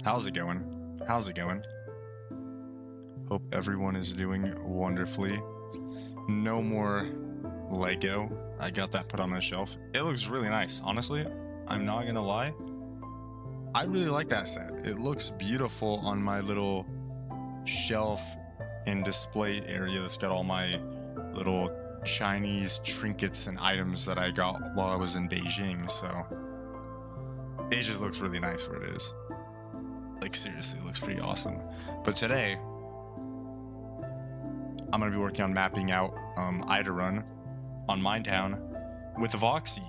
How's it going? How's it going? Hope everyone is doing wonderfully. No more Lego. I got that put on the shelf. It looks really nice. Honestly, I'm not gonna lie. I really like that set. It looks beautiful on my little shelf and display area that's got all my little Chinese trinkets and items that I got while I was in Beijing. So it just looks really nice where it is. Like seriously, it looks pretty awesome. But today, I'm gonna be working on mapping out Ida Run on Minetown with Voxy,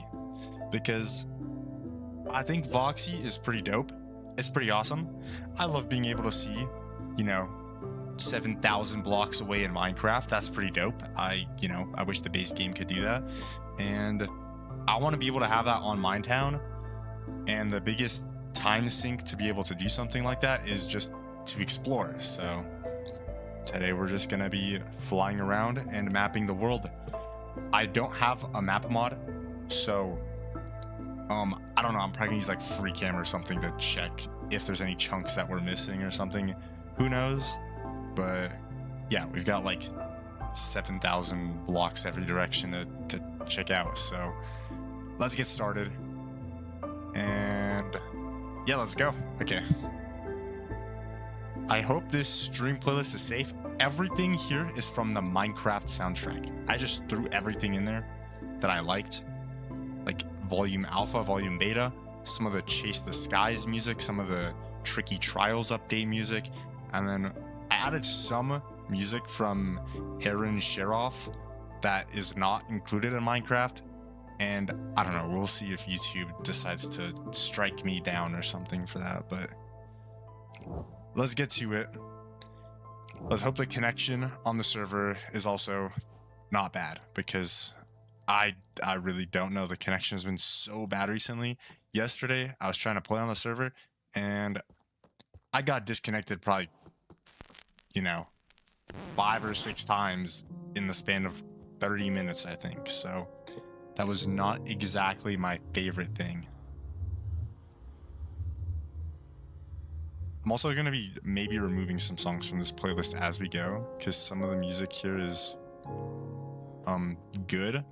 because I think Voxy is pretty dope. It's pretty awesome. I love being able to see, 7,000 blocks away in Minecraft. That's pretty dope. I wish the base game could do that. And I want to be able to have that on Minetown. And the biggest time sink to be able to do something like that is just to explore. So today we're just going to be flying around and mapping the world. I don't have a map mod, so I don't know. I'm probably gonna use like free cam or something to check if there's any chunks that we're missing or something. Who knows? But yeah, we've got like 7,000 blocks every direction to check out. So let's get started. And yeah, let's go. Okay. I hope this stream playlist is safe. Everything here is from the Minecraft soundtrack. I just threw everything in there that I liked. Like volume alpha, volume beta, some of the Chase the Skies music, some of the Tricky Trials update music, and then I added some music from Aaron Sheroff that is not included in Minecraft. And I don't know, we'll see if YouTube decides to strike me down or something for that, but let's get to it. Let's hope the connection on the server is also not bad, because I really don't know. The connection has been so bad recently. Yesterday, I was trying to play on the server, and I got disconnected probably, 5 or 6 times in the span of 30 minutes, I think. So that was not exactly my favorite thing. I'm also going to be maybe removing some songs from this playlist as we go, because some of the music here is good,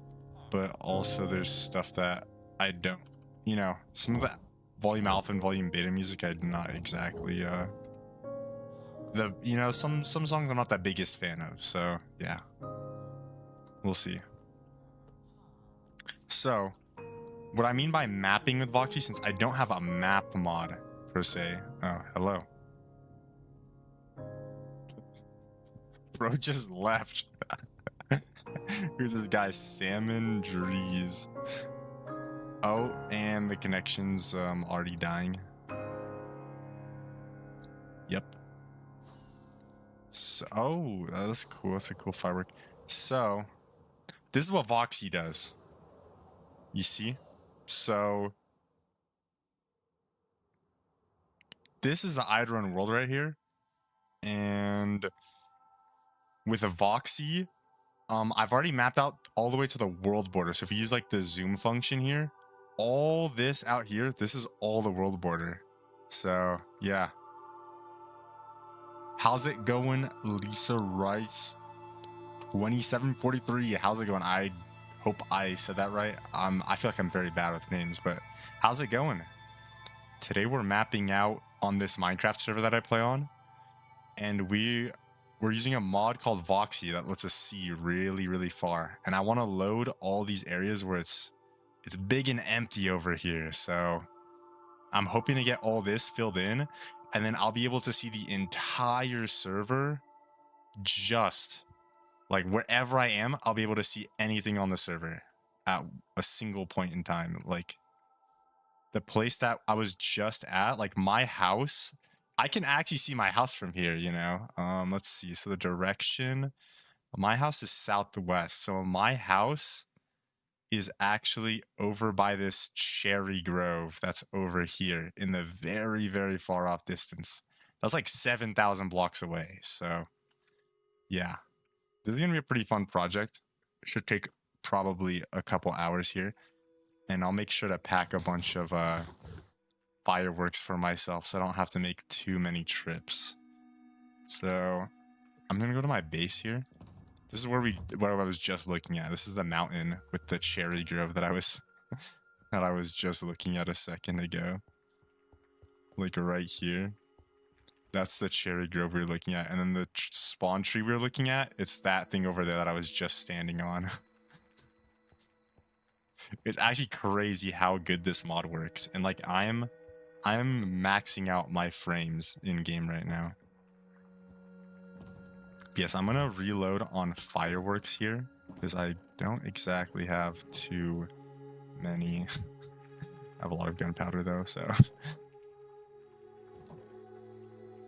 but also there's stuff that I don't, some of the volume alpha and volume beta music I did not exactly some songs I'm not the biggest fan of. So yeah, we'll see. So what I mean by mapping with Voxy, since I don't have a map mod per se. Oh, hello. Bro just left. Here's this guy, Salmon Drees. Oh, and the connection's already dying. Yep. So, oh, that's cool. That's a cool firework. So, this is what Voxy does. You see? So, this is the Ida Run world right here. And with a Voxy, I've already mapped out all the way to the world border. So if you use like the zoom function here, all this out here, this is all the world border. So yeah. How's it going, Lisa Rice 2743? How's it going? I hope I said that right. I feel like I'm very bad with names, but how's it going? Today we're mapping out on this Minecraft server that I play on, and we're using a mod called Voxy that lets us see really, really far. And I want to load all these areas where it's big and empty over here. So I'm hoping to get all this filled in, and then I'll be able to see the entire server. Just like wherever I am, I'll be able to see anything on the server at a single point in time. Like the place that I was just at, like my house, I can actually see my house from here, let's see. So the direction, my house is southwest. So my house is actually over by this cherry grove that's over here in the very, very far off distance. That's like 7,000 blocks away. So yeah, this is going to be a pretty fun project. It should take probably a couple hours here. And I'll make sure to pack a bunch of fireworks for myself so I don't have to make too many trips. So I'm gonna go to my base here. This is where I was just looking at. This is the mountain with the cherry grove that I was just looking at a second ago. Like right here. That's the cherry grove we were looking at. And then the spawn tree we were looking at, it's that thing over there that I was just standing on. It's actually crazy how good this mod works. And like I'm maxing out my frames in game right now. Yes, I'm gonna reload on fireworks here because I don't exactly have too many. I have a lot of gunpowder though, so.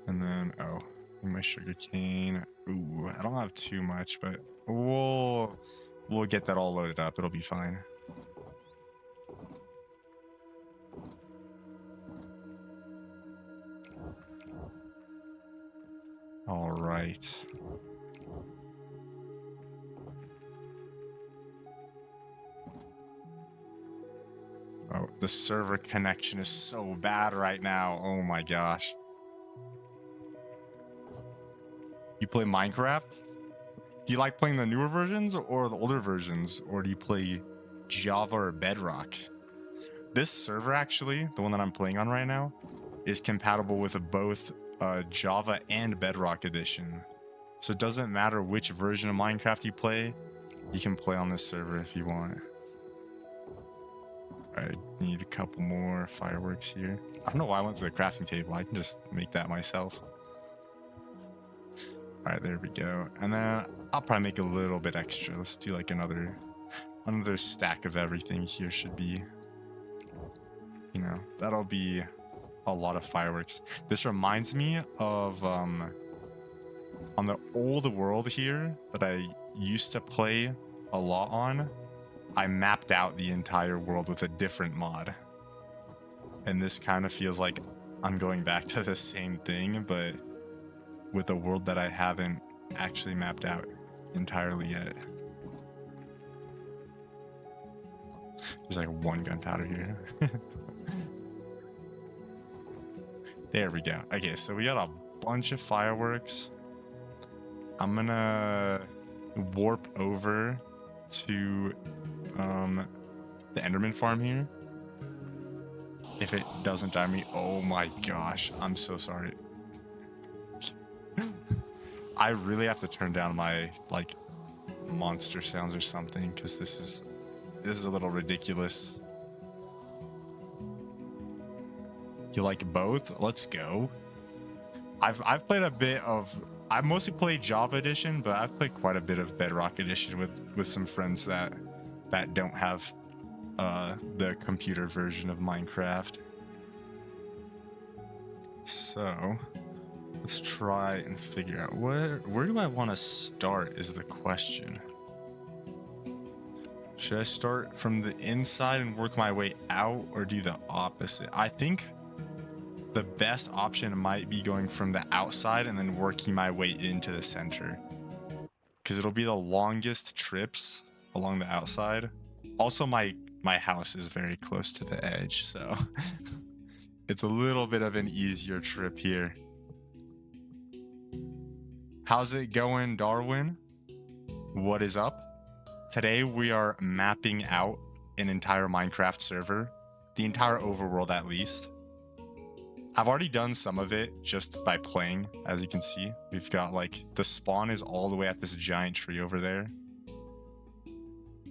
And then, oh, my sugar cane. Ooh, I don't have too much, but we'll get that all loaded up. It'll be fine. All right. Oh, the server connection is so bad right now. Oh my gosh. You play Minecraft? Do you like playing the newer versions or the older versions? Or do you play Java or Bedrock? This server, actually, the one that I'm playing on right now, is compatible with both Java and Bedrock edition. So it doesn't matter which version of Minecraft you play, you can play on this server if you want. I need a couple more fireworks here. I don't know why I went to the crafting table. I can just make that myself. All right, there we go. And then I'll probably make a little bit extra. Let's do like another stack of everything here should be, you know, that'll be a lot of fireworks. This reminds me of on the old world here that I used to play a lot on, I mapped out the entire world with a different mod. And this kind of feels like I'm going back to the same thing, but with a world that I haven't actually mapped out entirely yet. There's like one gunpowder here. There we go. Okay, so we got a bunch of fireworks. I'm gonna warp over to the Enderman farm here. If it doesn't die me, oh my gosh, I'm so sorry. I really have to turn down my like monster sounds or something because this is a little ridiculous. You like both? Let's go. I've played a bit of, I mostly played Java edition, but I've played quite a bit of Bedrock edition with some friends that don't have the computer version of Minecraft. So let's try and figure out where do I want to start is the question. Should I start from the inside and work my way out or do the opposite? I think the best option might be going from the outside and then working my way into the center, because it'll be the longest trips along the outside. Also, my house is very close to the edge, so it's a little bit of an easier trip here. How's it going, Darwin? What is up? Today we are mapping out an entire Minecraft server, the entire overworld at least. I've already done some of it just by playing. As you can see, we've got like the spawn is all the way at this giant tree over there.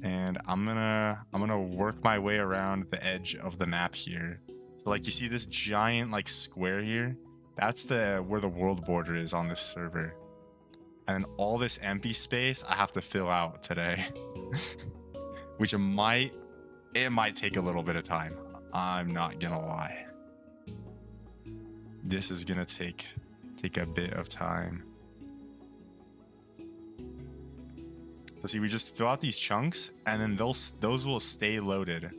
And I'm gonna work my way around the edge of the map here. So like you see this giant like square here, that's where the world border is on this server. And all this empty space I have to fill out today. Which it might take a little bit of time. I'm not gonna lie. This is gonna take a bit of time. So see, we just fill out these chunks and then those will stay loaded.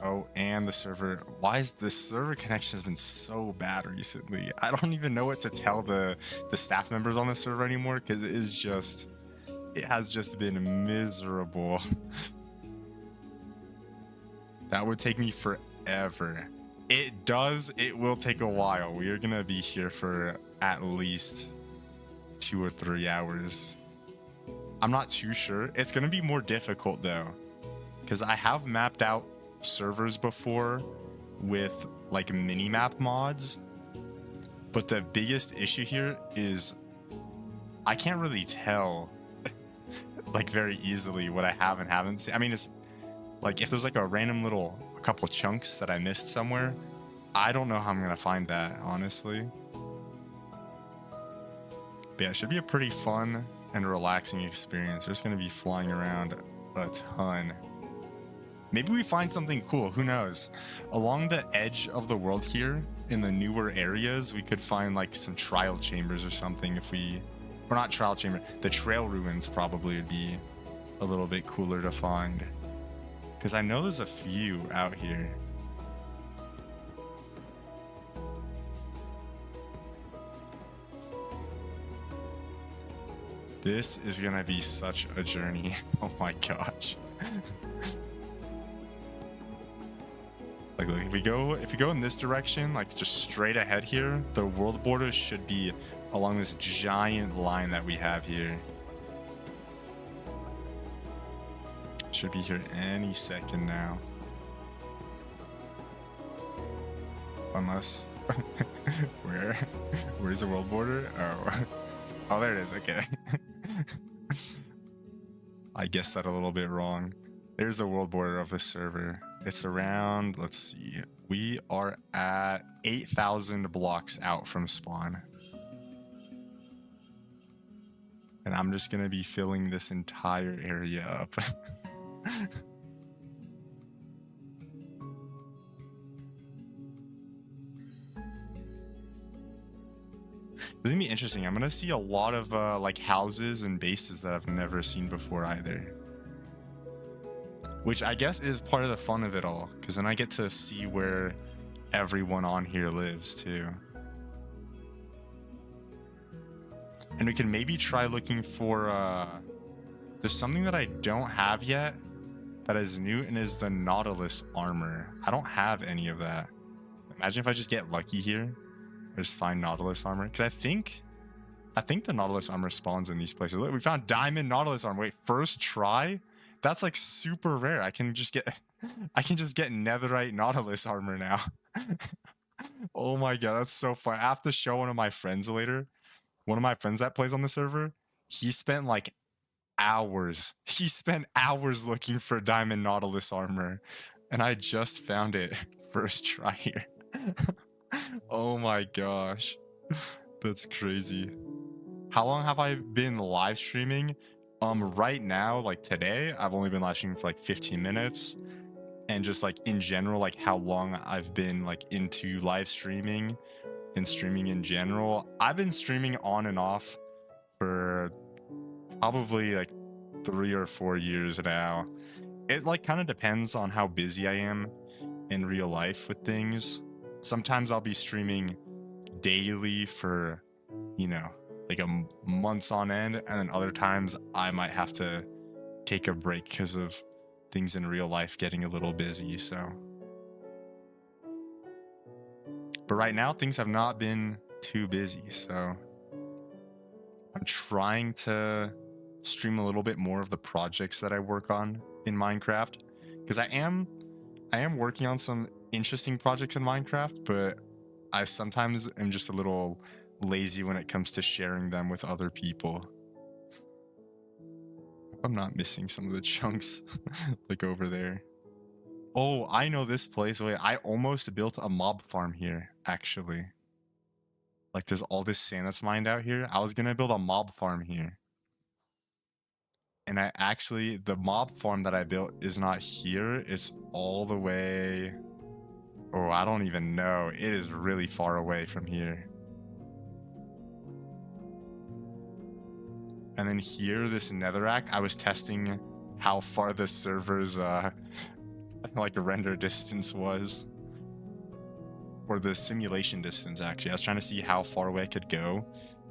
Oh, and the server, why is the server connection has been so bad recently? I don't even know what to tell the staff members on the server anymore, because it has just been miserable. That would take me forever. It does. It will take a while. We are gonna be here for at least 2 or 3 hours. I'm not too sure. It's gonna be more difficult though, because I have mapped out servers before with like mini-map mods, but the biggest issue here is I can't really tell like very easily what I have and haven't seen. I mean, it's like if there's like a random little couple chunks that I missed somewhere, I don't know how I'm gonna find that, honestly. But yeah, it should be a pretty fun and relaxing experience. We're just gonna be flying around a ton. Maybe we find something cool, who knows? Along the edge of the world here, in the newer areas, we could find like some trial chambers or something if we... Or not trial chamber, the trail ruins probably would be a little bit cooler to find. Because I know there's a few out here. This is gonna be such a journey. Oh my gosh. Like if we go in this direction, like just straight ahead here, the world border should be along this giant line that we have here. Should be here any second now. Unless where's the world border? Oh, there it is. Okay. I guessed that a little bit wrong. There's the world border of the server. It's around, let's see, we are at 8,000 blocks out from spawn. And I'm just gonna be filling this entire area up. It's gonna be interesting. I'm gonna see a lot of like houses and bases that I've never seen before either. Which I guess is part of the fun of it all, because then I get to see where everyone on here lives too. And we can maybe try looking for there's something that I don't have yet that is new, and is the Nautilus armor. I don't have any of that. Imagine if I just get lucky here. I just find Nautilus armor. Because I think the Nautilus armor spawns in these places. Look, we found diamond Nautilus armor. Wait, first try? That's like super rare. I can just get netherite Nautilus armor now. Oh my god, that's so fun. I have to show one of my friends later. One of my friends that plays on the server, he spent like hours. He spent hours looking for diamond Nautilus armor, and I just found it first try here. Oh my gosh, that's crazy. How long have I been live streaming? Right now, like today, I've only been live streaming for like 15 minutes. And just like in general, like how long I've been like into live streaming and streaming in general, I've been streaming on and off for probably like 3 or 4 years now. It like kind of depends on how busy I am in real life with things. Sometimes I'll be streaming daily for, you know, like a months on end, and then other times I might have to take a break because of things in real life getting a little busy. So, but right now things have not been too busy, so I'm trying to stream a little bit more of the projects that I work on in Minecraft, because I am working on some interesting projects in Minecraft, but I sometimes am just a little lazy when it comes to sharing them with other people. I'm not missing some of the chunks like over there. Oh, I know this place. Wait, I almost built a mob farm here, actually. Like there's all this sand that's mined out here. I was gonna build a mob farm here. And the mob farm that I built is not here. It's all the way... Oh, I don't even know. It is really far away from here. And then here, this netherrack, I was testing how far the server's like render distance was. Or the simulation distance, actually. I was trying to see how far away I could go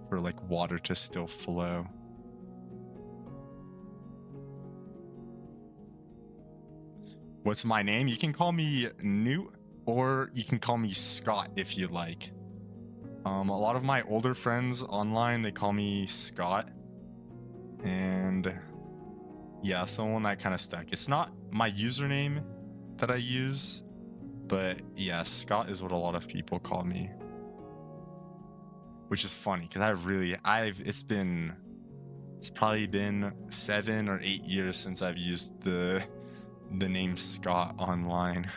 for like water to still flow. What's my name? You can call me Noot Or you can call me Scott if you like. A lot of my older friends online, they call me Scott. And yeah, so one that kind of stuck. It's not my username that I use, but yeah, Scott is what a lot of people call me. Which is funny because it's probably been 7 or 8 years since I've used the name Scott online.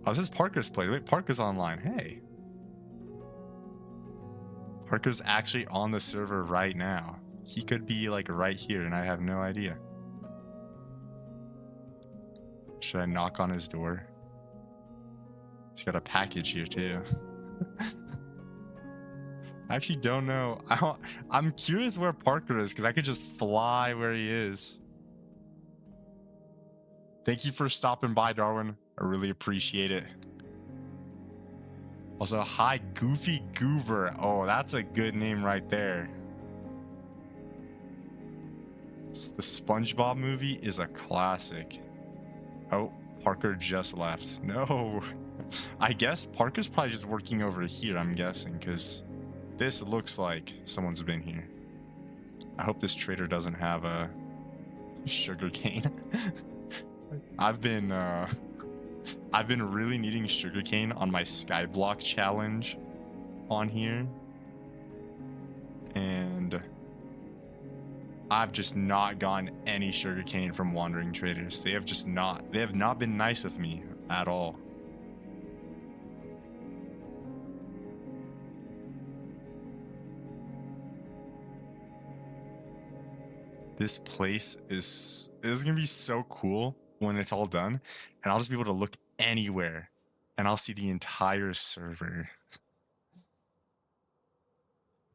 Oh, this is Parker's place. Wait, Parker's online. Hey. Parker's actually on the server right now. He could be like right here and I have no idea. Should I knock on his door? He's got a package here too. I actually don't know. I'm curious where Parker is because I could just fly where he is. Thank you for stopping by, Darwin. I really appreciate it. Also, hi, Goofy Goober. Oh, that's a good name right there. The SpongeBob movie is a classic. Oh, Parker just left. No. I guess Parker's probably just working over here, I'm guessing, because this looks like someone's been here. I hope this trader doesn't have a sugar cane. I've been really needing sugarcane on my Skyblock challenge on here. And I've just not gotten any sugarcane from wandering traders. They have not been nice with me at all. This place is gonna be so cool when it's all done, and I'll just be able to look anywhere and I'll see the entire server.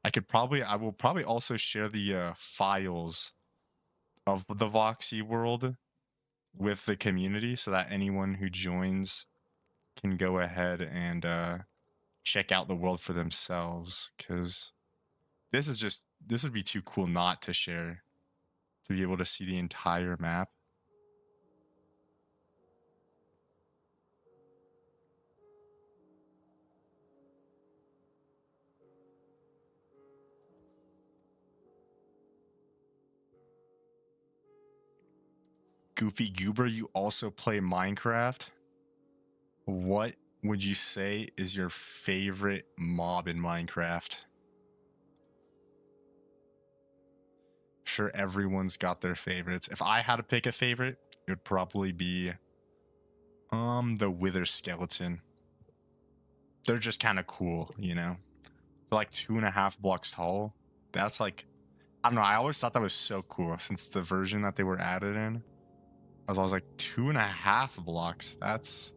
I will probably also share the files of the Voxy world with the community so that anyone who joins can go ahead and check out the world for themselves, because this would be too cool not to share, to be able to see the entire map. Goofy Goober, you also play Minecraft? What would you say is your favorite mob in Minecraft? Sure, everyone's got their favorites. If I had to pick a favorite, it would probably be the Wither Skeleton. They're just kind of cool, you know? They're like 2.5 blocks tall. That's like, I don't know, I always thought that was so cool since the version that they were added in. I was like 2.5 blocks. That's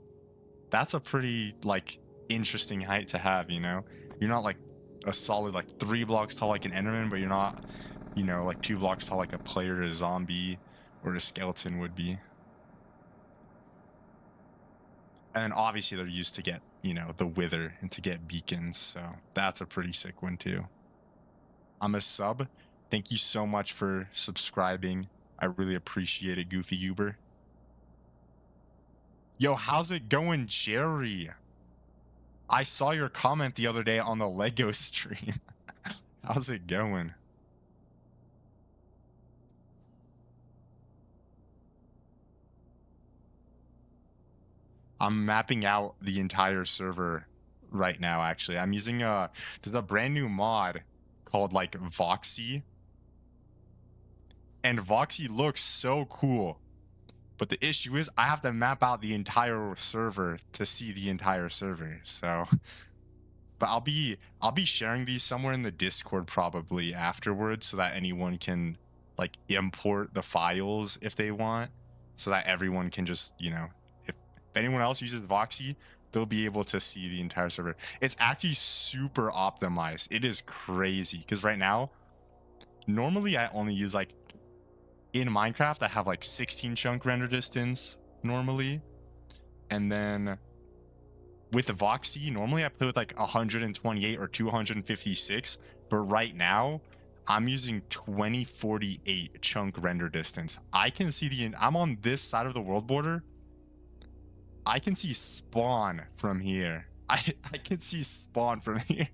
a pretty like interesting height to have, you know? You're not like a solid like 3 blocks tall like an Enderman, but you're not, you know, like 2 blocks tall like a player, a zombie, or a skeleton would be. And then obviously they're used to get, you know, the wither and to get beacons, so that's a pretty sick one too. I'm a sub. Thank you so much for subscribing. I really appreciate it, Goofy Goober. Yo, how's it going, Jerry? I saw your comment the other day on the Lego stream. How's it going? I'm mapping out the entire server right now, actually. I'm using there's a brand new mod called like Voxy. And Voxy looks so cool. But the issue is I have to map out the entire server to see the entire server. So, but I'll be sharing these somewhere in the Discord probably afterwards so that anyone can like import the files if they want, so that everyone can just, you know, if anyone else uses Voxy, they'll be able to see the entire server. It's actually super optimized. It is crazy because right now, normally I only use like, in Minecraft, I have like 16 chunk render distance normally. And then with the Voxy, normally I play with like 128 or 256. But right now, I'm using 2048 chunk render distance. I can see I'm on this side of the world border. I can see spawn from here. I can see spawn from here.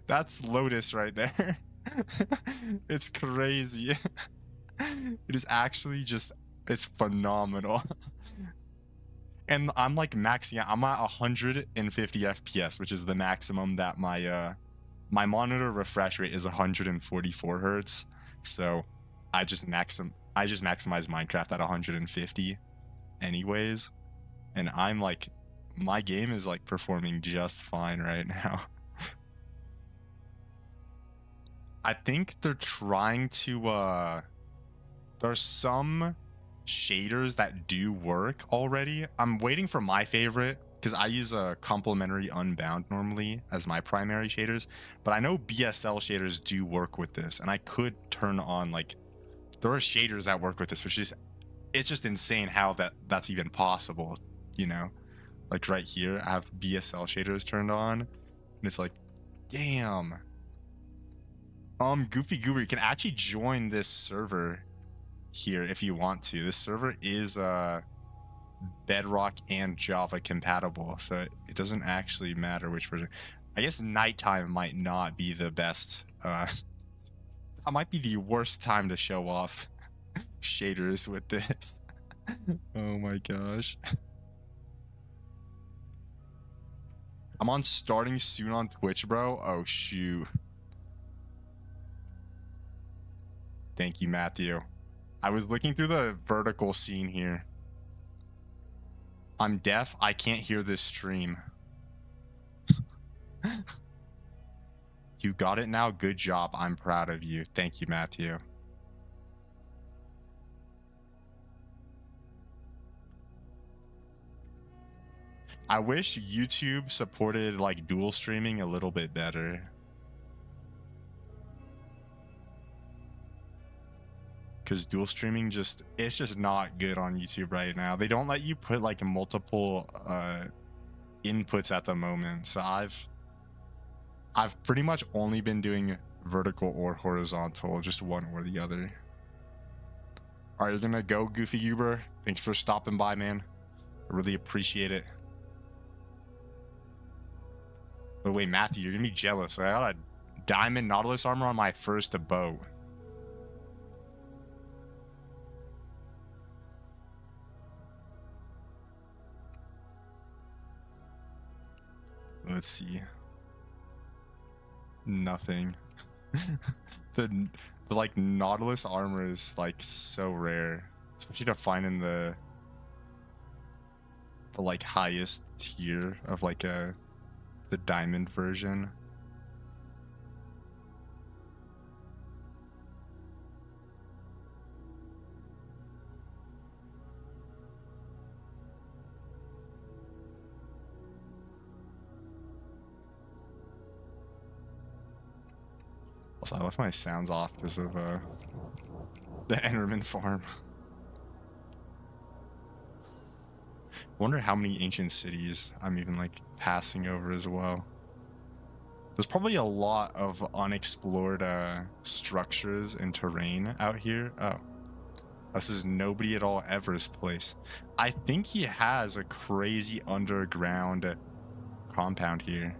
That's Lotus right there. It's crazy. It is actually just, it's phenomenal. And I'm like maxing out. I'm at 150 FPS, which is the maximum that my my monitor refresh rate is 144 hertz. So I just maximize Minecraft at 150 anyways. And I'm like, my game is like performing just fine right now. I think they're trying to there's some shaders that do work already. I'm waiting for my favorite because I use a complementary Unbound normally as my primary shaders, but I know BSL shaders do work with this, and I could turn on like, there are shaders that work with this, which is, it's just insane how that's even possible, you know? Like right here, I have BSL shaders turned on, and it's like, damn. Goofy Goober, you can actually join this server here if you want to. This server is Bedrock and Java compatible, so it doesn't actually matter which version. I guess nighttime might not be the best. That might be the worst time to show off shaders with this. Oh my gosh. I'm on starting soon on Twitch, bro. Oh shoot. Thank you, Matthew. I was looking through the vertical scene here. I'm deaf. I can't hear this stream. You got it now. Good job. I'm proud of you. Thank you, Matthew. I wish YouTube supported like dual streaming a little bit better. Because dual streaming it's just not good on YouTube right now. They don't let you put like multiple inputs at the moment. So I've pretty much only been doing vertical or horizontal, just one or the other. All right, you're gonna go, Goofy Goober. Thanks for stopping by, man. I really appreciate it. But wait, Matthew, you're gonna be jealous. I got a diamond Nautilus armor on my first boat. Let's see. Nothing. the like Nautilus armor is like so rare, especially to find in the like highest tier of like the diamond version. Also, I left my sounds off because of the Enderman farm. Wonder how many ancient cities I'm even like passing over as well. There's probably a lot of unexplored structures and terrain out here. Oh, this is Nobody at All Ever's place. I think he has a crazy underground compound here.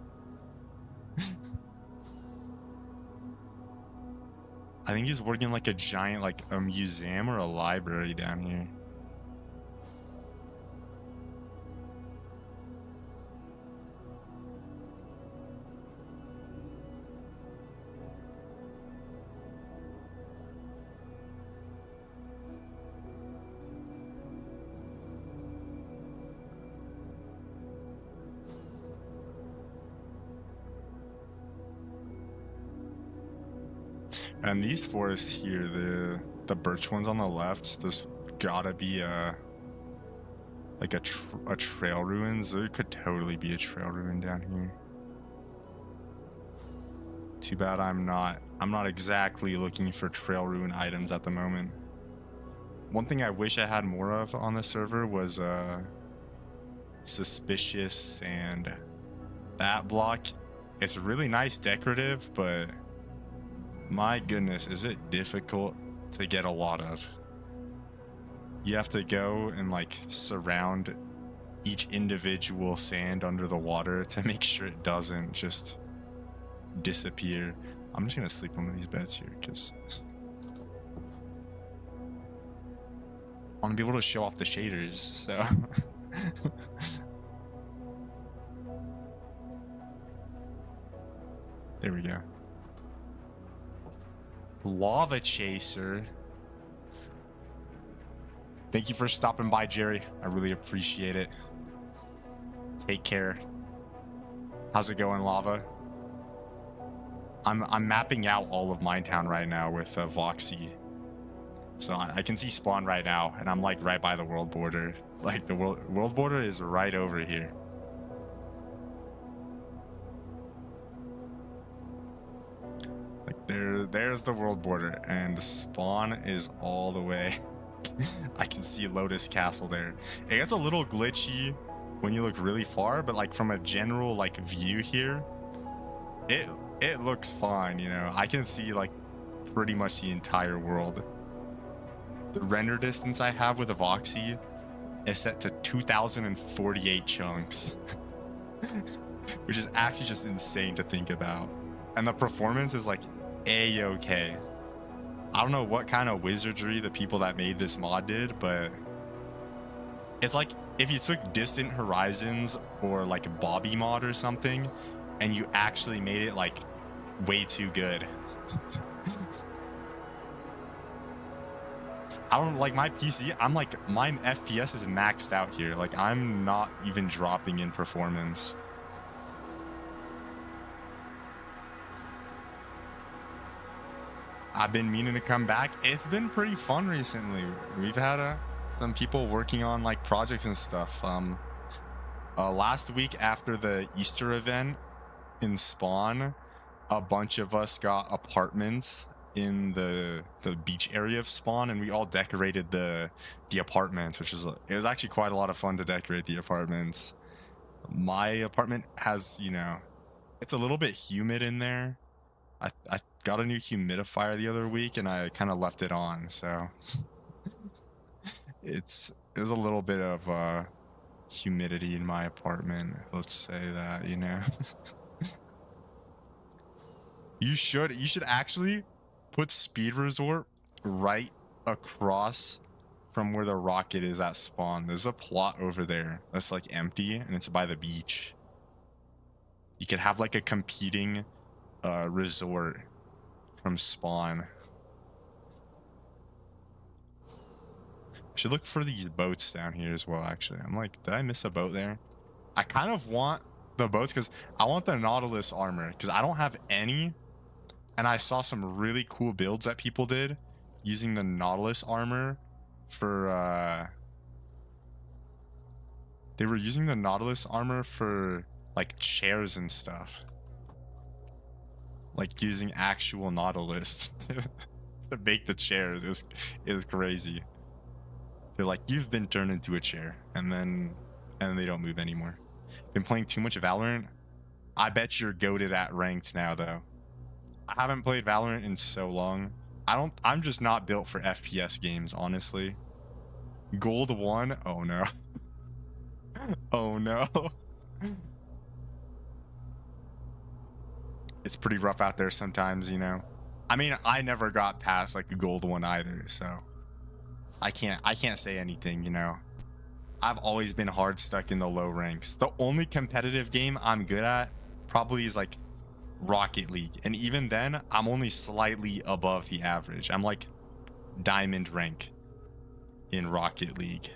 I think he's working like a giant, like a museum or a library down here. And these forests here, the birch ones on the left, there's gotta be like a trail ruins. There could totally be a trail ruin down here. Too bad I'm not exactly looking for trail ruin items at the moment. One thing I wish I had more of on the server was suspicious sand. That block, it's really nice decorative, but my goodness, is it difficult to get a lot of. You have to go and like surround each individual sand under the water to make sure it doesn't just disappear. I'm just gonna sleep on one of these beds here because I want to be able to show off the shaders, so there we go. Lava chaser. Thank you for stopping by, Jerry. I really appreciate it. Take care. How's it going, Lava? I'm mapping out all of Minetown right now with Voxy. So I can see spawn right now, and I'm like right by the world border. Like the world border is right over here. Like there's the world border, and the spawn is all the way. I can see Lotus Castle there. It gets a little glitchy when you look really far, but like from a general like view here, it looks fine, you know. I can see like pretty much the entire world. The render distance I have with a Voxy is set to 2048 chunks, which is actually just insane to think about. And the performance is like a-okay. I don't know what kind of wizardry the people that made this mod did, but it's like if you took Distant Horizons or like Bobby mod or something and you actually made it like way too good. I don't like my PC. I'm like, my FPS is maxed out here. Like I'm not even dropping in performance. I've been meaning to come back. It's been pretty fun recently. We've had some people working on like projects and stuff. Last week after the Easter event in Spawn, a bunch of us got apartments in the beach area of Spawn, and we all decorated the apartments, which is, it was actually quite a lot of fun to decorate the apartments. My apartment has, you know, it's a little bit humid in there. I got a new humidifier the other week and I kind of left it on, so there's a little bit of humidity in my apartment, let's say that, you know. You should actually put Speed Resort right across from where the rocket is at Spawn. There's a plot over there that's like empty and it's by the beach. You could have like a competing resort from Spawn. Should look for these boats down here as well, actually. I'm like, did I miss a boat there? I kind of want the boats because I want the Nautilus armor because I don't have any. And I saw some really cool builds that people did using the Nautilus armor for they were using the Nautilus armor for like chairs and stuff. Like using actual Nautilus to make the chairs. It was crazy. They're like, you've been turned into a chair, and then they don't move anymore. Been playing too much Valorant? I bet you're goated at ranked now though. I haven't played Valorant in so long. I'm just not built for FPS games, honestly. Gold 1? Oh no. Oh no. It's pretty rough out there sometimes, you know. I mean, I never got past like a gold 1 either, so I can't say anything, you know. I've always been hard stuck in the low ranks. The only competitive game I'm good at probably is like Rocket League, and even then I'm only slightly above the average. I'm like diamond rank in Rocket League,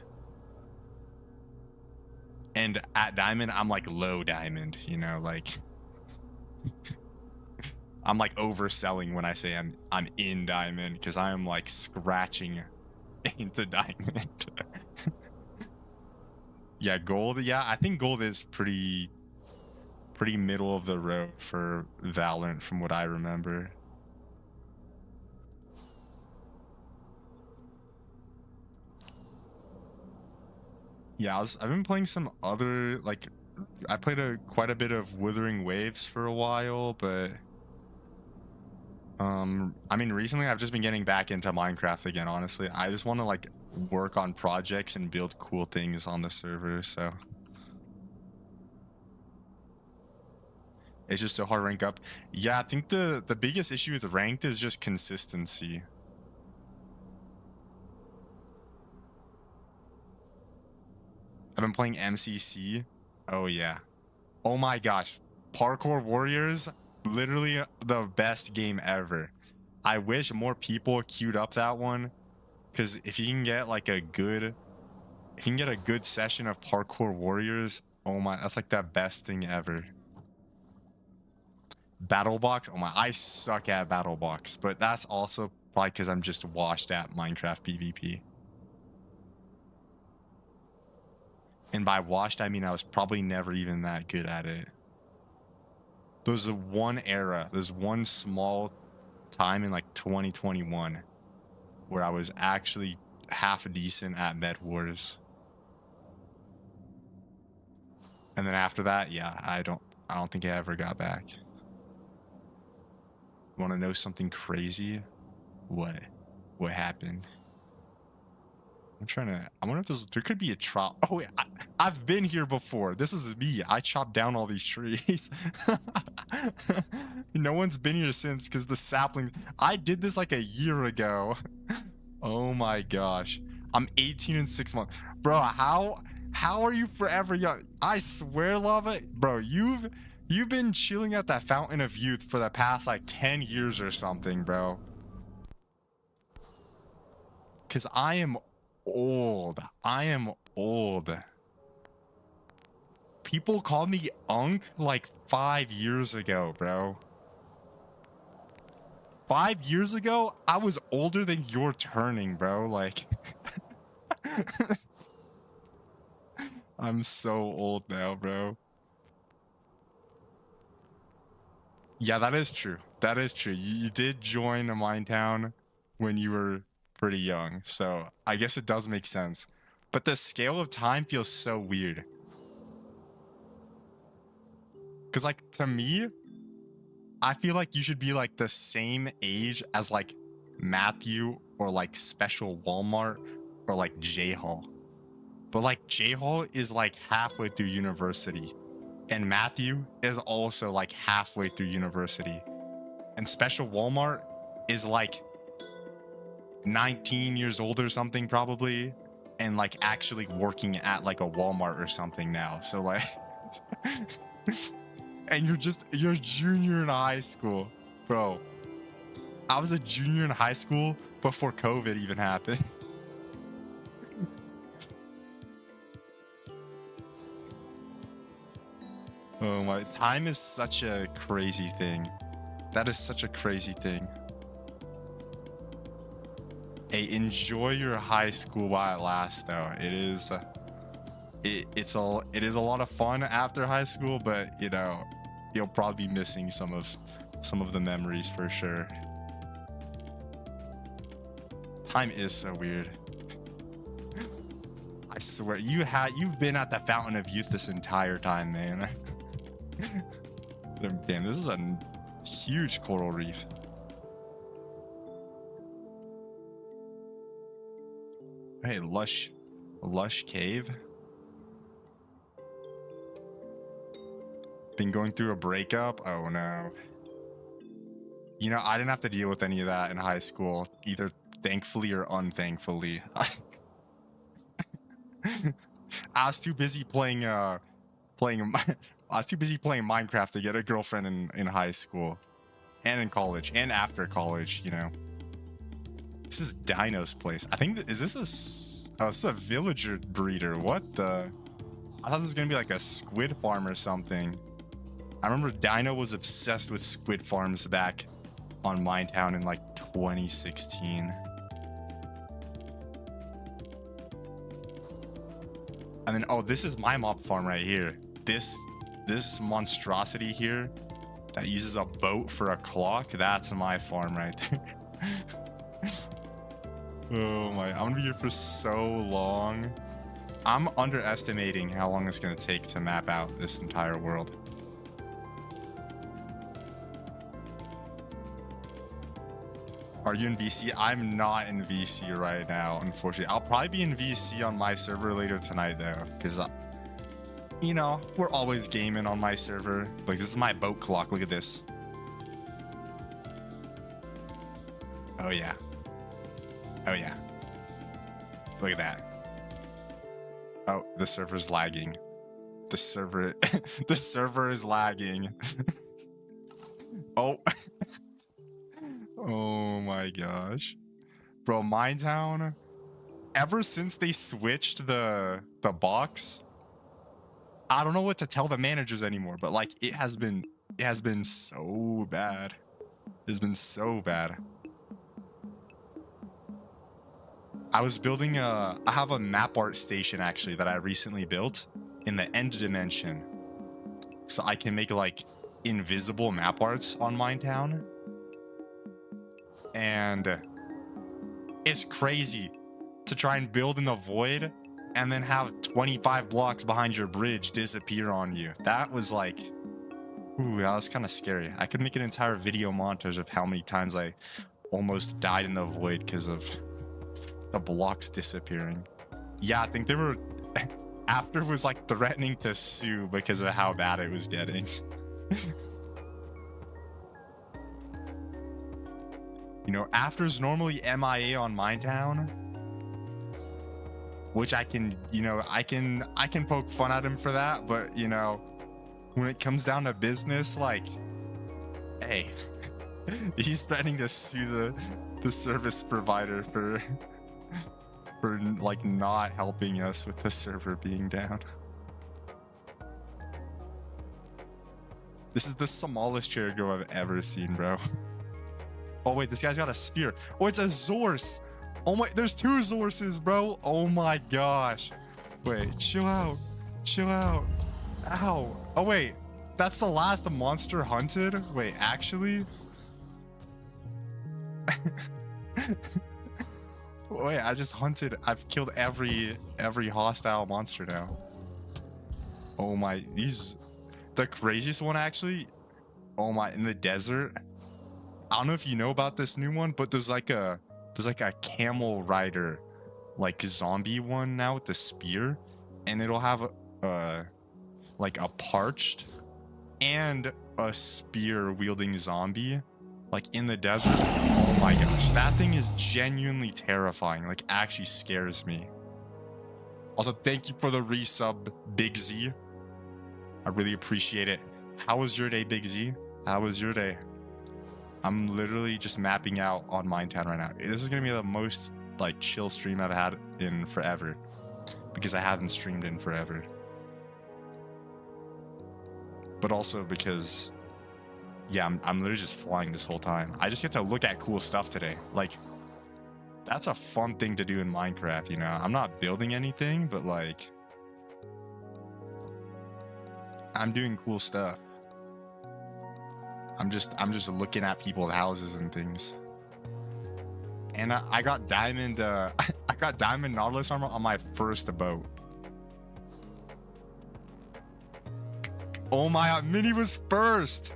and at diamond I'm like low diamond, you know, like I'm like overselling when I say I'm in diamond because I'm like scratching into diamond. Yeah, gold. Yeah, I think gold is pretty middle of the road for Valorant from what I remember. Yeah, I've been playing some other, like, I played quite a bit of Wuthering Waves for a while, but I mean, recently I've just been getting back into Minecraft again, honestly. I just want to like work on projects and build cool things on the server, so It's just so hard to rank up. Yeah, I think the biggest issue with ranked is just consistency. I've been playing MCC. Oh yeah. Oh my gosh. Parkour Warriors, literally the best game ever. I wish more people queued up that one, because if you can get like a good session of Parkour Warriors, oh my, that's like the best thing ever. Battle Box, oh my, I suck at Battle Box, but that's also probably because I'm just washed at Minecraft PvP. And by washed, I mean I was probably never even that good at it. There's one era, there's one small time in like 2021 where I was actually half decent at Med Wars. And then after that, yeah, I don't think I ever got back. Want to know something crazy? What happened? I wonder if there could be a trial. Oh wait, I've been here before. This is me. I chopped down all these trees. No one's been here since because the saplings. I did this like a year ago. Oh my gosh. I'm 18 in 6 months. Bro, how are you forever young? I swear, Lava. Bro, you've been chilling at that fountain of youth for the past like 10 years or something, bro. Cause I am old. People called me Unk like 5 years ago, bro. 5 years ago, I was older than you're turning, bro. Like, I'm so old now, bro. Yeah, that is true. That is true. You did join a Minetown when you were pretty young, so I guess it does make sense. But the scale of time feels so weird. Because, like, to me, I feel like you should be, like, the same age as, like, Matthew or, like, Special Walmart or, like, J-Hall. But, like, J-Hall is, like, halfway through university. And Matthew is also, like, halfway through university. And Special Walmart is, like, 19 years old or something, probably. And, like, actually working at, like, a Walmart or something now. So, like... And you're a junior in high school. Bro, I was a junior in high school before COVID even happened. Oh my, time is such a crazy thing. That is such a crazy thing. Hey, enjoy your high school while it lasts, though. It is a lot of fun after high school, but you know, you'll probably be missing some of the memories for sure. Time is so weird. I swear, you've been at the fountain of youth this entire time, man. Damn, this is a huge coral reef. Hey, lush cave. Been going through a breakup? Oh no. You know, I didn't have to deal with any of that in high school, either thankfully or unthankfully. I was too busy playing Minecraft to get a girlfriend in high school and in college and after college, you know. This is Dino's place. I think is this a villager breeder? What the? I thought this was gonna be like a squid farm or something. I remember Dino was obsessed with squid farms back on Minetown in like 2016. And then, oh, this is my mob farm right here. This monstrosity here that uses a boat for a clock, that's my farm right there. Oh my, I'm gonna be here for so long. I'm underestimating how long it's gonna take to map out this entire world. Are you in VC? I'm not in VC right now, unfortunately. I'll probably be in VC on my server later tonight, though, because you know, we're always gaming on my server. Like, this is my boat clock. Look at this. Oh, yeah. Oh, yeah. Look at that. Oh, the server's lagging. The server... the server is lagging. Oh. Oh, my gosh. Bro, Minetown... Ever since they switched the box... I don't know what to tell the managers anymore, but like it has been so bad. It's been so bad. I have a map art station actually that I recently built in the end dimension. So I can make like invisible map arts on Minetown. And it's crazy to try and build in the void and then have 25 blocks behind your bridge disappear on you. That was like, ooh, that was kind of scary. I could make an entire video montage of how many times I almost died in the void because of the blocks disappearing. Yeah, I think they were, After was like threatening to sue because of how bad it was getting. You know, After's normally MIA on Minetown, which I can, you know, I can poke fun at him for that, but you know, when it comes down to business, like, hey, he's threatening to sue the service provider for like not helping us with the server being down. This is the smallest chair go I've ever seen, bro. Oh wait, this guy's got a spear. Oh, it's a Zorse. Oh my, there's 2 Zorses, bro. Oh my gosh. Wait, chill out. Chill out. Ow. Oh wait, that's the last monster hunted? Wait, actually? Wait, I've killed every hostile monster now. Oh my, the craziest one actually, oh my, in the desert. I don't know if you know about this new one, but there's like a camel rider, like zombie one now with the spear, and it'll have like a parched and a spear wielding zombie, like in the desert. Oh my gosh, that thing is genuinely terrifying. Like, actually scares me. Also, thank you for the resub, Big Z. I really appreciate it. How was your day, Big Z? How was your day? I'm literally just mapping out on Minetown right now. This is gonna be the most like chill stream I've had in forever, because I haven't streamed in forever. But also because, yeah, I'm literally just flying this whole time. I just get to look at cool stuff today. Like, that's a fun thing to do in Minecraft, you know? I'm not building anything, but like, I'm doing cool stuff. I'm just looking at people's houses and things. And I got diamond I got diamond Nautilus armor on my first boat. Oh my god, Minnie was first.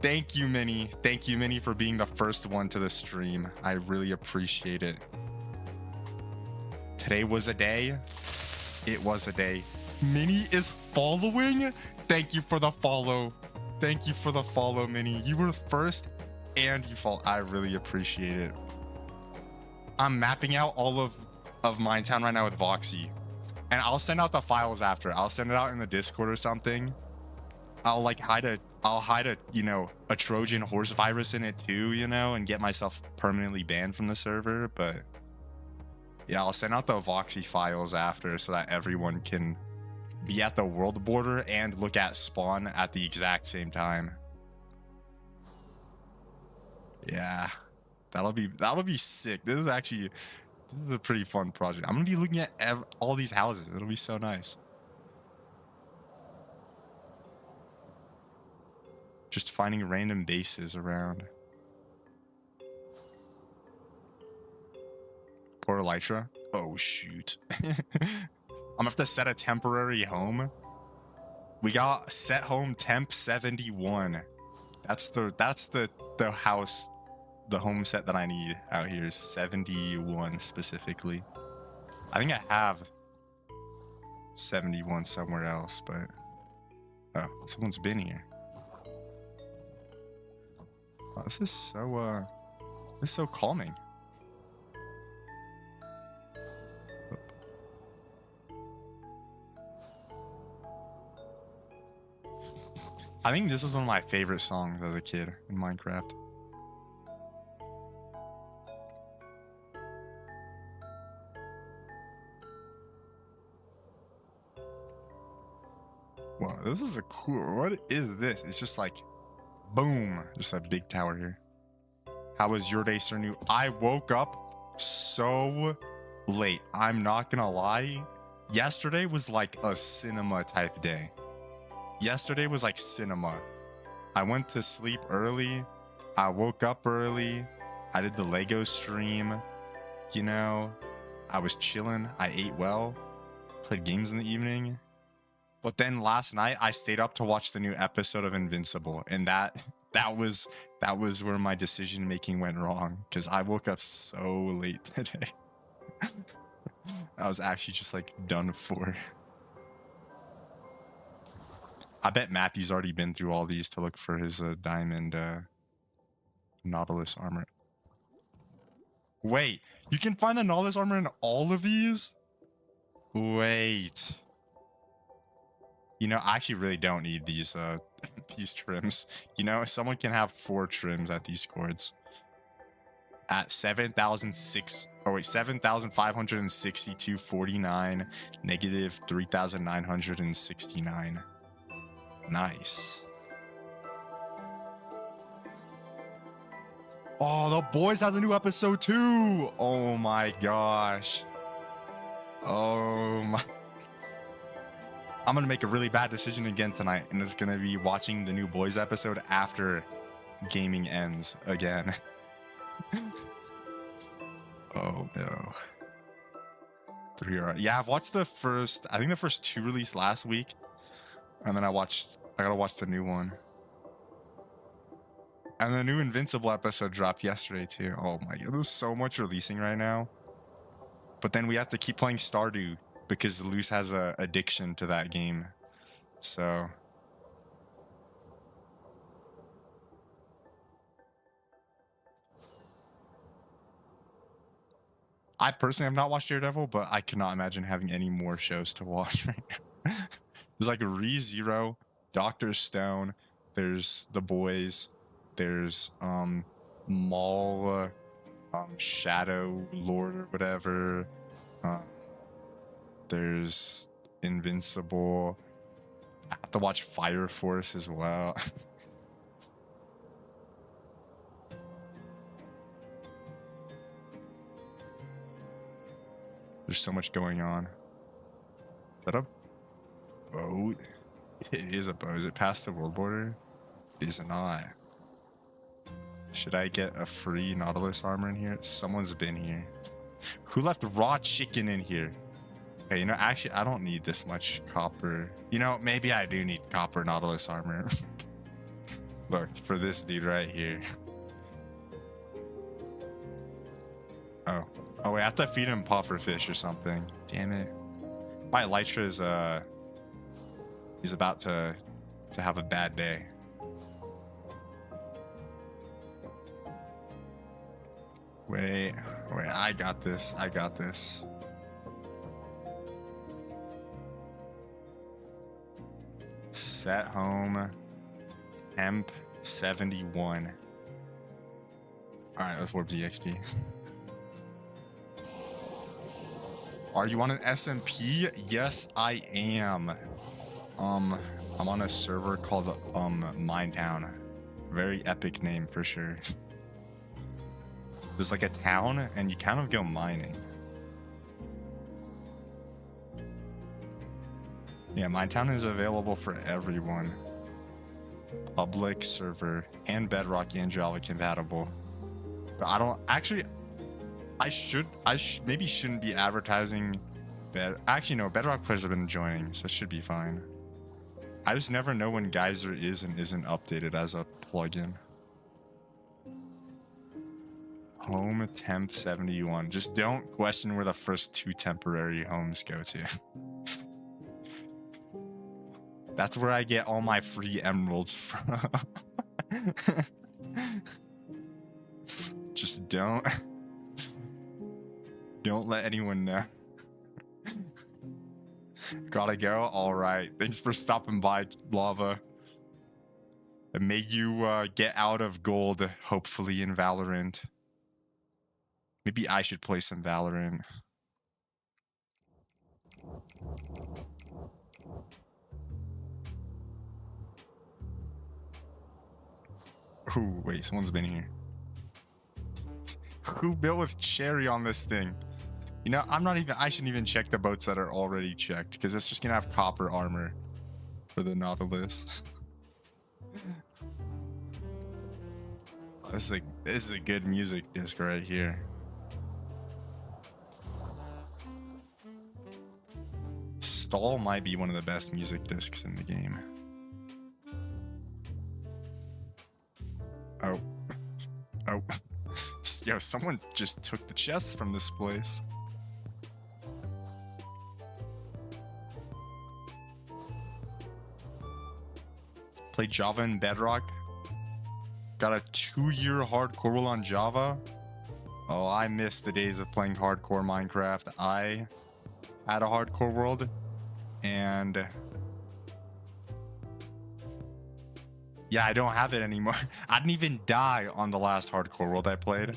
Thank you, Minnie. Thank you, Minnie, for being the first one to the stream. I really appreciate it. Today was a day. It was a day. Minnie is following. Thank you for the follow. Thank you for the follow, Minnie. You were first and you follow. I really appreciate it. I'm mapping out all of Minetown right now with Voxy. And I'll send out the files after. I'll send it out in the Discord or something. I'll hide a, you know, a Trojan horse virus in it too, you know, and get myself permanently banned from the server. But yeah, I'll send out the Voxy files after so that everyone can be at the world border and look at spawn at the exact same time. Yeah, that'll be sick. This is a pretty fun project. I'm gonna be looking at all these houses. It'll be so nice. Just finding random bases around. Poor Elytra. Oh shoot. I'm gonna have to set a temporary home. We got set home temp 71. That's the house, the home set that I need out here is 71 specifically. I think I have 71 somewhere else, but oh, someone's been here. Oh, this is so calming. I think this was one of my favorite songs as a kid in Minecraft. Wow, this is a cool. What is this? It's just like, boom, just a big tower here. How was your day, Sir Noot? I woke up so late. I'm not gonna lie. Yesterday was like a cinema type day. Yesterday was like cinema. I went to sleep early. I woke up early. I did the Lego stream. You know, I was chilling. I ate well. Played games in the evening. But then last night I stayed up to watch the new episode of Invincible, and that was where my decision making went wrong, because I woke up so late today. I was actually just like done for. I bet Matthew's already been through all these to look for his diamond Nautilus armor. Wait, you can find the Nautilus armor in all of these? Wait. You know, I actually really don't need these these trims. You know, someone can have 4 trims at these cords. At 7,562.49, negative 3,969. Nice. Oh, the boys has a new episode too. Oh my gosh. Oh my. I'm gonna make a really bad decision again tonight, and it's gonna be watching the new boys episode after gaming ends again. Oh no. 3 hours. Yeah, I've watched the first, I think the first 2 released last week, and then I gotta watch the new one. And the new Invincible episode dropped yesterday too. Oh my god, there's so much releasing right now. But then we have to keep playing Stardew because Luce has a addiction to that game. So I personally have not watched Daredevil, but I cannot imagine having any more shows to watch right now. There's like ReZero, Dr. Stone, there's The Boys, there's Maul, Shadow Lord or whatever. There's Invincible. I have to watch Fire Force as well. There's so much going on. Is that a boat? It is a boat. Is it past the world border? It is not. Should I get a free Nautilus armor in here? Someone's been here. Who left raw chicken in here? Okay, you know, actually, I don't need this much copper. You know, maybe I do need copper Nautilus armor. Look, for this dude right here. Oh. Oh, wait, I have to feed him pufferfish or something. Damn it. My Elytra is, he's about to have a bad day. Wait, I got this. I got this. Set home. Temp 71. Alright, let's warp the XP. Are you on an SMP? Yes, I am. I'm on a server called Minetown. Very epic name for sure. There's like a town and you kind of go mining. Yeah, Minetown is available for everyone. Public server and Bedrock and Java compatible. But I don't actually. I maybe shouldn't be advertising. Actually, no. Bedrock players have been joining, so it should be fine. I just never know when Geyser is and isn't updated as a plugin. Home temp 71. Just don't question where the first 2 temporary homes go to. That's where I get all my free emeralds from. Just don't let anyone know. Gotta go. All right. Thanks for stopping by, Lava. And may you get out of gold, hopefully, in Valorant. Maybe I should play some Valorant. Ooh, wait, someone's been here. Who built with cherry on this thing? You know, I shouldn't even check the boats that are already checked, because it's just gonna have copper armor for the Nautilus. This is a good music disc right here. Stall might be one of the best music discs in the game. Oh. Oh. Yo, someone just took the chests from this place. Play Java and Bedrock. Got a 2-year hardcore rule on Java. Oh, I miss the days of playing hardcore Minecraft. I had a hardcore world, and yeah, I don't have it anymore. I didn't even die on the last hardcore world I played.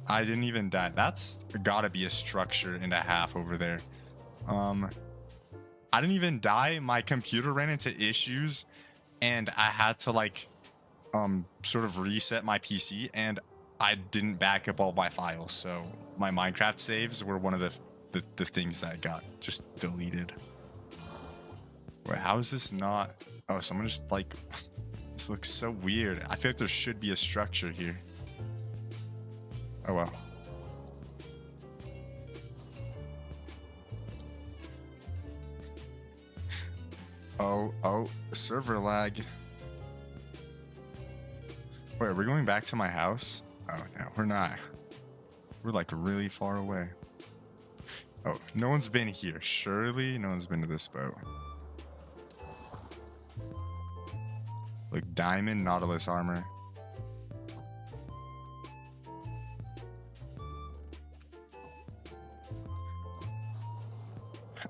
I didn't even die. That's gotta be a structure and a half over there. I didn't even die. My computer ran into issues, and I had to like sort of reset my PC, and I didn't back up all my files, so my Minecraft saves were one of the things that got just deleted. Wait, how is this not? Oh, someone just like this looks so weird. I feel like there should be a structure here. Oh well. Oh, server lag. Wait, are we going back to my house? Oh, no, we're not. We're like really far away. Oh, no one's been here. Surely no one's been to this boat. Like diamond Nautilus armor.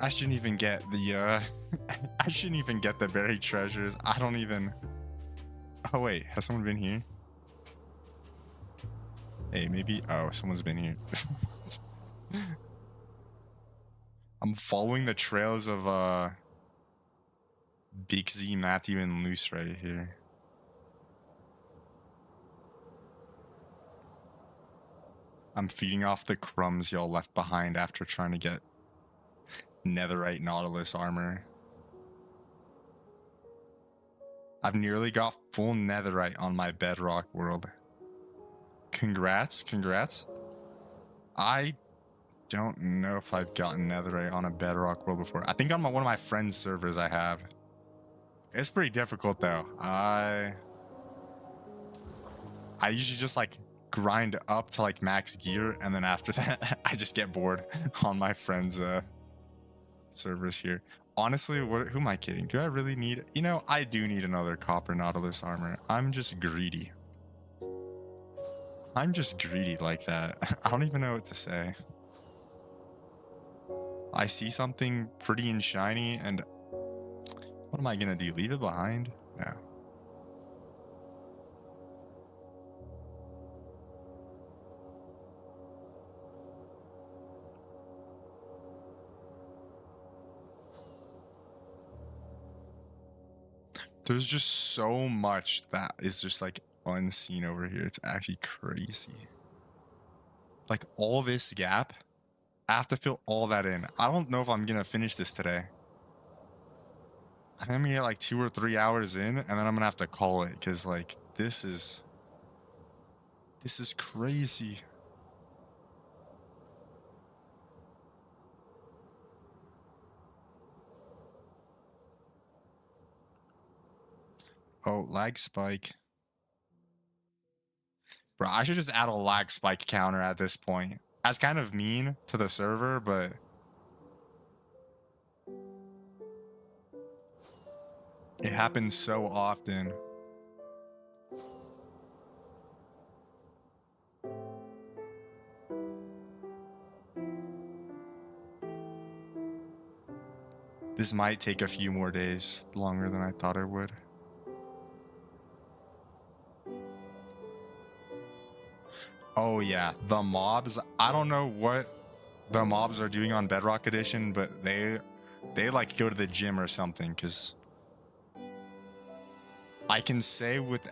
I shouldn't even get the I shouldn't even get the buried treasures. I don't even. Oh wait, has someone been here? Hey, maybe. Oh, someone's been here. I'm following the trails of Big Z, Matthew, and Loose right here. I'm feeding off the crumbs y'all left behind after trying to get netherite Nautilus armor. I've nearly got full netherite on my bedrock world. Congrats. I don't know if I've gotten netherite on a bedrock world before. I think on one of my friends' servers I have. It's pretty difficult though. I usually just like grind up to like max gear, and then after that I just get bored on my friends' servers here. Honestly, who am I kidding? Do I really need? You know, I do need another copper Nautilus armor. I'm just greedy. I'm just greedy like that. I don't even know what to say. I see something pretty and shiny, and what am I gonna do? Leave it behind? No. There's just so much that is just like unseen over here. It's actually crazy. Like all this gap, I have to fill all that in. I don't know if I'm gonna finish this today. I think I'm gonna get like 2 or 3 hours in, and then I'm gonna have to call it, because like this is crazy. Oh, lag spike. Bro, I should just add a lag spike counter at this point. That's kind of mean to the server, but It happens so often. This might take a few more days, longer than I thought it would. Oh yeah, the mobs. I don't know what the mobs are doing on Bedrock Edition, but they like go to the gym or something, because I can say without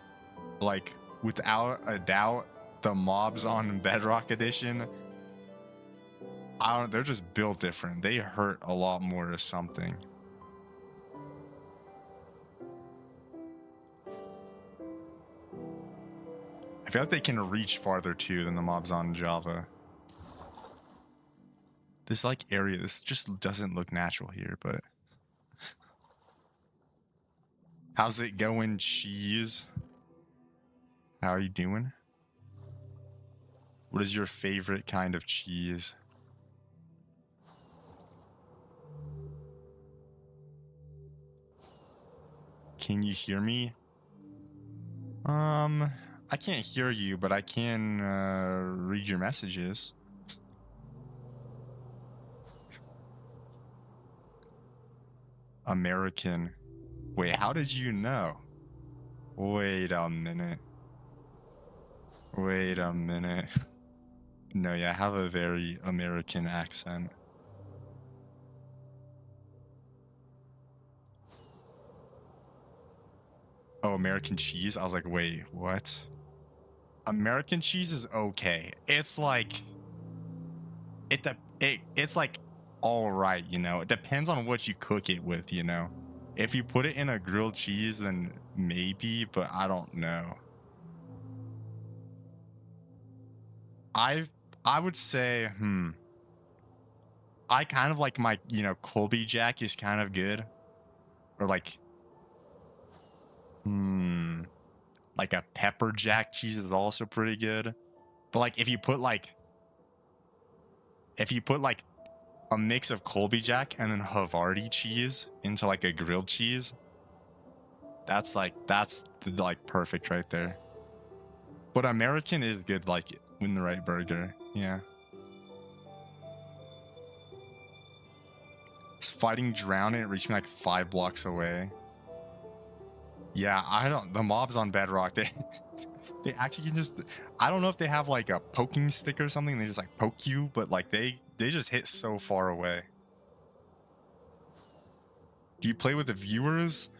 a doubt, the mobs on Bedrock Edition, they're just built different. They hurt a lot more or something. I feel like they can reach farther too than the mobs on Java. This like area, this just doesn't look natural here, but how's it going, cheese? How are you doing? What is your favorite kind of cheese? Can you hear me? I can't hear you, but I can read your messages. American. Wait, how did you know? Wait a minute. Wait a minute. No, yeah, I have a very American accent. Oh, American cheese? I was like, wait, what? American cheese is okay. It's like it's like all right, you know. It depends on what you cook it with, you know. If you put it in a grilled cheese, then maybe, but I don't know. I would say, I kind of like my, you know, Colby Jack is kind of good. Or like like a pepper jack cheese is also pretty good. But like if you put like a mix of Colby Jack and then Havarti cheese into like a grilled cheese, that's like perfect right there. But American is good, like in the right burger. Yeah. It's fighting drown and it reached me like 5 blocks away. Yeah, the mobs on Bedrock, they actually can just, I don't know if they have like a poking stick or something, they just like poke you, but like they just hit so far away. Do you play with the viewers?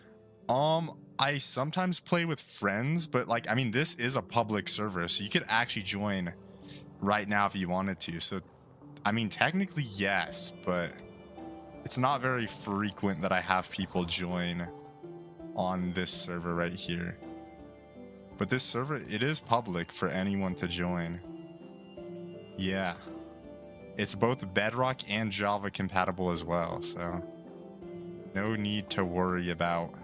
I sometimes play with friends, but like, I mean, this is a public server, so you could actually join right now if you wanted to. So, I mean, technically yes, but it's not very frequent that I have people join on this server right here. But this server, it is public for anyone to join. Yeah. It's both Bedrock and Java compatible as well, so no need to worry about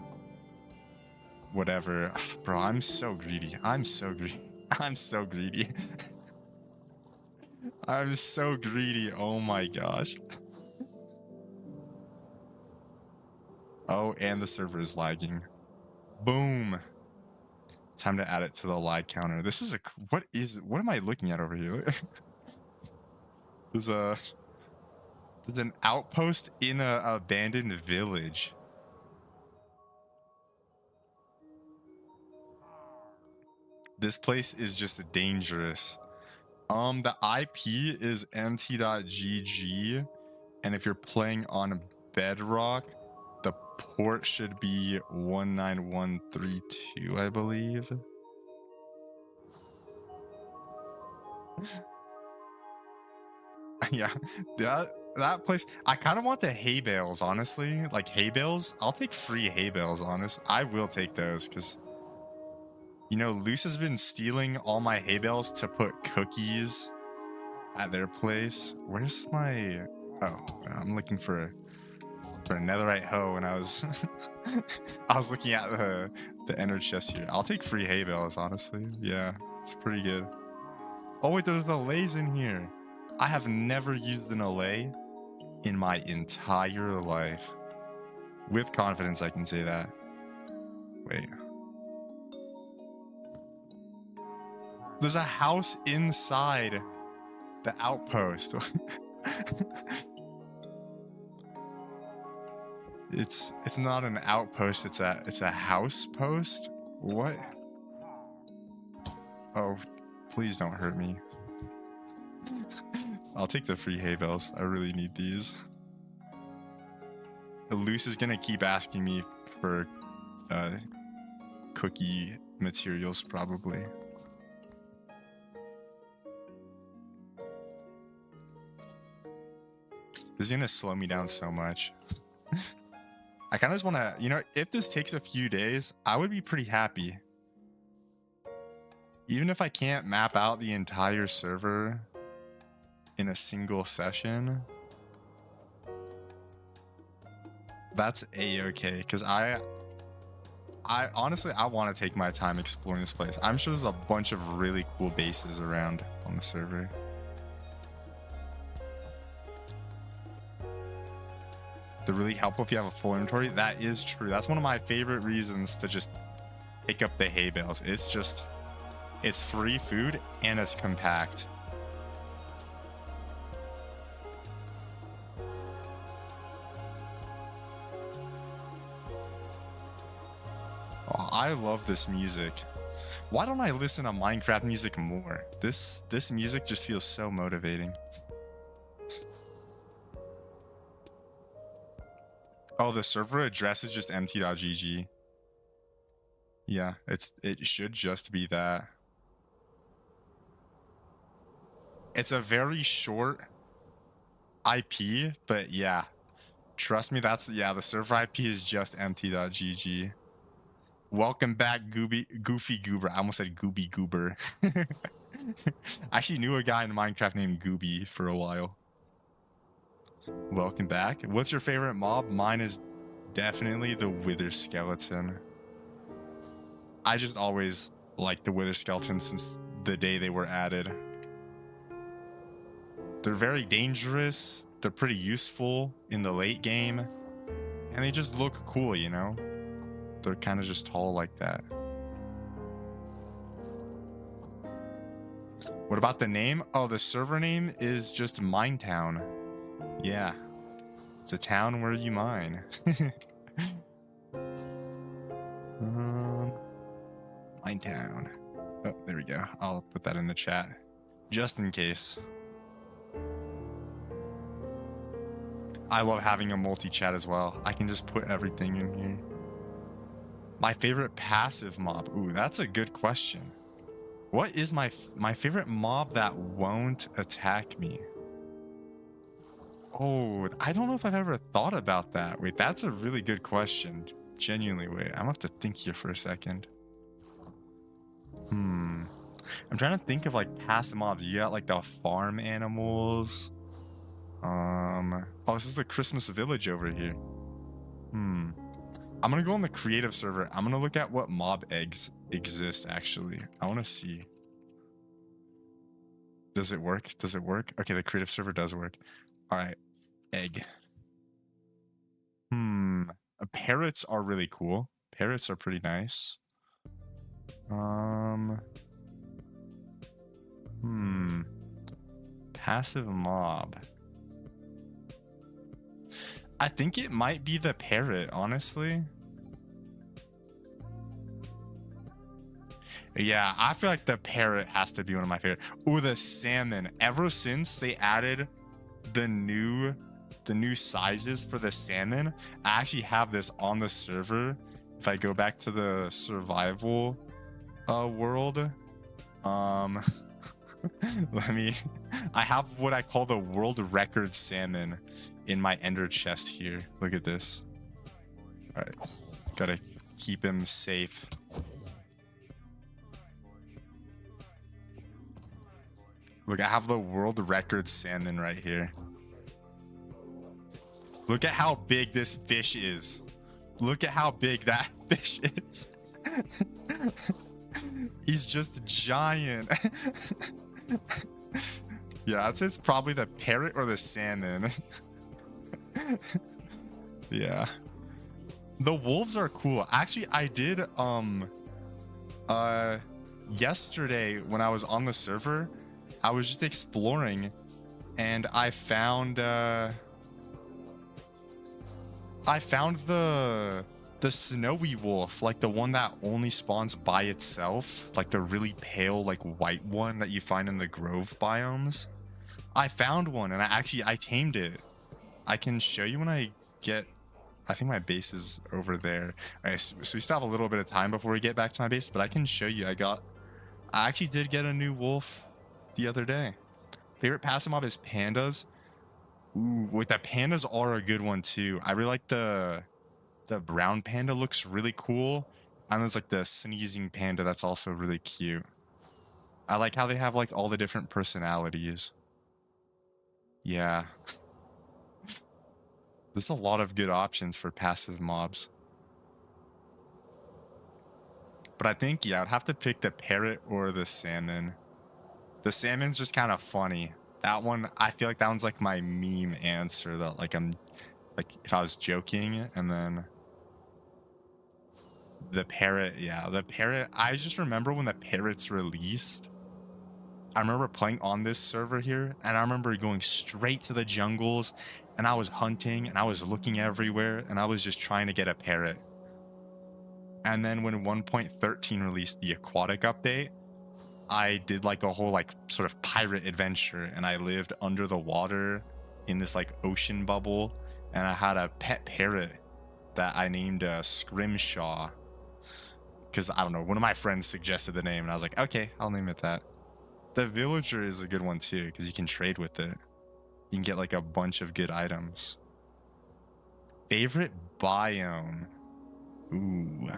whatever. Bro, I'm so greedy. I'm so greedy. I'm so greedy. I'm so greedy. Oh my gosh. Oh, and the server is lagging. Boom. Time to add it to the lag counter. This is what am I looking at over here? There's an outpost in a abandoned village. This place is just dangerous. The IP is mt.gg, and if you're playing on Bedrock, the port should be 19132, I believe. Yeah, that place. I kind of want the hay bales, honestly. Like hay bales, I'll take free hay bales. Honest, I will take those because, you know, Luce has been stealing all my hay bales to put cookies at their place. Where's my? Oh, I'm looking for a netherite hoe, and I was I was looking at the ender chest here. I'll take free hay bales, honestly. Yeah, it's pretty good. Oh wait, there's allays in here. I have never used an allay in my entire life. With confidence, I can say that. Wait. There's a house inside the outpost. It's not an outpost, it's a house post? What? Oh, please don't hurt me. I'll take the free hay bales. I really need these. Luce is gonna keep asking me for cookie materials probably. This is gonna slow me down so much. I kind of just want to, you know, if this takes a few days, I would be pretty happy. Even if I can't map out the entire server in a single session, that's a-okay. Because I honestly, I want to take my time exploring this place. I'm sure there's a bunch of really cool bases around on the server. They're really helpful if you have a full inventory. That is true. That's one of my favorite reasons to just pick up the hay bales. It's just, it's free food and it's compact. Oh, I love this music. Why don't I listen to Minecraft music more? This music just feels so motivating. Oh, the server address is just empty.gg. Yeah, it should just be that. It's a very short IP, but yeah. Trust me, the server IP is just empty.gg. Welcome back, Goofy Goober. I almost said Gooby Goober. I actually knew a guy in Minecraft named Gooby for a while. Welcome back. What's your favorite mob? Mine is definitely the Wither Skeleton. I just always liked the Wither Skeleton since the day they were added. They're very dangerous. They're pretty useful in the late game. And they just look cool, you know? They're kind of just tall like that. What about the name? Oh, the server name is just Minetown. Yeah, it's a town where you mine. Minetown. Oh, there we go. I'll put that in the chat just in case. I love having a multi-chat as well. I can just put everything in here. My favorite passive mob. Ooh, that's a good question. What is my favorite mob that won't attack me? Oh, I don't know if I've ever thought about that. Wait, that's a really good question. Genuinely, wait, I'm gonna have to think here for a second. I'm trying to think of like passive mobs. You got like the farm animals. Oh, this is the Christmas village over here. I'm gonna go on the creative server. I'm gonna look at what mob eggs exist actually. I wanna see. Does it work? Does it work? Okay, the creative server does work. All right, egg. Parrots are really cool. Parrots are pretty nice. Passive mob. I think it might be the parrot, honestly. Yeah, I feel like the parrot has to be one of my favorite. Ooh, the salmon. Ever since they added the new sizes for the salmon, I actually have this on the server. If I go back to the survival world, I have what I call the world record salmon in my ender chest here. Look at this. All right, gotta keep him safe. Look, I have the world record salmon right here. Look at how big this fish is. Look at how big that fish is. He's just giant. Yeah, I'd say it's probably the parrot or the salmon. Yeah. The wolves are cool. Actually, I did yesterday when I was on the server, I was just exploring and I found the snowy wolf, like the one that only spawns by itself, like the really pale like white one that you find in the grove biomes. I found one and I tamed it. I can show you when I get, I think my base is over there. Alright, so we still have a little bit of time before we get back to my base, but I can show you. I actually did get a new wolf the other day. Favorite passive mob is pandas. Ooh, wait, the pandas are a good one too. I really like the brown panda, looks really cool. And there's like the sneezing panda that's also really cute. I like how they have like all the different personalities. Yeah. There's a lot of good options for passive mobs. But I think, yeah, I'd have to pick the parrot or the salmon. The salmon's just kind of funny. That one, I feel like that one's like my meme answer that like I'm like if I was joking. And then the parrot, yeah, the parrot, I just remember when the parrot's released. I remember playing on this server here and I remember going straight to the jungles and I was hunting and I was looking everywhere and I was just trying to get a parrot. And then when 1.13 released the aquatic update, I did like a whole like sort of pirate adventure and I lived under the water in this like ocean bubble and I had a pet parrot that I named Scrimshaw because I don't know, one of my friends suggested the name and I was like, okay, I'll name it that. The villager is a good one too because you can trade with it. You can get like a bunch of good items. Favorite biome? Ooh,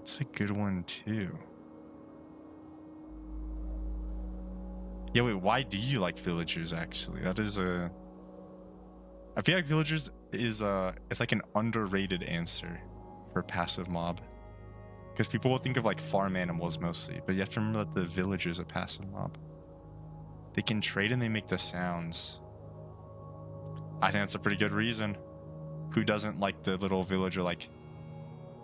it's a good one too. Yeah, wait, why do you like villagers actually? That is a... I feel like villagers is it's like an underrated answer for passive mob. Because people will think of like farm animals mostly, but you have to remember that the villager is a passive mob. They can trade and they make the sounds. I think that's a pretty good reason. Who doesn't like the little villager, like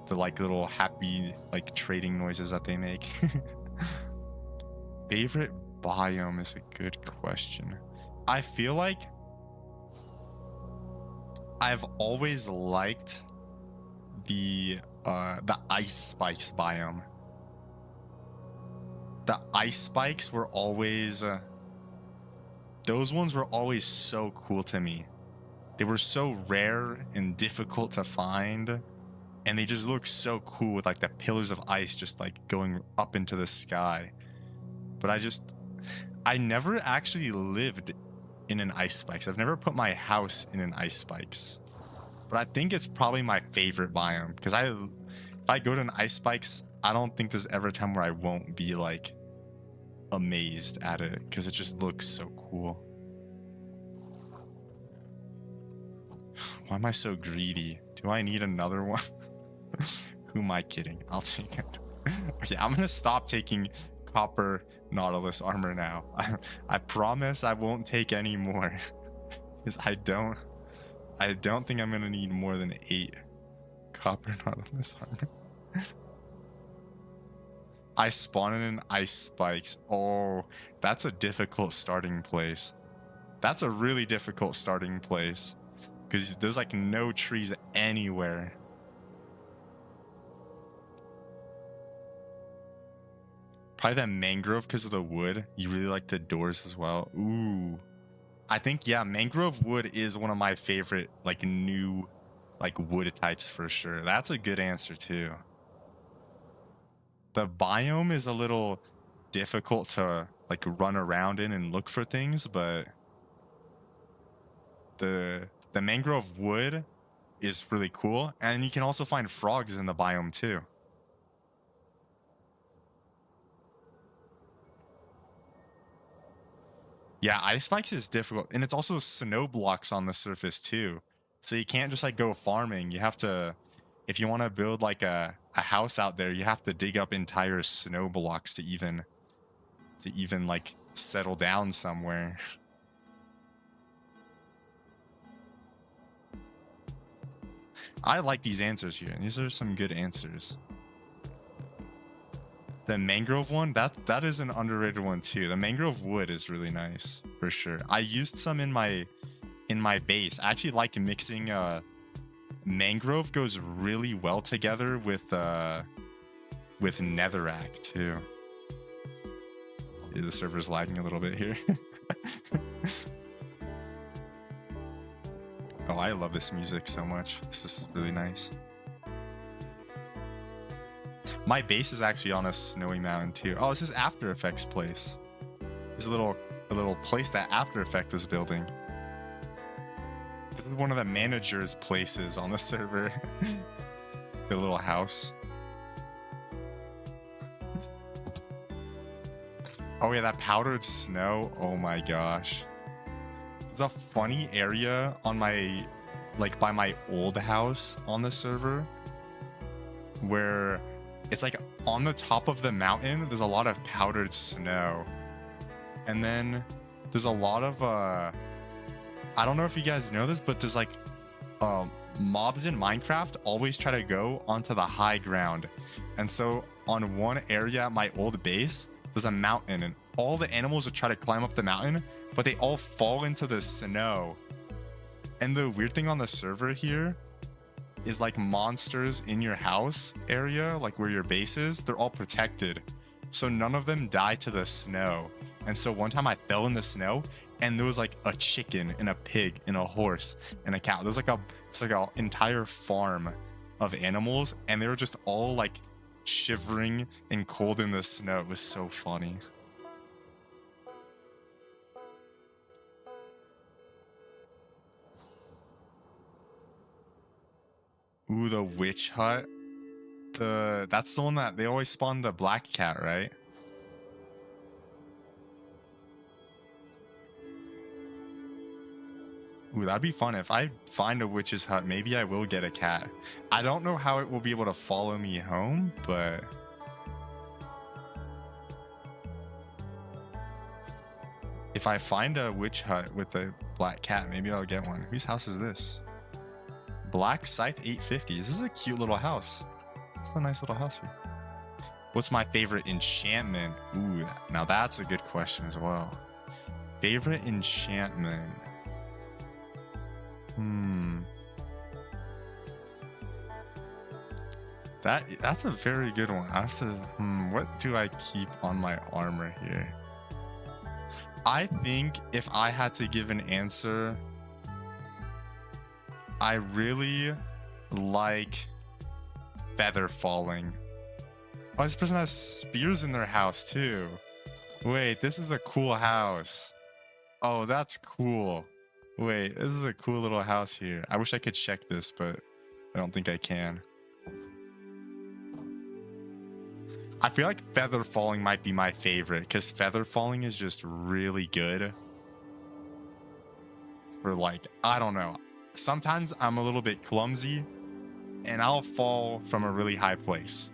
the like little happy like trading noises that they make? Favorite biome is a good question. I feel like I've always liked the ice spikes biome. The ice spikes were always those ones were always so cool to me. They were so rare and difficult to find and they just look so cool with like the pillars of ice just like going up into the sky. But I never actually lived in an ice spikes. I've never put my house in an ice spikes. But I think it's probably my favorite biome because if I go to an ice spikes, I don't think there's ever a time where I won't be like amazed at it because it just looks so cool. Why am I so greedy? Do I need another one? Who am I kidding? I'll take it. Okay, I'm gonna stop taking copper Nautilus armor now. I promise I won't take any more because I don't think I'm gonna need more than 8 copper Nautilus armor. I spawn in an ice spikes. Oh, that's a difficult starting place. That's a really difficult starting place because there's like no trees anywhere. Probably that mangrove because of the wood. You really like the doors as well. Ooh. I think, yeah, mangrove wood is one of my favorite, like, new, like, wood types for sure. That's a good answer, too. The biome is a little difficult to, like, run around in and look for things, but the mangrove wood is really cool. And you can also find frogs in the biome, too. Yeah, ice spikes is difficult. And it's also snow blocks on the surface too. So you can't just like go farming. You have to, if you want to build like a house out there, you have to dig up entire snow blocks to even like settle down somewhere. I like these answers here. These are some good answers. The mangrove one, that is an underrated one too. The mangrove wood is really nice for sure. I used some in my base. I actually like mixing mangrove goes really well together with netherrack too. Yeah, the server's lagging a little bit here. Oh, I love this music so much. This is really nice. My base is actually on a snowy mountain too. Oh, this is After Effects place. There's a little place that After Effects was building. This is one of the manager's places on the server. A little house. Oh yeah, that powdered snow. Oh my gosh. There's a funny area on my, like by my old house on the server where it's like on the top of the mountain, there's a lot of powdered snow. And then there's a lot of, I don't know if you guys know this, but there's like mobs in Minecraft always try to go onto the high ground. And so on one area at my old base, there's a mountain and all the animals would try to climb up the mountain, but they all fall into the snow. And the weird thing on the server here is like monsters in your house area, like where your base is, they're all protected. So none of them die to the snow. And so one time I fell in the snow and there was like a chicken and a pig and a horse and a cow. There's like it's like an entire farm of animals and they were just all like shivering and cold in the snow. It was so funny. Ooh, the witch hut. That's the one that they always spawn the black cat, right? Ooh, that'd be fun. If I find a witch's hut, maybe I will get a cat. I don't know how it will be able to follow me home, but if I find a witch hut with a black cat, maybe I'll get one. Whose house is this? Black Scythe 850. This is a cute little house. It's a nice little house here. What's my favorite enchantment? Ooh, now that's a good question as well. Favorite enchantment? That's a very good one. I have to, what do I keep on my armor here? I think if I had to give an answer, I really like feather falling. Oh, this person has spears in their house too. Wait, this is a cool house. Oh, that's cool. Wait, this is a cool little house here. I wish I could check this, but I don't think I can. I feel like feather falling might be my favorite because feather falling is just really good for like, I don't know. Sometimes I'm a little bit clumsy and I'll fall from a really high place.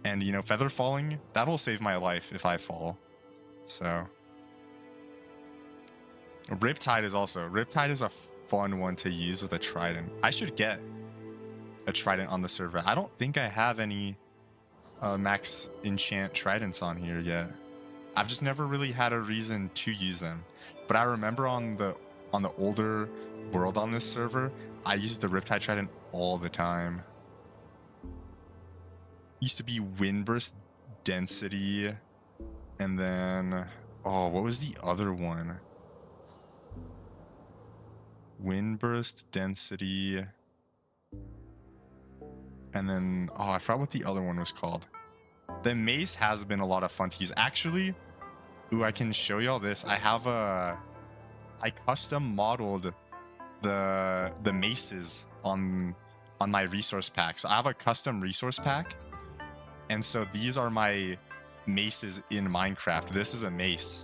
And you know, feather falling, that'll save my life if I fall. So Riptide is a fun one to use with a trident. I should get a trident on the server. I don't think I have any max enchant tridents on here yet. I've just never really had a reason to use them. But I remember on the older world on this server, I used the Riptide trident all the time. Used to be Windburst Density, and then oh, what was the other one? Windburst Density, and then oh, I forgot what the other one was called. The mace has been a lot of fun to use. Actually, ooh, I can show y'all this. I custom modeled the maces on my resource pack. So I have a custom resource pack, and so these are my maces in Minecraft. This is a mace.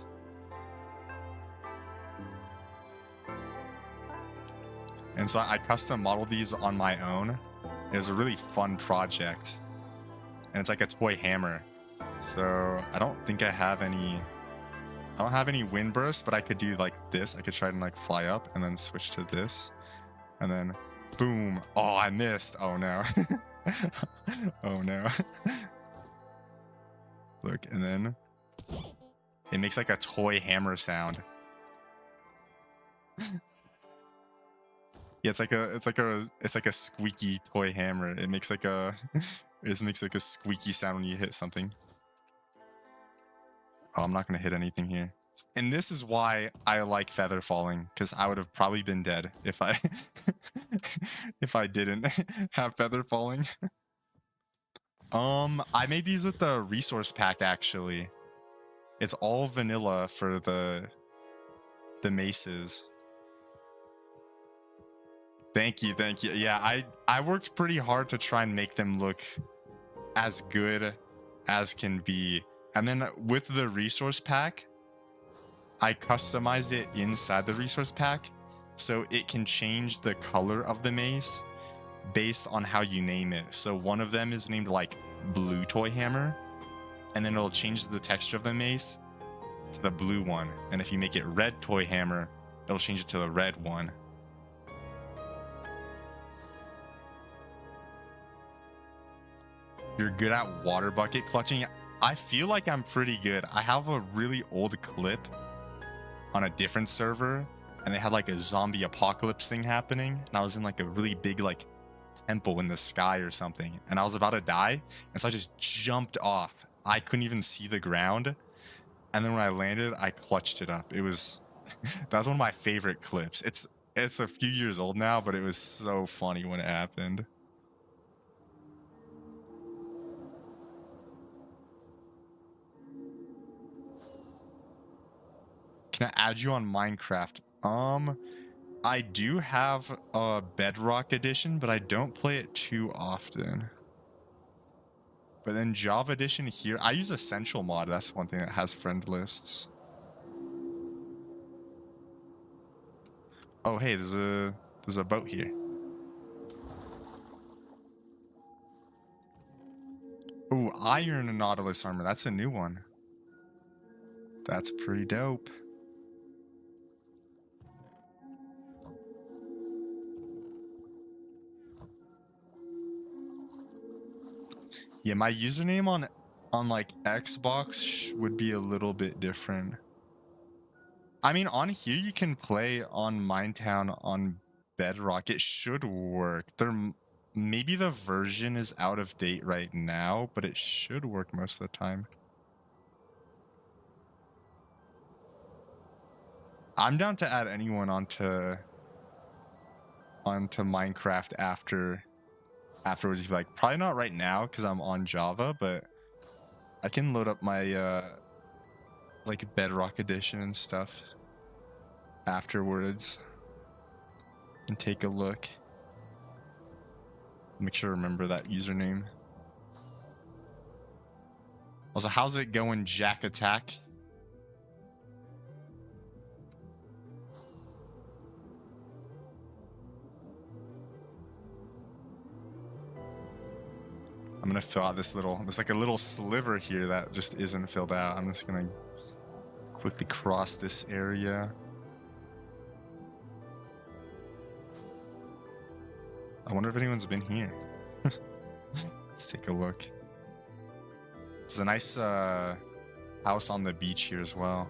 And so I custom modeled these on my own. It was a really fun project. And it's like a toy hammer. So I don't think I have any wind bursts, but I could do like this. I could try and like fly up and then switch to this. And then Boom. Oh, I missed. Oh no. Oh no. Look, and then it makes like a toy hammer sound. Yeah, it's like a squeaky toy hammer. It makes like a it makes like a squeaky sound when you hit something. Oh, I'm not gonna hit anything here. And this is why I like feather falling, because I would have probably been dead if I if I didn't have feather falling. I made these with the resource pack actually. It's all vanilla for the maces. Thank you, thank you. Yeah, I worked pretty hard to try and make them look as good as can be. And then with the resource pack, I customized it inside the resource pack so it can change the color of the mace based on how you name it. So one of them is named like blue toy hammer, and then it'll change the texture of the mace to the blue one. And if you make it red toy hammer, it'll change it to the red one. You're good at water bucket clutching? I feel like I'm pretty good. I have a really old clip on a different server, and they had like a zombie apocalypse thing happening, and I was in like a really big like temple in the sky or something, and I was about to die, and so I just jumped off. I couldn't even see the ground, and then when I landed, I clutched it up. It was that was one of my favorite clips. It's a few years old now, but it was so funny when it happened. Can I add you on Minecraft? I do have a Bedrock edition, but I don't play it too often. But then Java edition here, I use Essential mod. That's one thing that has friend lists. Oh, hey, there's a boat here. Ooh, Iron Nautilus armor. That's a new one. That's pretty dope. Yeah, my username on like Xbox would be a little bit different. I mean, on here you can play on Minetown on Bedrock. It should work. Maybe the version is out of date right now, but it should work most of the time. I'm down to add anyone onto Minecraft afterwards if you like. Probably not right now because I'm on Java, but I can load up my like Bedrock edition and stuff afterwards and take a look. Make sure to remember that username. Also, how's it going, Jack Attack? I'm gonna fill out there's like a little sliver here that just isn't filled out. I'm just gonna quickly cross this area. I wonder if anyone's been here. Let's take a look. There's a nice house on the beach here as well.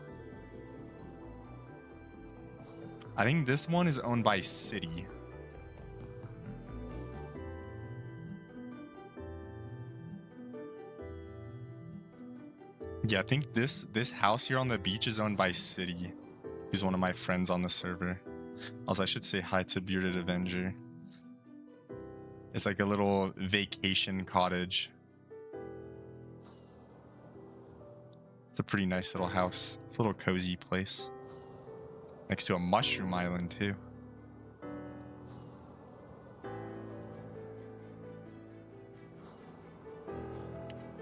I think this one is owned by City. Yeah, I think this house here on the beach is owned by City. He's one of my friends on the server. Also, I should say hi to Bearded Avenger. It's like a little vacation cottage. It's a pretty nice little house. It's a little cozy place. Next to a mushroom island, too.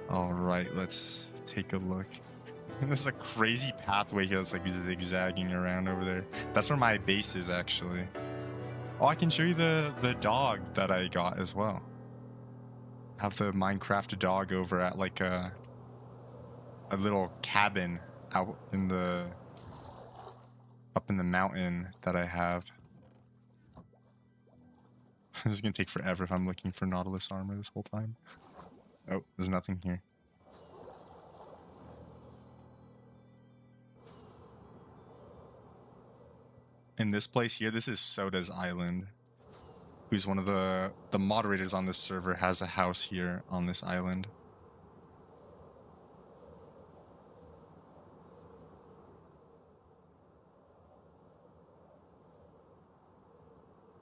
All right, let's take a look. There's a crazy pathway here that's like zigzagging around over there. That's where my base is, actually. Oh, I can show you the dog that I got as well. I have the Minecraft dog over at like a little cabin out in the up in the mountain that I have. This is gonna take forever if I'm looking for Nautilus armor this whole time. Oh, there's nothing here. In this place here, this is Soda's island. Who's one of the moderators on this server, has a house here on this island.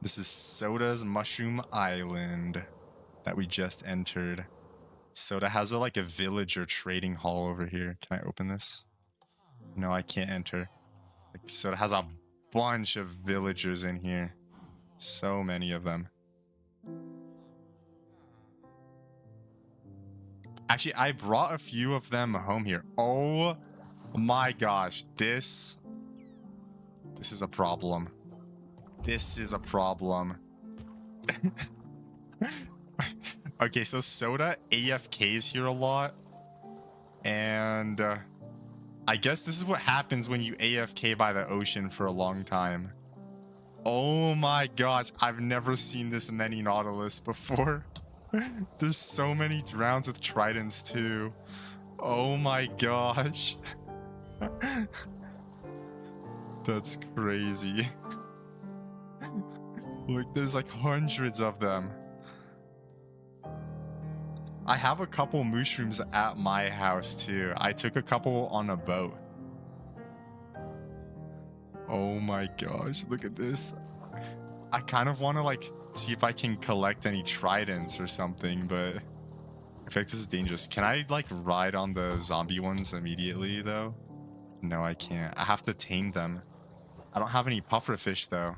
This is Soda's Mushroom Island that we just entered. Soda has like a village or trading hall over here. Can I open this? No, I can't enter. Like, Soda has a bunch of villagers in here. So many of them. Actually, I brought a few of them home here. Oh my gosh, this is a problem. This is a problem. Okay, so Soda AFKs here a lot. And I guess this is what happens when you AFK by the ocean for a long time. Oh my gosh, I've never seen this many Nautilus before. There's so many drowns with tridents too. Oh my gosh. That's crazy. Look, there's like hundreds of them. I have a couple mushrooms at my house too. I took a couple on a boat. Oh my gosh, look at this. I kind of want to like see if I can collect any tridents or something, but I feel like this is dangerous. Can I like ride on the zombie ones immediately though? No, I can't. I have to tame them. I don't have any pufferfish though.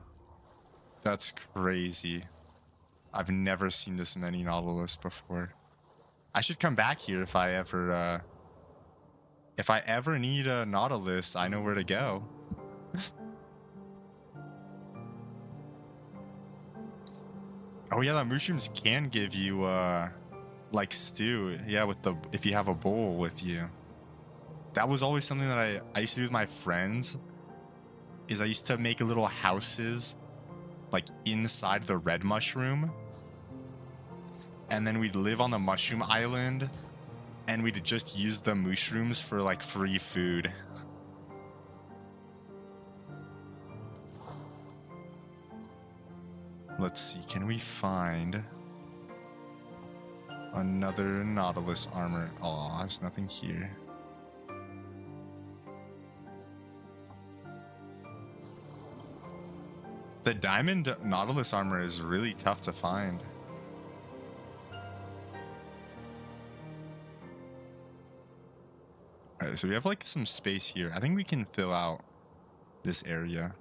That's crazy. I've never seen this many Nautilus before. I should come back here if I ever need a Nautilus. I know where to go. Oh yeah, the mushrooms can give you like stew. Yeah, with the if you have a bowl with you. That was always something that I used to do with my friends. Is I used to make little houses like inside the red mushroom. And then we'd live on the mushroom island and we'd just use the mushrooms for like free food. Let's see, can we find another Nautilus armor? Aw, there's nothing here. The diamond Nautilus armor is really tough to find. Alright, so we have like some space here. I think we can fill out this area.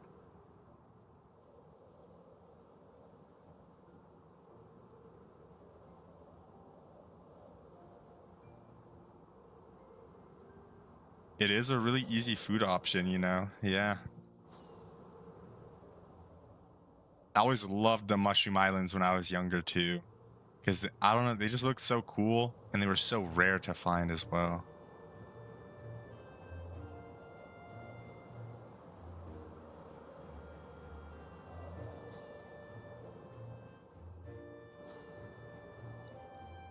It is a really easy food option, you know? Yeah. I always loved the mushroom islands when I was younger too. Because, I don't know, they just looked so cool and they were so rare to find as well.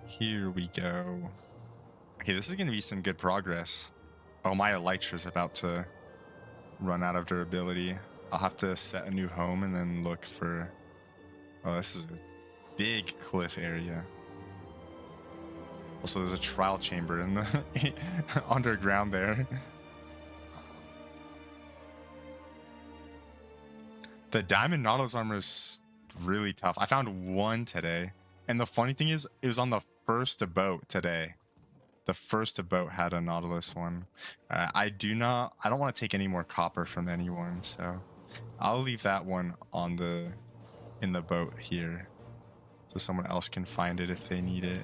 Here we go. Okay, this is going to be some good progress. Oh, my elytra's about to run out of durability. I'll have to set a new home and then look for... Oh, this is a big cliff area. Also, there's a trial chamber in the underground there. The diamond Nautilus armor is really tough. I found one today. And the funny thing is, it was on the first boat today. The first boat had a Nautilus one. I don't want to take any more copper from anyone, so I'll leave that one on in the boat here, so someone else can find it if they need it.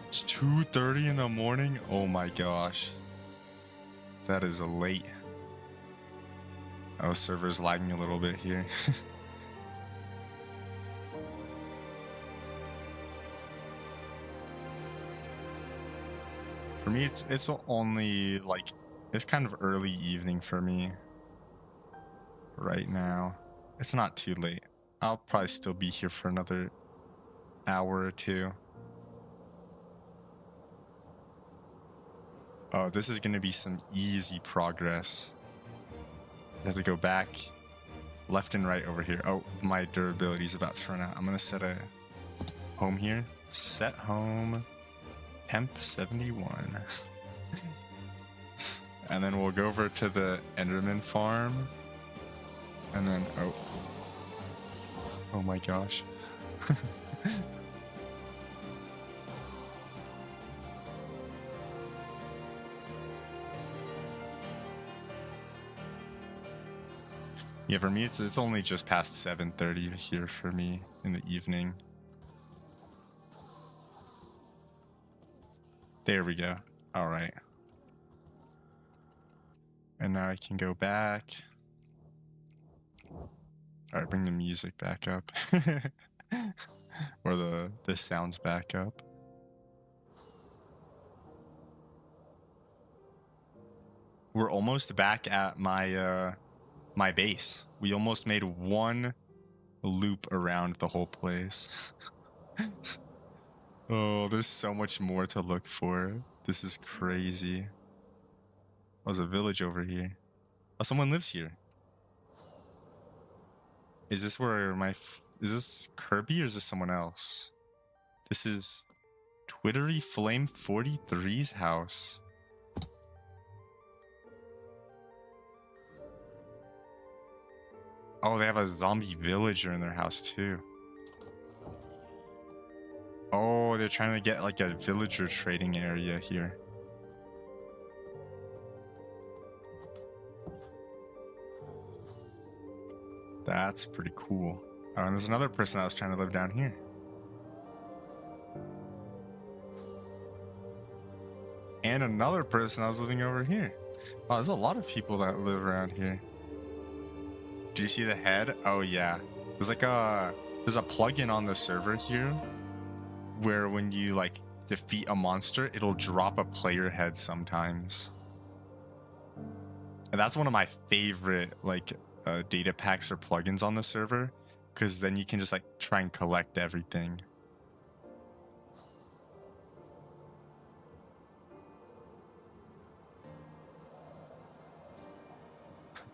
It's 2:30 in the morning. Oh my gosh. That is late. Oh, server's lagging a little bit here. For me, it's only like it's kind of early evening for me right now. It's not too late. I'll probably still be here for another hour or two. Oh, this is gonna be some easy progress. I have to go back left and right over here. Oh, my durability is about to run out. I'm gonna set a home here. Set home. Temp 71. And then we'll go over to the Enderman farm. And then, oh my gosh. Yeah, for me, it's only just past 7:30 here for me in the evening. There we go. All right. And now I can go back. All right, bring the music back up. Or the sounds back up. We're almost back at my my base. We almost made one loop around the whole place. Oh, there's so much more to look for. This is crazy. Oh, there's a village over here. Oh, someone lives here. Is this where is this Kirby or is this someone else? This is Twittery Flame 43's house. Oh, they have a zombie villager in their house too. Oh, they're trying to get like a villager trading area here. That's pretty cool. Oh, and there's another person that was trying to live down here. And another person that was living over here. Oh, there's a lot of people that live around here. Do you see the head? Oh yeah. There's like there's a plugin on the server here where when you like defeat a monster, it'll drop a player head sometimes. And that's one of my favorite like data packs or plugins on the server, because then you can just like try and collect everything.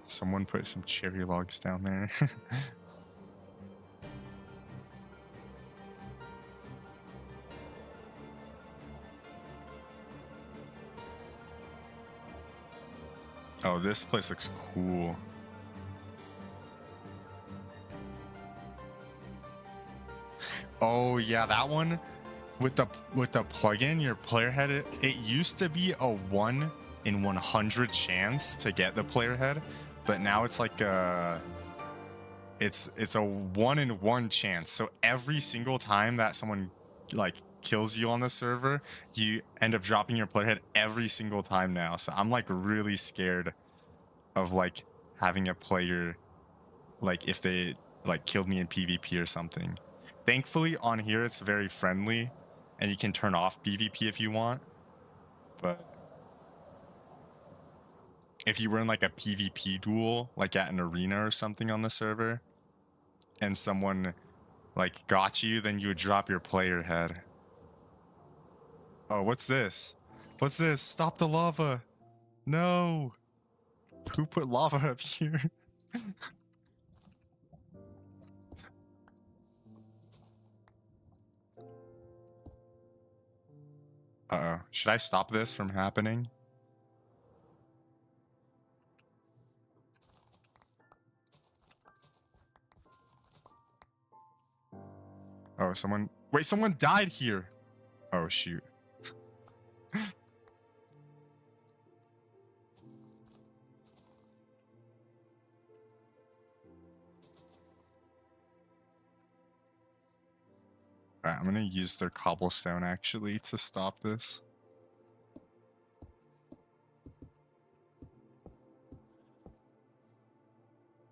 Someone put some cherry logs down there. Oh, this place looks cool. Oh yeah, that one with the plugin, your player head, it used to be a 1 in 100 chance to get the player head, but now it's like it's a 1 in 1 chance. So every single time that someone like kills you on the server, you end up dropping your player head every single time now. So I'm like really scared of like having a player like if they like killed me in PvP or something. Thankfully on here it's very friendly and you can turn off PvP if you want. But if you were in like a PvP duel, like at an arena or something on the server, and someone like got you, then you would drop your player head. Oh, what's this? What's this? Stop the lava. No. Who put lava up here? Uh-oh. Should I stop this from happening? Oh, someone... Wait, someone died here! Oh, shoot. Alright, I'm gonna use their cobblestone, actually, to stop this.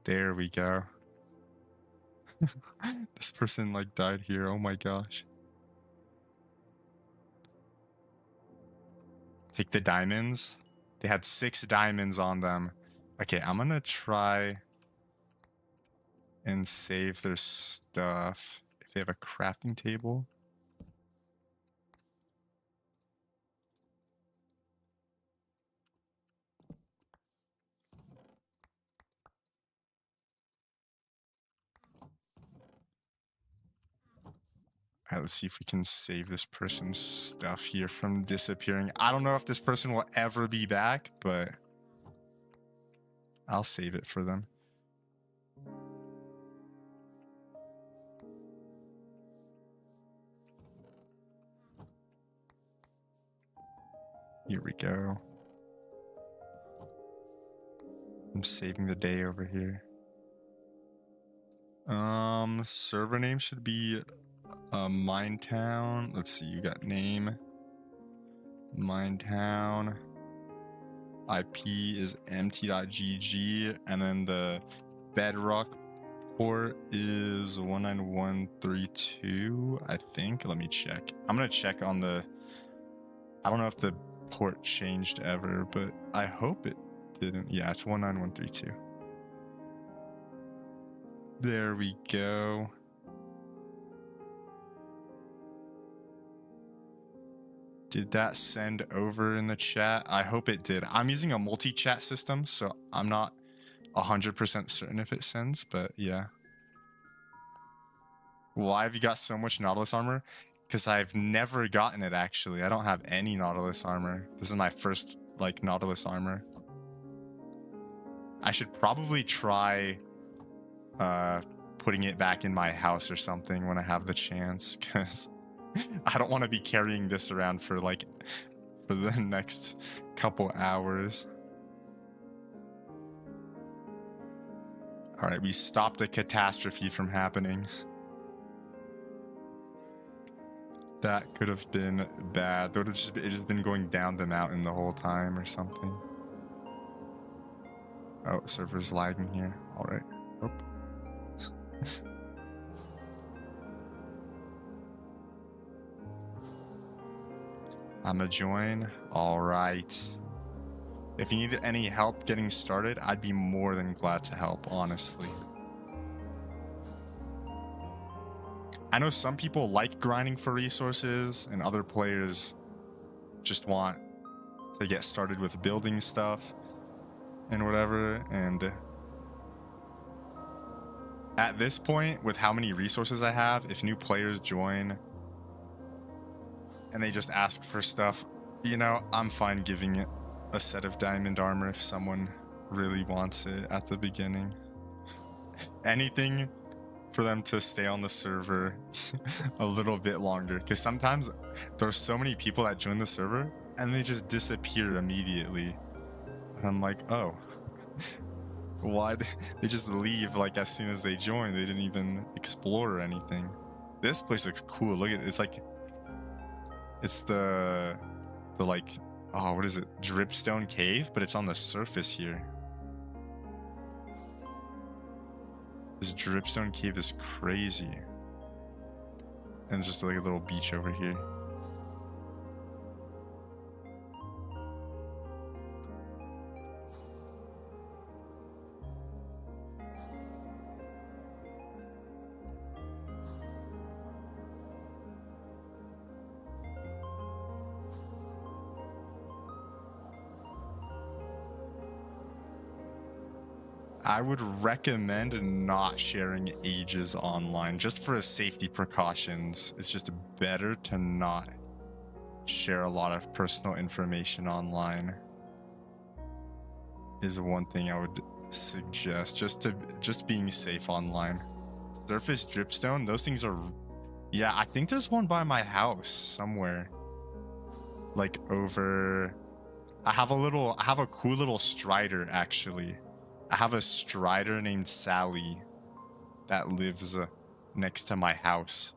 There we go. This person, like, died here. Oh my gosh. Take the diamonds. They had 6 diamonds on them. Okay, I'm gonna try and save their stuff. If they have a crafting table. Alright, let's see if we can save this person's stuff here from disappearing. I don't know if this person will ever be back, but I'll save it for them. Here we go. I'm saving the day over here. Server name should be Minetown. Let's see, you got name. Minetown. IP is mt.gg, and then the bedrock port is 19132, I think. Let me check. I'm gonna check on the... I don't know if the port changed ever, but I hope it didn't. Yeah, it's 19132. There we go. Did that send over in the chat? I hope it did. I'm using a multi-chat system, so I'm not 100% certain if it sends, but yeah. Why have you got so much Nautilus armor? Because I've never gotten it, actually. I don't have any Nautilus armor. This is my first, like, Nautilus armor. I should probably try putting it back in my house or something when I have the chance, because I don't want to be carrying this around for the next couple hours. All right, we stopped a catastrophe from happening. That could have been bad. It would have just been going down the mountain the whole time or something. Oh, server's lagging here. All right. Oh. I'm gonna join. All right. If you need any help getting started, I'd be more than glad to help, honestly. I know some people like grinding for resources, and other players just want to get started with building stuff and whatever. And at this point, with how many resources I have, if new players join and they just ask for stuff, you know, I'm fine giving it a set of diamond armor if someone really wants it at the beginning. Anything for them to stay on the server a little bit longer, because sometimes there's so many people that join the server and they just disappear immediately, and I'm like, oh, why they just leave like as soon as they join? They didn't even explore or anything. This place looks cool. Look at it. It's like, it's the like, oh, what is it, dripstone cave, but it's on the surface here. This dripstone cave is crazy. And it's just like a little beach over here. I would recommend not sharing ages online, just for safety precautions. It's just better to not share a lot of personal information online, is one thing I would suggest, just being safe online. Surface dripstone, those things are, yeah, I think there's one by my house somewhere, like over, I have a cool little strider, actually. I have a strider named Sally that lives next to my house.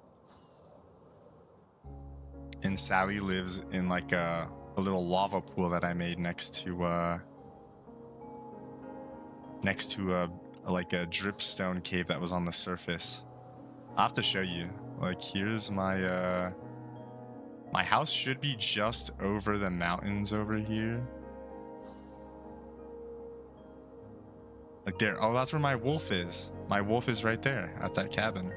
And Sally lives in like a little lava pool that I made next to like a dripstone cave that was on the surface. I'll have to show you. Like, here's my My house should be just over the mountains over here. Like there. Oh, that's where my wolf is. My wolf is right there at that cabin.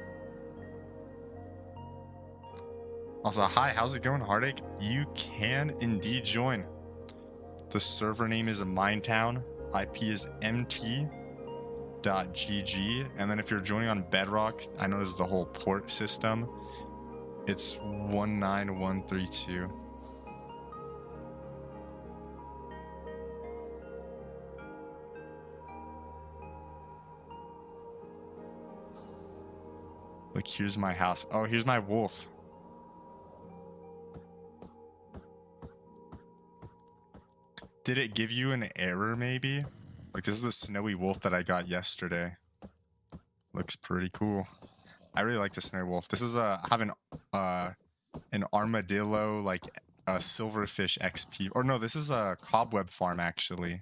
Also, hi, how's it going, Heartache? You can indeed join. The server name is Minetown. IP is mt.gg. And then if you're joining on Bedrock, I know this is the whole port system. It's 19132. Look, here's my house. Oh, here's my wolf. Did it give you an error maybe? Like this is the snowy wolf that I got yesterday. Looks pretty cool. I really like the snowy wolf. This is I have an armadillo, like a silverfish XP. Or no, this is a cobweb farm actually.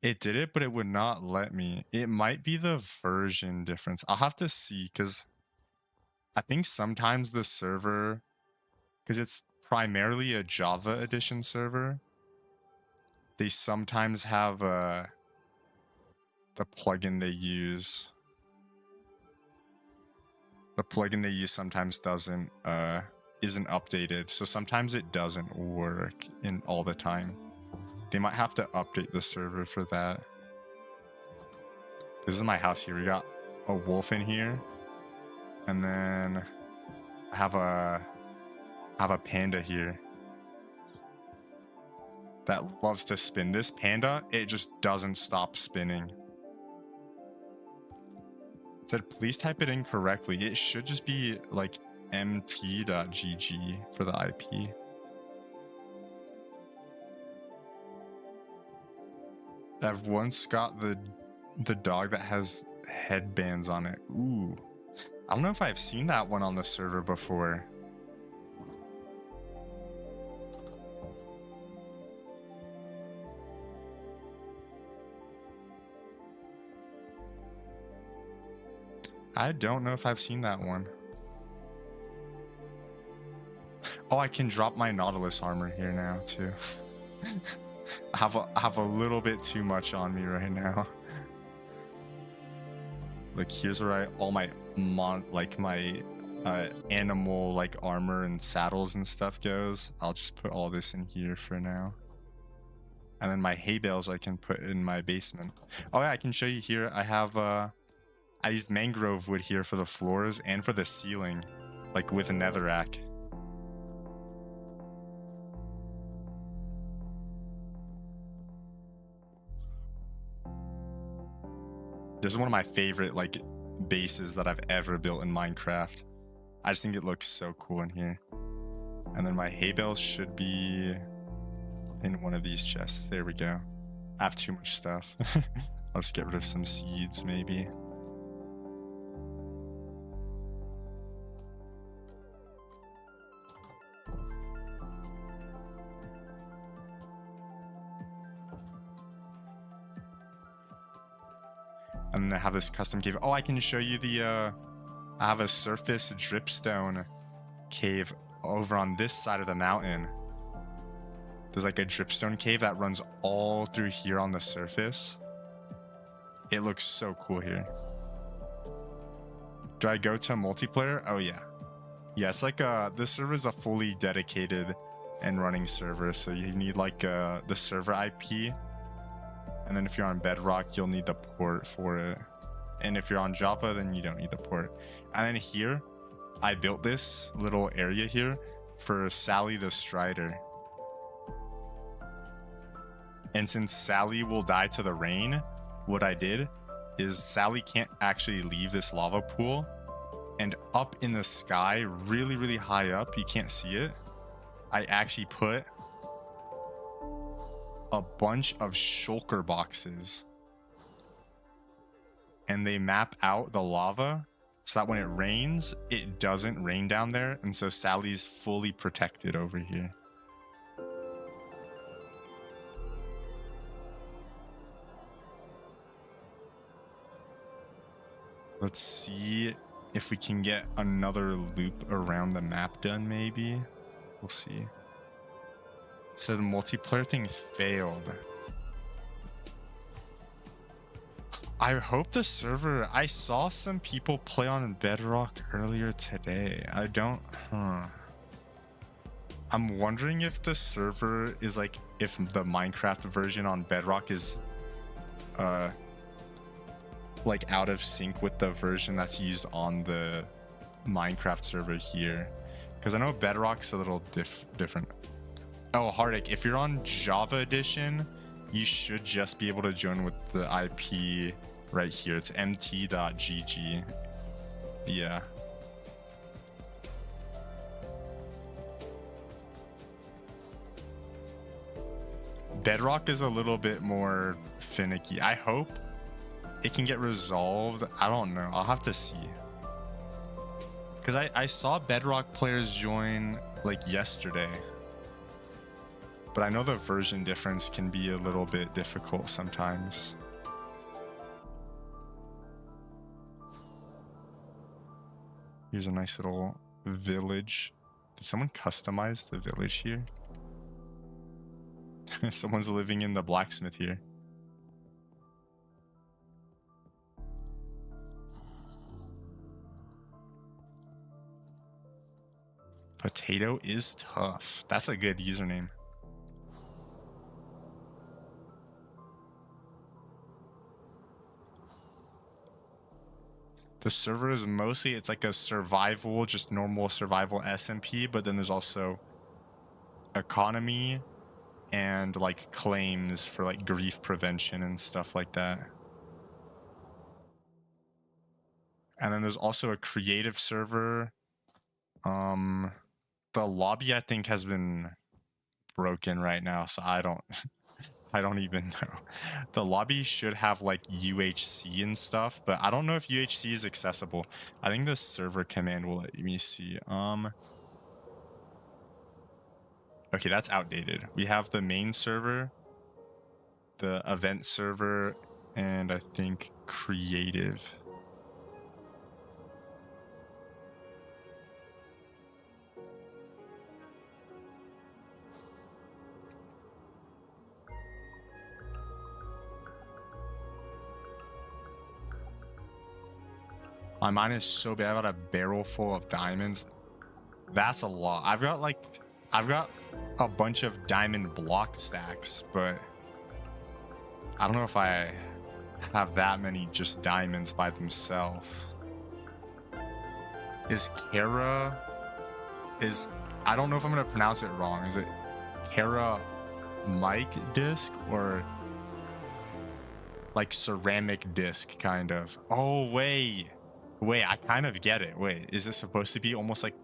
It did it, but it would not let me. It might be the version difference. I'll have to see, because I think sometimes the server, because it's primarily a Java edition server, they sometimes have the plugin they use. The plugin they use sometimes isn't updated, so sometimes it doesn't work in all the time. They might have to update the server for that. This is my house here. We got a wolf in here, and then I have a panda here that loves to spin. This panda, it just doesn't stop spinning. It said, please type it in correctly. It should just be like mt.gg for the IP. I've once got the dog that has headbands on it. Ooh. I don't know if I've seen that one on the server before. I don't know if I've seen that one. Oh, I can drop my Nautilus armor here now too. I have a little bit too much on me right now. Like here's where all my animal like armor and saddles and stuff goes. I'll just put all this in here for now. And then my hay bales I can put in my basement. Oh yeah, I can show you here. I have I used mangrove wood here for the floors and for the ceiling, like with a netherrack. This is one of my favorite like bases that I've ever built in Minecraft. I just think it looks so cool in here. And then my hay bales should be in one of these chests. There we go. I have too much stuff. I'll just get rid of some seeds maybe. And then I have this custom cave. Oh, I can show you the I have a surface dripstone cave over on this side of the mountain. There's like a dripstone cave that runs all through here on the surface. It looks so cool here. Do I go to multiplayer? Oh yeah. Yeah, it's like this server is a fully dedicated and running server, so you need like the server IP. And then if you're on Bedrock, you'll need the port for it. And if you're on Java, then you don't need the port. And then here, I built this little area here for Sally the Strider. And since Sally will die to the rain, what I did is Sally can't actually leave this lava pool. And up in the sky, really, really high up, you can't see it, I actually put a bunch of shulker boxes, and they map out the lava so that when it rains, it doesn't rain down there, and so Sally's fully protected over here. Let's see. if we can get another loop around the map done, maybe. We'll see. So the multiplayer thing failed. I hope the server... I saw some people play on Bedrock earlier today. I don't... I'm wondering if the server is like... if the Minecraft version on Bedrock is... like out of sync with the version that's used on the Minecraft server here. Because I know Bedrock's a little different. Oh, Heartache, if you're on Java Edition, you should just be able to join with the IP right here. It's mt.gg. Yeah. Bedrock is a little bit more finicky. I hope it can get resolved. I don't know. I'll have to see. Because I saw Bedrock players join like yesterday. But I know the version difference can be a little bit difficult sometimes. Here's a nice little village. Did someone customize the village here? Someone's living in the blacksmith here. Potato is tough. That's a good username. The server is mostly, it's like a survival, just normal survival SMP, but then there's also economy and like claims for like grief prevention and stuff like that. And then there's also a creative server. The lobby I think has been broken right now, so I don't I don't even know. The lobby should have like UHC and stuff, but I don't know if UHC is accessible. I think the server command will let me see. Okay, that's outdated. We have the main server, the event server, and I think creative. My mine is so bad. I got a barrel full of diamonds. That's a lot. I've got a bunch of diamond block stacks, but I don't know if I have that many just diamonds by themselves. Is Kara... I don't know if I'm going to pronounce it wrong. Is it Kara mic disc or like ceramic disc kind of? Oh, wait, I kind of get it. Wait, is it supposed to be almost like...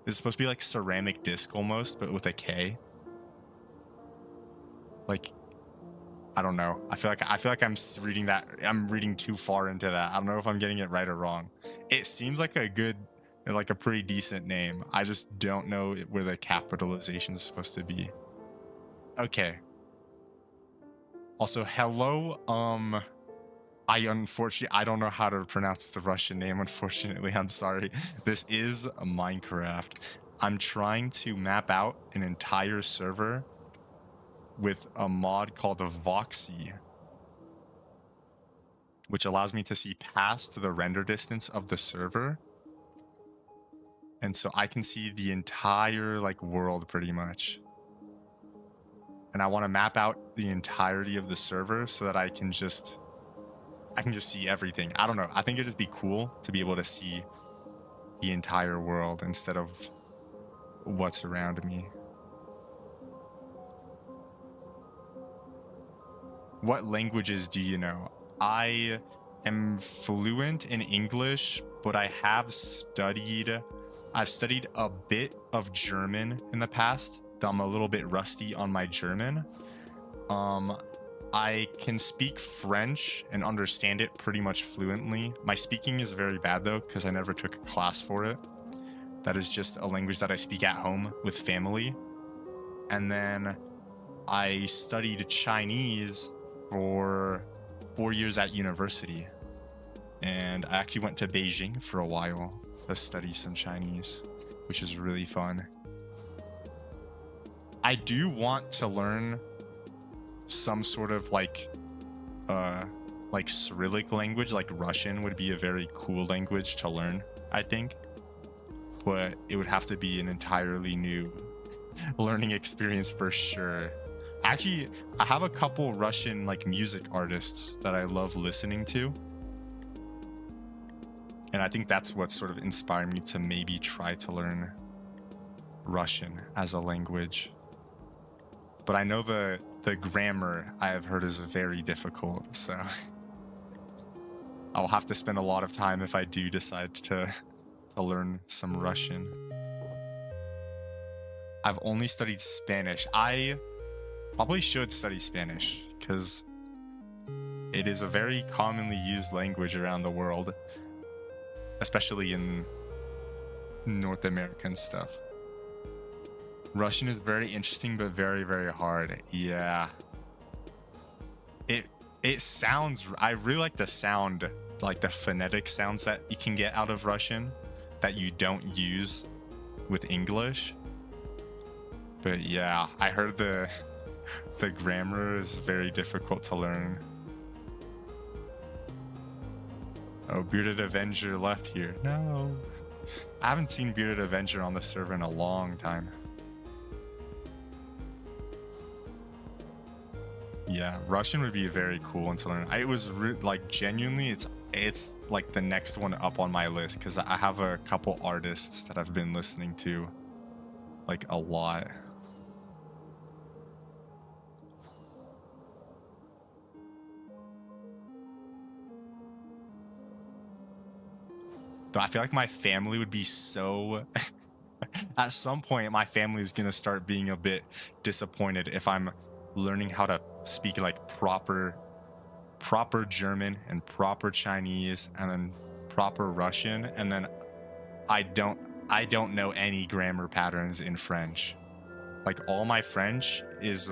Is it supposed to be like ceramic disc almost, but with a K? Like, I don't know. I feel like I'm reading that. I'm reading too far into that. I don't know if I'm getting it right or wrong. It seems like a good, like a pretty decent name. I just don't know where the capitalization is supposed to be. Okay. Also, hello. I don't know how to pronounce the Russian name, unfortunately. I'm sorry. This is Minecraft. I'm trying to map out an entire server with a mod called a Voxy, which allows me to see past the render distance of the server. And so I can see the entire like world pretty much. And I want to map out the entirety of the server so that I can just see everything. I don't know. I think it'd just be cool to be able to see the entire world instead of what's around me. What languages do you know? I am fluent in English, but I've studied a bit of German in the past. I'm a little bit rusty on my German. I can speak French and understand it pretty much fluently. My speaking is very bad though, because I never took a class for it. That is just a language that I speak at home with family. And then I studied Chinese for 4 years at university. And I actually went to Beijing for a while to study some Chinese, which is really fun. I do want to learn some sort of like Cyrillic language, like Russian would be a very cool language to learn, I think. But it would have to be an entirely new learning experience for sure. Actually, I have a couple Russian like music artists that I love listening to. And I think that's what sort of inspired me to maybe try to learn Russian as a language. But I know the grammar I have heard is very difficult, so I'll have to spend a lot of time if I do decide to learn some Russian. I've only studied Spanish. I probably should study Spanish because it is a very commonly used language around the world, especially in North American stuff. Russian is very interesting, but very, very hard. Yeah. It sounds, I really like the sound, like the phonetic sounds that you can get out of Russian that you don't use with English. But yeah, I heard the grammar is very difficult to learn. Oh, Bearded Avenger left here. No. I haven't seen Bearded Avenger on the server in a long time. Yeah, Russian would be very cool one to learn. It was like genuinely, it's like the next one up on my list because I have a couple artists that I've been listening to like a lot. Though I feel like my family would be so at some point my family is gonna start being a bit disappointed if I'm learning how to speak like proper German and proper Chinese and then proper Russian, and then I don't know any grammar patterns in French. Like all my French is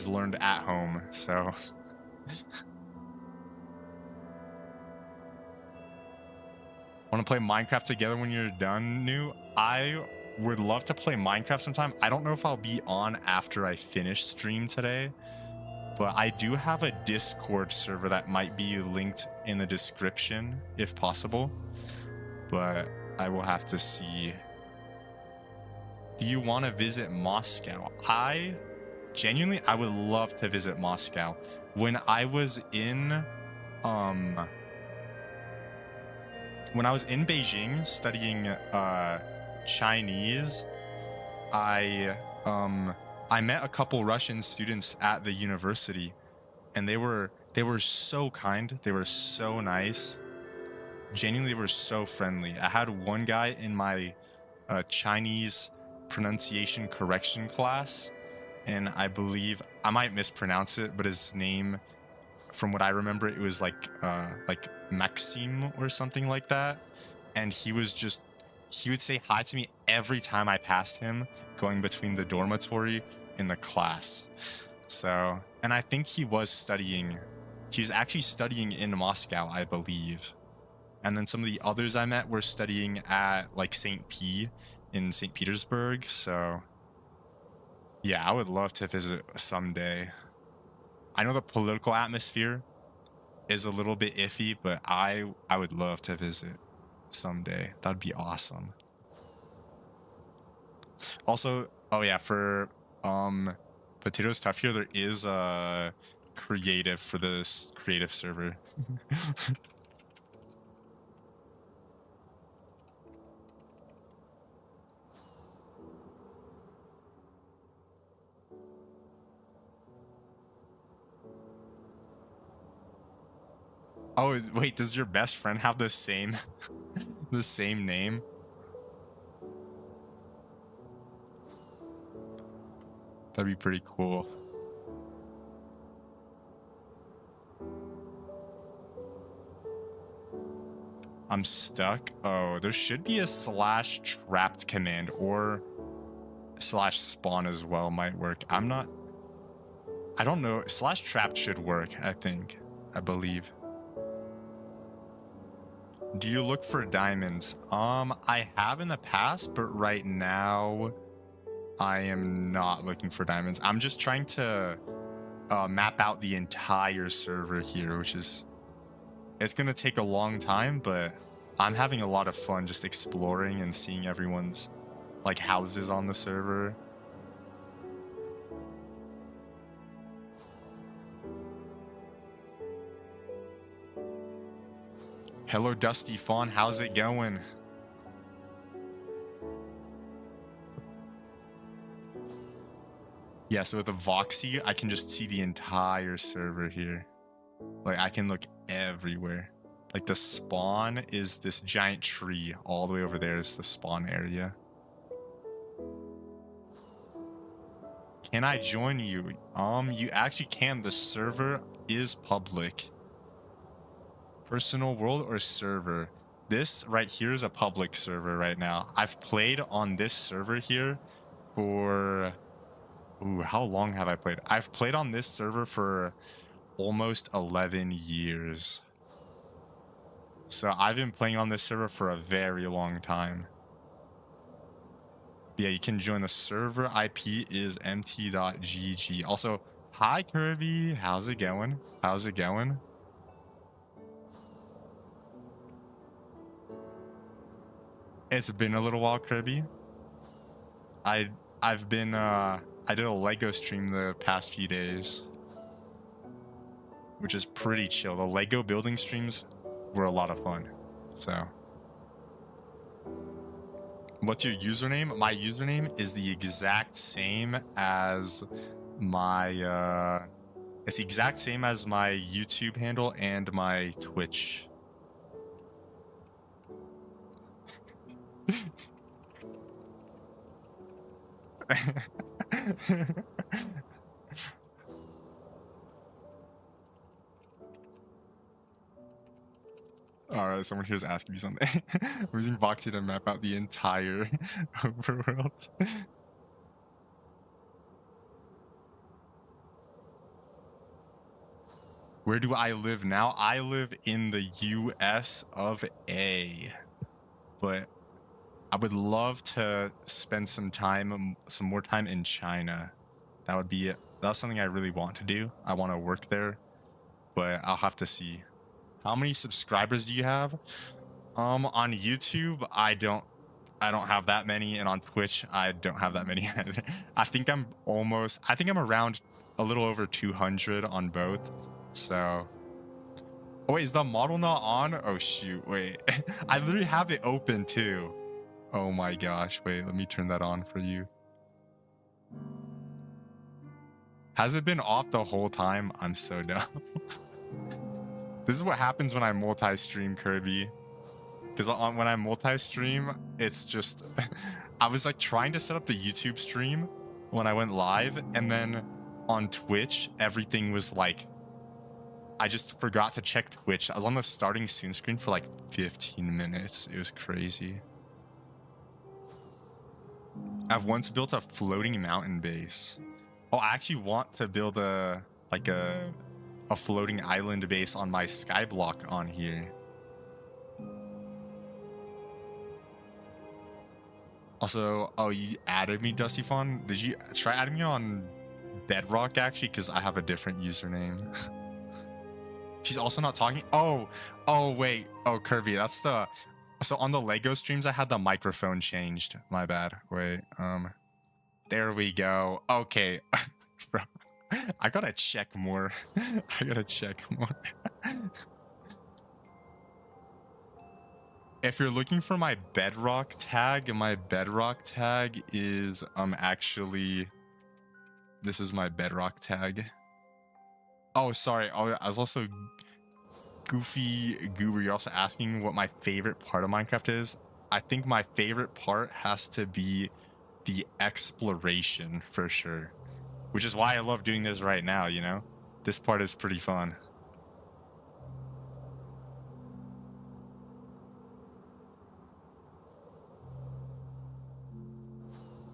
learned at home, so want to play Minecraft together when you're done, New? I would love to play Minecraft sometime. I don't know if I'll be on after I finish stream today, but I do have a Discord server that might be linked in the description if possible, but I will have to see. Do you want to visit Moscow? I would love to visit Moscow. When I was in Beijing studying Chinese, I met a couple Russian students at the university, and they were so kind. They were so nice. Genuinely, they were so friendly. I had one guy in my Chinese pronunciation correction class, and I believe I might mispronounce it, but his name, from what I remember, it was like Maxime or something like that. And he would say hi to me every time I passed him going between the dormitory and the class. So, and I think he was actually studying in Moscow, I believe. And then some of the others I met were studying at like St. P in St. Petersburg. So yeah, I would love to visit someday. I know the political atmosphere is a little bit iffy, but I would love to visit someday. That'd be awesome. Also, oh yeah, for Potatoes Tough here, there is a creative for this creative server. Oh, wait, does your best friend have the same the same name? That'd be pretty cool. I'm stuck. Oh, there should be a /trapped command or /spawn as well might work. I don't know. /trapped should work, I believe. Do you look for diamonds? I have in the past, but right now I am not looking for diamonds. I'm just trying to map out the entire server here, which is, it's gonna take a long time, but I'm having a lot of fun just exploring and seeing everyone's like houses on the server. Hello, Dusty Fawn. How's it going? Yeah, so with the Voxy, I can just see the entire server here. Like, I can look everywhere. Like, the spawn is this giant tree. All the way over there is the spawn area. Can I join you? You actually can. The server is public. Personal world or server? This right here is a public server right now. I've played on this server here for... Ooh, how long have I played? I've played on this server for almost 11 years. So I've been playing on this server for a very long time. Yeah, you can join the server. IP is mt.gg. Also, hi Kirby. How's it going? How's it going? It's been a little while, Kirby. I've been I did a Lego stream the past few days, which is pretty chill. The Lego building streams were a lot of fun. So, what's your username? My username is the exact same as my it's the exact same as my YouTube handle and my Twitch. Alright, someone here is asking me something. I'm using Voxy to map out the entire overworld. Where do I live now? I live in the US of A. But I would love to spend some more time in China. That's something I really want to do. I want to work there, but I'll have to see. How many subscribers do you have? On YouTube, I don't have that many, and on Twitch, I don't have that many either. I think I'm around a little over 200 on both. So, oh wait, is the model not on? Oh shoot, wait. I literally have it open too. Oh my gosh, wait, let me turn that on for you. Has it been off the whole time? I'm so dumb. This is what happens when I multi-stream, Kirby. Because when I multi-stream, it's just... I was like trying to set up the YouTube stream when I went live, and then on Twitch, everything was like... I just forgot to check Twitch. I was on the starting soon screen for like 15 minutes. It was crazy. I've once built a floating mountain base. Oh, I actually want to build a floating island base on my skyblock on here. Also, oh, you added me, Dusty Fawn? Did you try adding me on Bedrock, actually? Because I have a different username. She's also not talking. Oh, wait. Oh, Kirby, that's the... So on the Lego streams, I had the microphone changed. My bad. Wait, there we go. Okay. Bro, I gotta check more. I gotta check more. If you're looking for my Bedrock tag is actually... This is my Bedrock tag. Oh, sorry. Oh, I was also... Goofy Goober, you're also asking what my favorite part of Minecraft is. I think my favorite part has to be the exploration for sure, which is why I love doing this right now, you know? This part is pretty fun.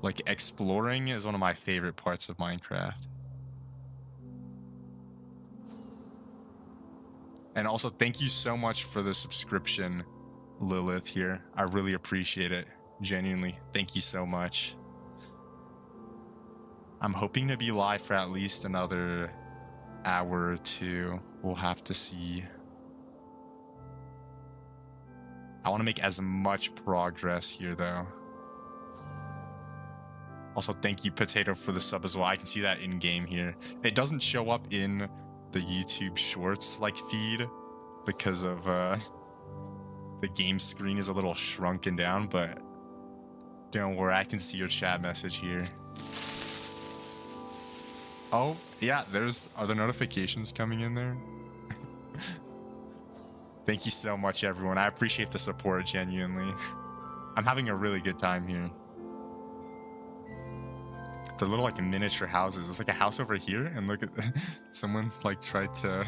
Like, exploring is one of my favorite parts of Minecraft. And also, thank you so much for the subscription, Lilith here. I really appreciate it. Genuinely. Thank you so much. I'm hoping to be live for at least another hour or two. We'll have to see. I want to make as much progress here, though. Also, thank you, Potato, for the sub as well. I can see that in-game here. It doesn't show up in the YouTube Shorts like feed because of the game screen is a little shrunken down, but don't worry, I can see your chat message here. Oh, yeah, are the notifications coming in there? Thank you so much, everyone. I appreciate the support, genuinely. I'm having a really good time here. They're little like miniature houses. It's like a house over here, and look at someone like tried to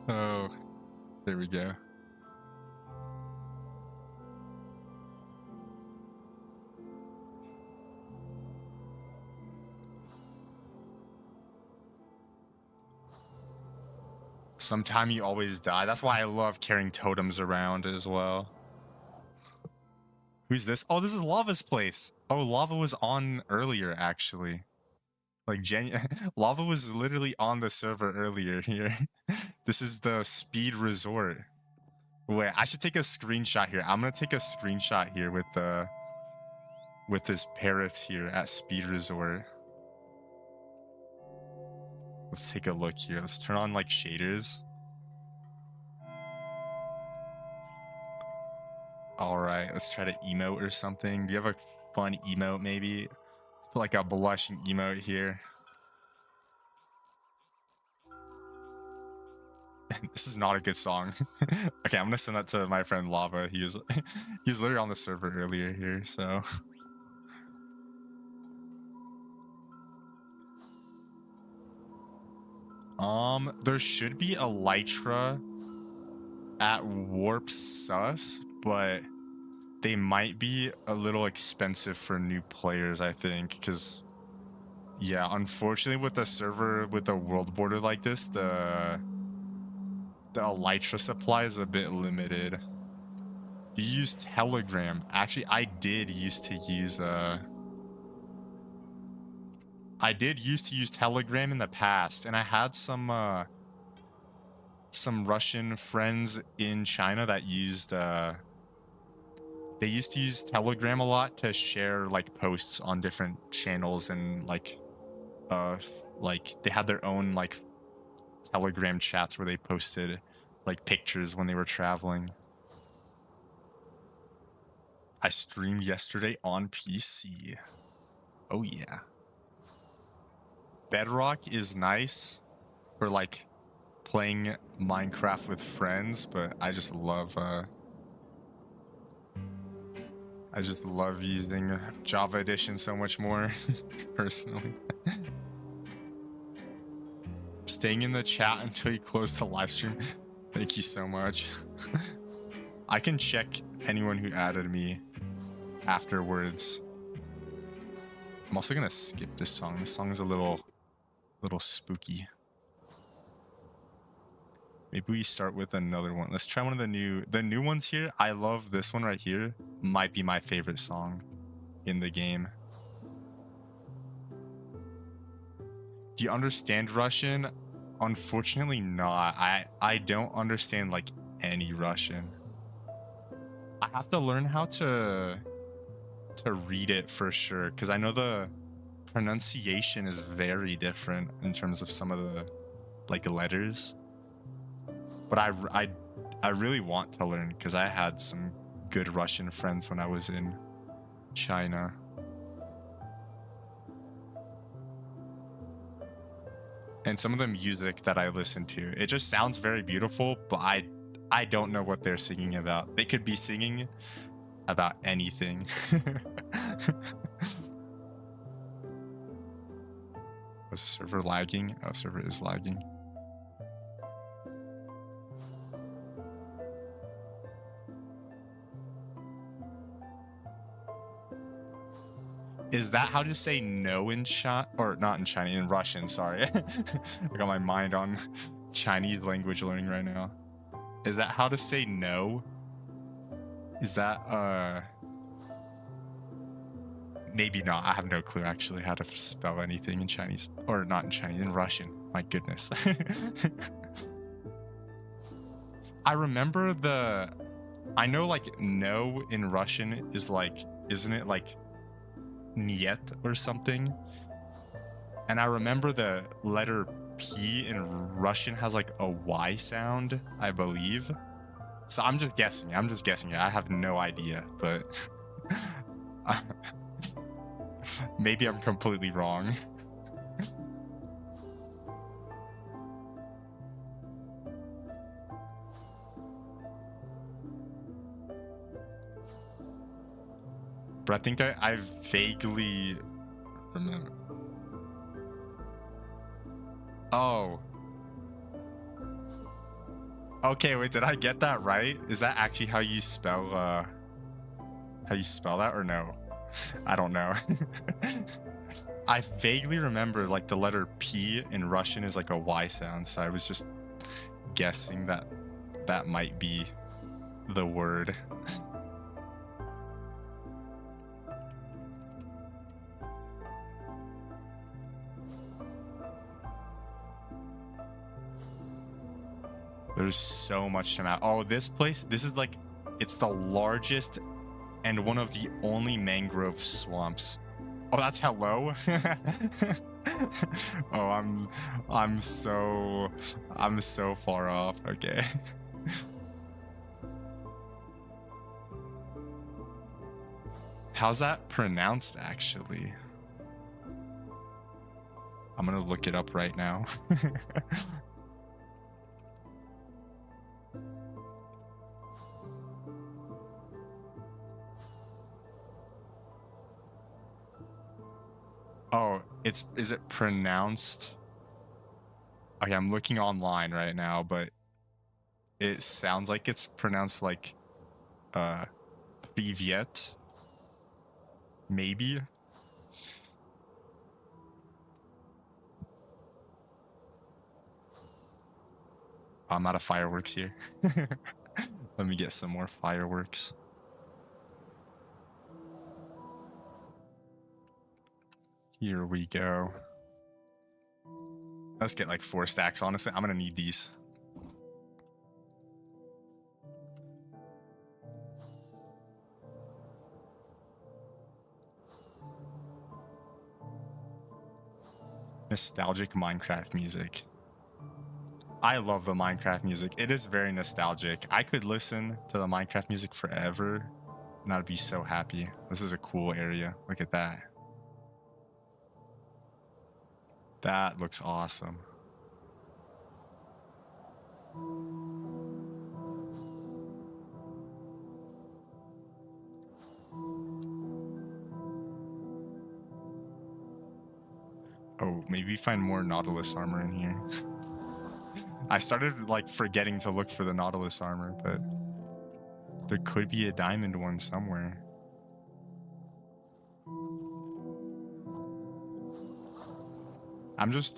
oh, there we go. Sometime you always die. That's why I love carrying totems around as well. Who's this? Oh, this is Lava's place. Oh, Lava was on earlier, actually. Like, Lava was literally on the server earlier here. This is the Speed Resort. Wait, I should take a screenshot here. I'm gonna take a screenshot here with this parrots here at Speed Resort. Let's take a look here. Let's turn on like shaders. All right, let's try to emote or something. Do you have a fun emote maybe? Let's put like a blushing emote here. This is not a good song. Okay, I'm gonna send that to my friend Lava. He was literally on the server earlier here, so. There should be Elytra at Warp Sus, but they might be a little expensive for new players, I think, because yeah, unfortunately with the server with the world border like this, the Elytra supply is a bit limited. You use Telegram. Actually, I did used to use Telegram in the past, and I had some Russian friends in China that used they used to use Telegram a lot to share like posts on different channels, and like they had their own like Telegram chats where they posted like pictures when they were traveling. I streamed yesterday on PC. Oh yeah. Bedrock is nice for like playing Minecraft with friends, but I just love using Java Edition so much more personally. Staying in the chat until you close the live stream. Thank you so much. I can check anyone who added me afterwards. I'm also gonna skip this song. This song is a little spooky. Maybe we start with another one. Let's try one of the new ones here. I love this one right here. Might be my favorite song in the game. Do you understand Russian? Unfortunately not. I don't understand like any Russian. I have to learn how to read it for sure, because I know the pronunciation is very different in terms of some of the like letters. But I really want to learn, because I had some good Russian friends when I was in China. And some of the music that I listen to, it just sounds very beautiful, but I don't know what they're singing about. They could be singing about anything. Was the server lagging? Oh, server is lagging. Is that how to say no in or not in Chinese, in Russian, sorry. I got my mind on Chinese language learning right now. Is that how to say no? Is that, maybe not. I have no clue actually how to spell anything in Chinese. Or not in Chinese, in Russian. My goodness. I remember I know like no in Russian is like, isn't it like niet or something? And I remember the letter P in Russian has like a Y sound, I believe. So I'm just guessing. I have no idea, but maybe I'm completely wrong. But I think I vaguely remember. Oh. Okay, wait, did I get that right? Is that actually how you spell that or no? I don't know. I vaguely remember like the letter P in Russian is like a Y sound, so I was just guessing that might be the word. There's so much to map. Oh, this place, this is like, it's the largest and one of the only mangrove swamps. Oh, that's hello. Oh, I'm so far off. Okay. How's that pronounced actually? I'm gonna look it up right now. Oh, is it pronounced? Okay, I'm looking online right now, but it sounds like it's pronounced like Privyet. Maybe. I'm out of fireworks here. Let me get some more fireworks. Here we go. Let's get like 4 stacks, honestly. I'm gonna need these. Nostalgic Minecraft music. I love the Minecraft music. It is very nostalgic. I could listen to the Minecraft music forever and I'd be so happy. This is a cool area. Look at that. That looks awesome. Oh, maybe find more Nautilus armor in here. I started like forgetting to look for the Nautilus armor, but there could be a diamond one somewhere.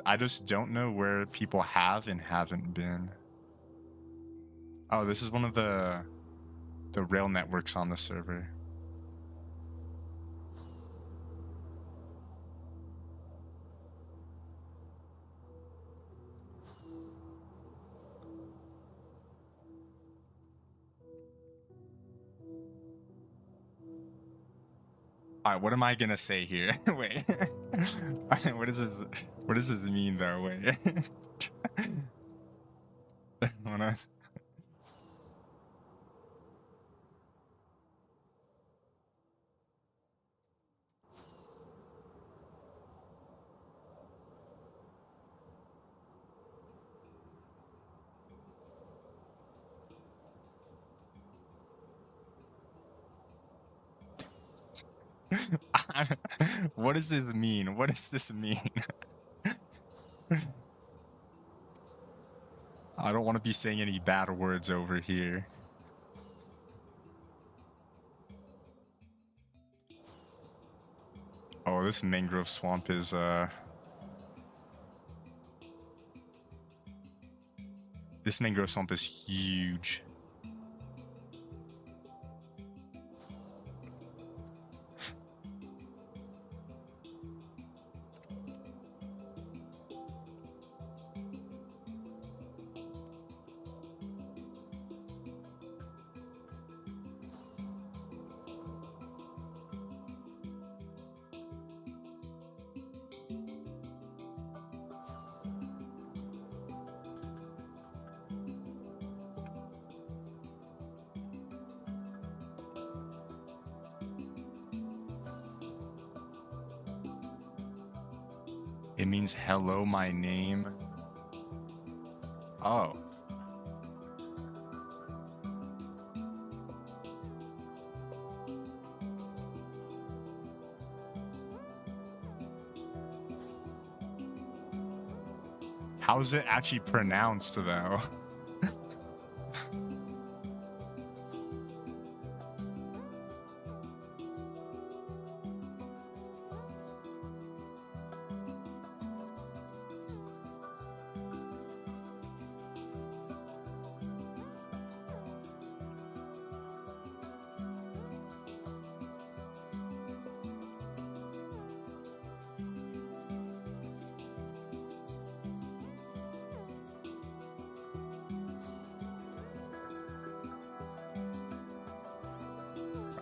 I just don't know where people have and haven't been. Oh, this is one of the rail networks on the server. All right, what am I gonna say here? Wait, what does this mean though? Wait, what does this mean? What does this mean? I don't want to be saying any bad words over here. Oh, Oh, this mangrove swamp is this mangrove swamp is huge. It means hello, my name. Oh. How is it actually pronounced, though?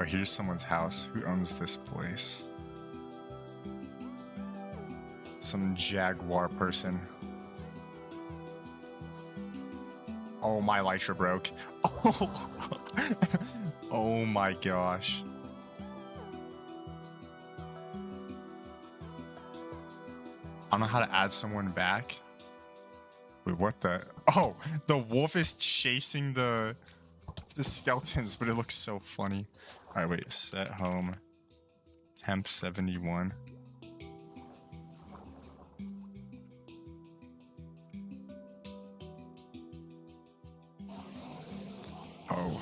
Oh, here's someone's house. Who owns this place? Some jaguar person. Oh, my elytra broke. Oh, oh my gosh. I don't know how to add someone back. Wait, what the? Oh, the wolf is chasing the skeletons, but it looks so funny. All right, wait, set home. Temp 71. Oh.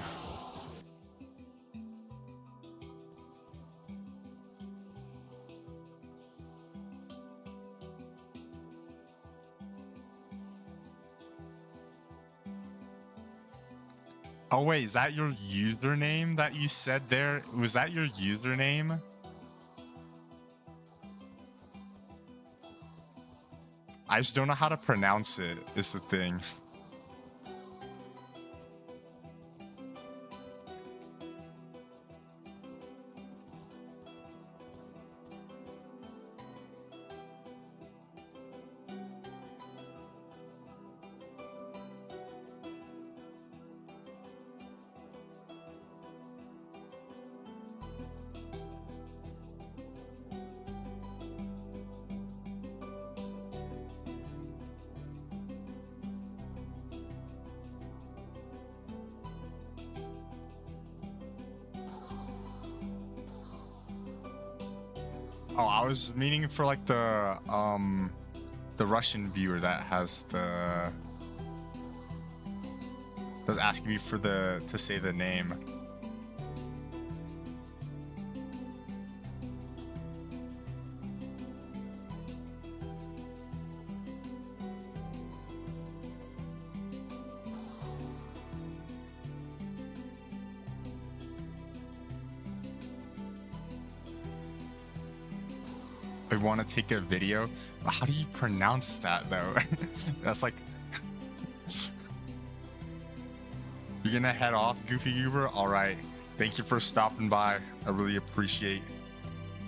Oh wait, is that your username that you said there? Was that your username? I just don't know how to pronounce it, is the thing. Oh, I was meaning for like the Russian viewer that has the that's asking me for to say the name. I want to take a video. How do you pronounce that though? That's like you're gonna head off, Goofy Goober? All right, thank you for stopping by. I really appreciate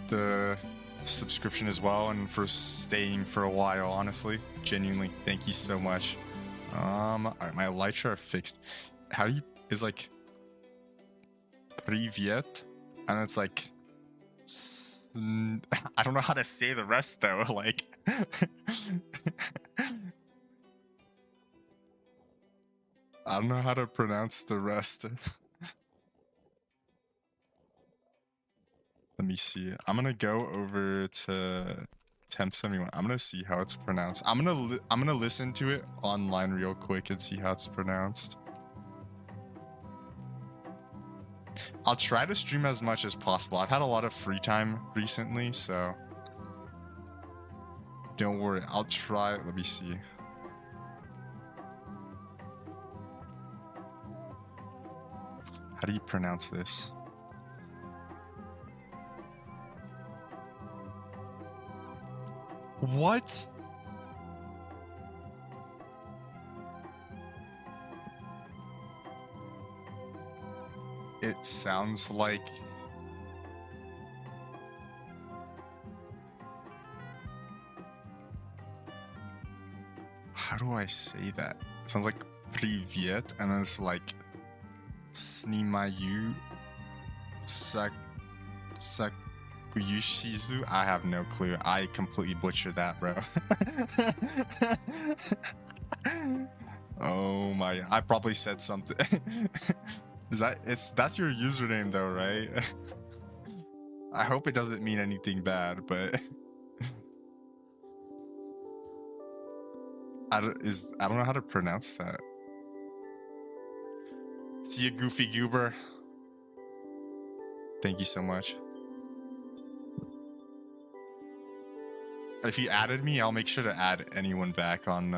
the subscription as well and for staying for a while. Honestly, genuinely, thank you so much. All right, my elytra are fixed. How do you is like Privyet, and it's like I don't know how to say the rest though. Like I don't know how to pronounce the rest. Let me see. I'm gonna go over to Temp 71. I'm gonna see how it's pronounced. I'm gonna listen to it online real quick and see how it's pronounced. I'll try to stream as much as possible. I've had a lot of free time recently, so Don't worry, I'll try. Let me see. How do you pronounce this? What? It sounds like... How do I say that? It sounds like Privyet, and then it's like Snimayu Sakuyushizu. I have no clue. I completely butchered that, bro. Oh my! I probably said something. That's your username though, right? I hope it doesn't mean anything bad, but I don't know how to pronounce that. See you, Goofy Goober. Thank you so much. If you added me, I'll make sure to add anyone back on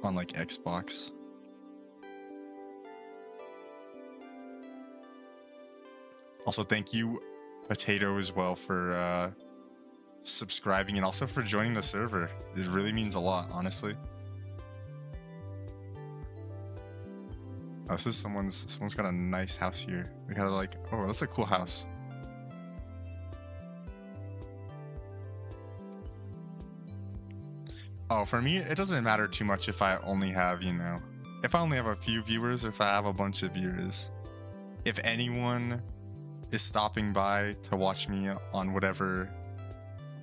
like Xbox. Also, thank you, Potato, as well for subscribing and also for joining the server. It really means a lot, honestly. Oh, this is someone's got a nice house here. We got like, oh, that's a cool house. Oh, for me, it doesn't matter too much if I only have, you know, if I only have a few viewers or if I have a bunch of viewers. If anyone is stopping by to watch me on whatever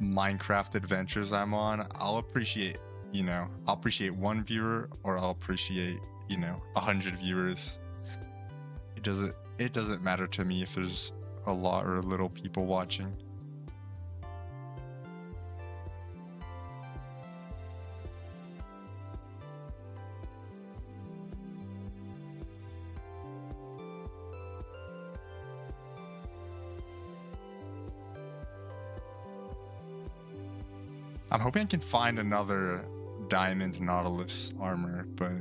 Minecraft adventures I'm on, I'll appreciate, you know, I'll appreciate one viewer, or I'll appreciate, you know, 100 viewers. It doesn't matter to me if there's a lot or a little people watching. I'm hoping I can find another diamond Nautilus armor, but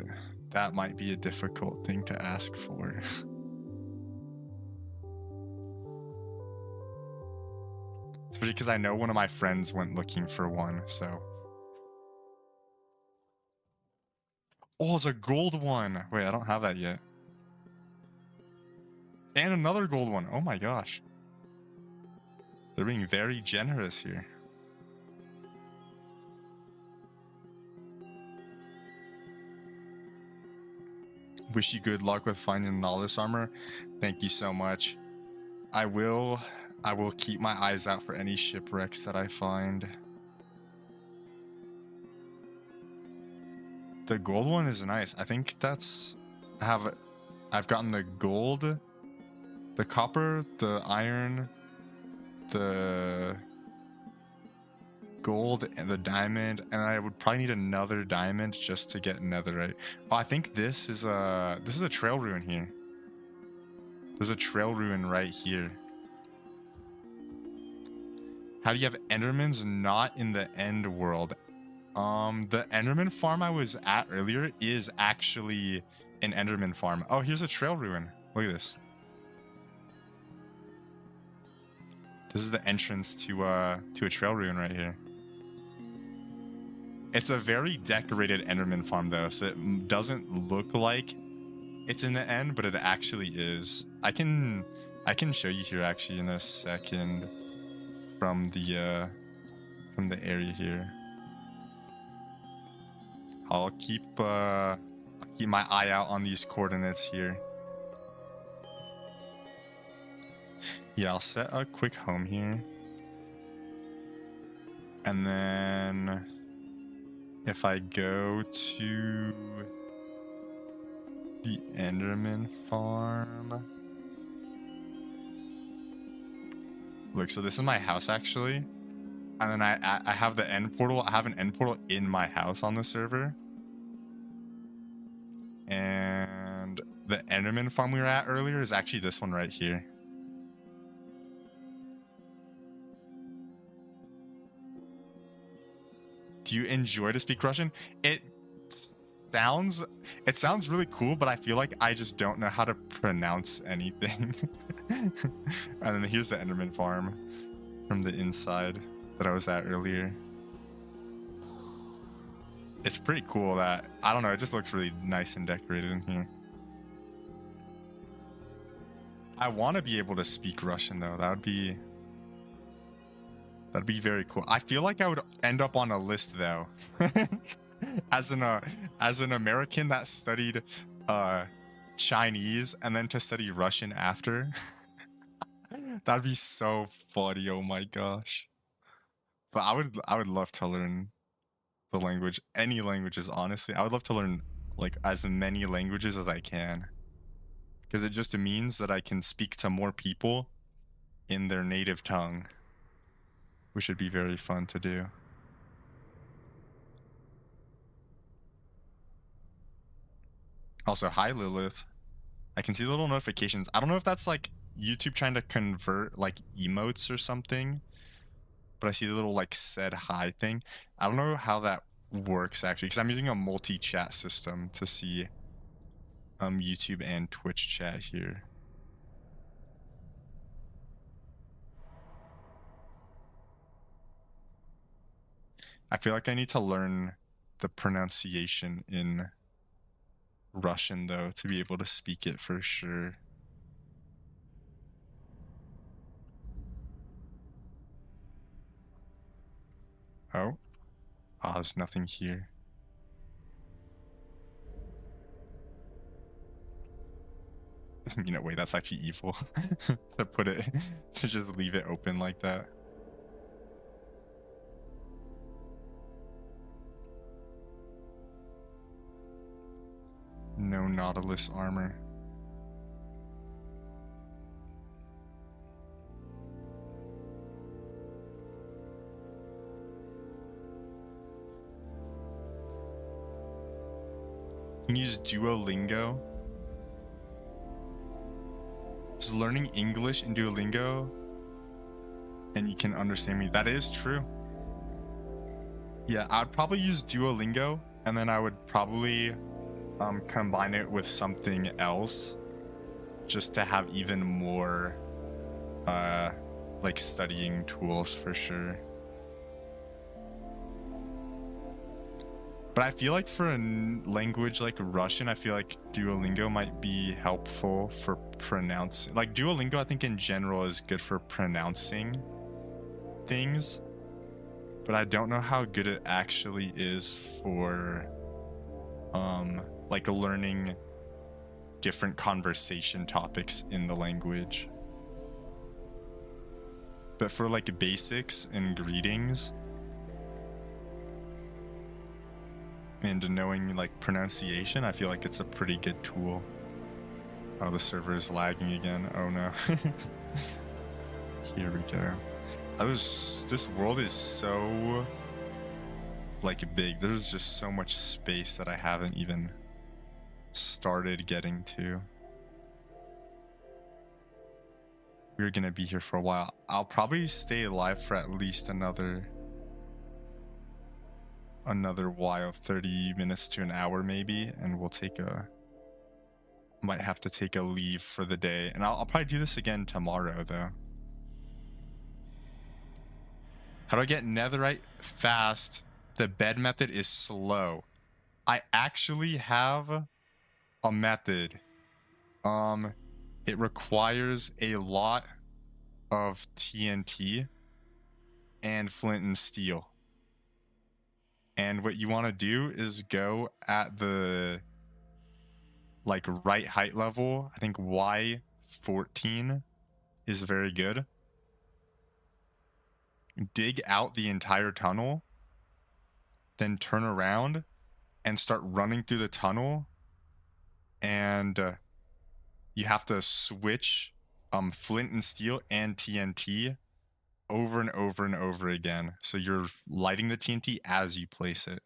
that might be a difficult thing to ask for. Especially because I know one of my friends went looking for one, so. Oh, it's a gold one. Wait, I don't have that yet. And another gold one. Oh my gosh. They're being very generous here. Wish you good luck with finding Nautilus armor. Thank you so much. I will keep my eyes out for any shipwrecks that I find. The gold one is nice. I think that's... I've gotten the gold, the copper, the iron, the gold, and the diamond, and I would probably need another diamond just to get netherite. Oh, I think this is a trail ruin here. There's a trail ruin right here. How do you have endermans not in the end world? The enderman farm I was at earlier is actually an enderman farm. Oh, here's a trail ruin. Look at this. This is the entrance to a trail ruin right here. It's a very decorated enderman farm though, so it doesn't look like it's in the end, but it actually is. I can show you here actually in a second from the area here. I'll keep my eye out on these coordinates here. Yeah, I'll set a quick home here. And then if I go to the Enderman farm. Look, so this is my house actually. And then I have the end portal. I have an end portal in my house on the server. And the Enderman farm we were at earlier is actually this one right here. Do you enjoy to speak Russian? Sounds it sounds really cool, but I feel like I just don't know how to pronounce anything. And then here's the Enderman farm from the inside that I was at earlier. It's pretty cool that, I don't know, it just looks really nice and decorated in here. I want to be able to speak Russian though. That'd be very cool. I feel like I would end up on a list though. as an American that studied Chinese and then to study Russian after. That'd be so funny. Oh my gosh. But I would love to learn the language, any languages, honestly. I would love to learn like as many languages as I can, because it just means that I can speak to more people in their native tongue, which would be very fun to do. Also, hi Lilith. I can see the little notifications. I don't know if that's like YouTube trying to convert like emotes or something, but I see the little like said hi thing. I don't know how that works actually, because I'm using a multi-chat system to see YouTube and Twitch chat here. I feel like I need to learn the pronunciation in Russian though to be able to speak it for sure. Oh, there's nothing here. You know, wait, that's actually evil to put it, to just leave it open like that. No Nautilus armor. You can use Duolingo. Just learning English in Duolingo and you can understand me. That is true. Yeah, I'd probably use Duolingo and then I would probably combine it with something else just to have even more like studying tools for sure. But I feel like for a language like Russian, I feel like Duolingo might be helpful for pronouncing. Like Duolingo, I think in general is good for pronouncing things, but I don't know how good it actually is for like learning different conversation topics in the language. But for like basics and greetings and knowing like pronunciation, I feel like it's a pretty good tool. Oh, the server is lagging again. Oh no. Here we go. This world is so like big. There's just so much space that I haven't even started getting to. We're gonna be here for a while. I'll probably stay alive for at least another while, 30 minutes to an hour maybe, and we'll might have to take a leave for the day, and I'll probably do this again tomorrow though. How do I get netherite fast? The bed method is slow. I actually have a method. It requires a lot of TNT and flint and steel. And what you want to do is go at the like right height level. I think Y14 is very good. Dig out the entire tunnel, then turn around and start running through the tunnel, and you have to switch flint and steel and TNT over and over and over again. So you're lighting the TNT as you place it.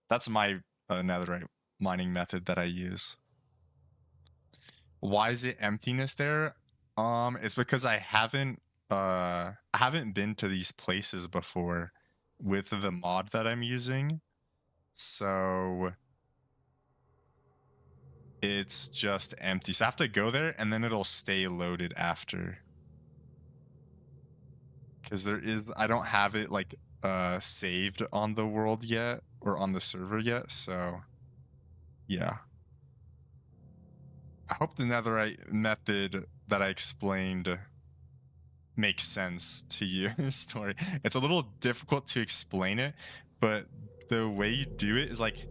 That's my netherite mining method that I use. Why is it emptiness there? It's because I haven't been to these places before, with the mod that I'm using. So it's just empty. So I have to go there and then it'll stay loaded after. Because I don't have it like saved on the world yet or on the server yet. So yeah. I hope the netherite method that I explained makes sense to you in the story. It's a little difficult to explain it, but the way you do it is like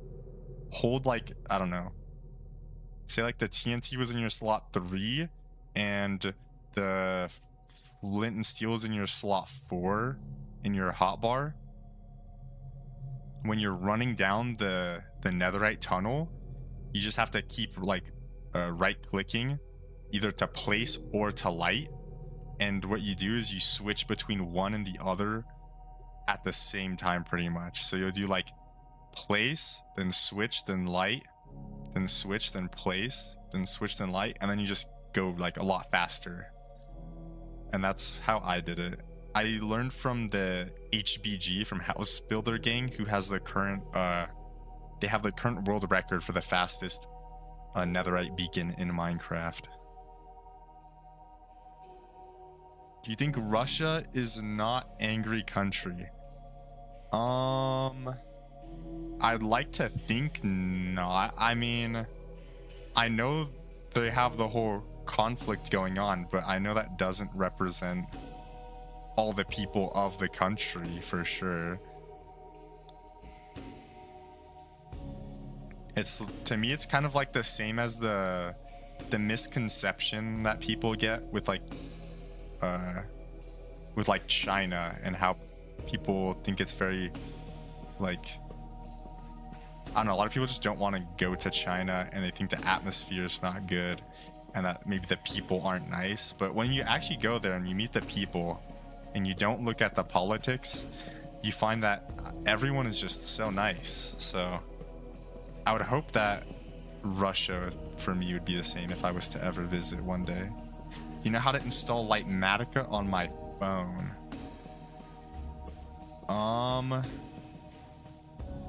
hold like, I don't know, say like the TNT was in your slot 3 and the flint and steel is in your slot 4 in your hotbar. When you're running down the netherite tunnel, you just have to keep like right clicking either to place or to light. And what you do is you switch between one and the other at the same time pretty much. So you'll do like place, then switch, then light, then switch, then place, then switch, then light, and then you just go like a lot faster. And that's how I did it. I learned from the HBG from House Builder Gang, who has the current they have the current world record for the fastest netherite beacon in Minecraft. Do you think Russia is not angry country? I'd like to think not. I mean, I know they have the whole conflict going on, but I know that doesn't represent all the people of the country for sure. It's, to me, it's kind of like the same as the misconception that people get with like China, and how people think it's very like, I don't know, a lot of people just don't want to go to China and they think the atmosphere is not good and that maybe the people aren't nice. But when you actually go there and you meet the people and you don't look at the politics, you find that everyone is just so nice. So I would hope that Russia for me would be the same if I was to ever visit one day. You know how to install Lightmatica on my phone?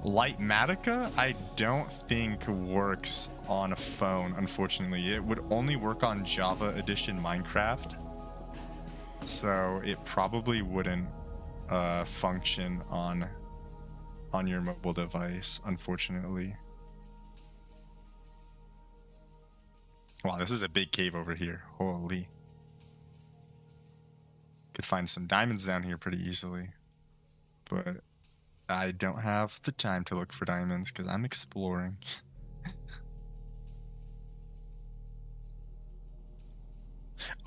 Lightmatica I don't think works on a phone, unfortunately. It would only work on Java Edition Minecraft, so it probably wouldn't function on your mobile device, unfortunately. Wow, this is a big cave over here. Holy. Could find some diamonds down here pretty easily, but I don't have the time to look for diamonds because I'm exploring.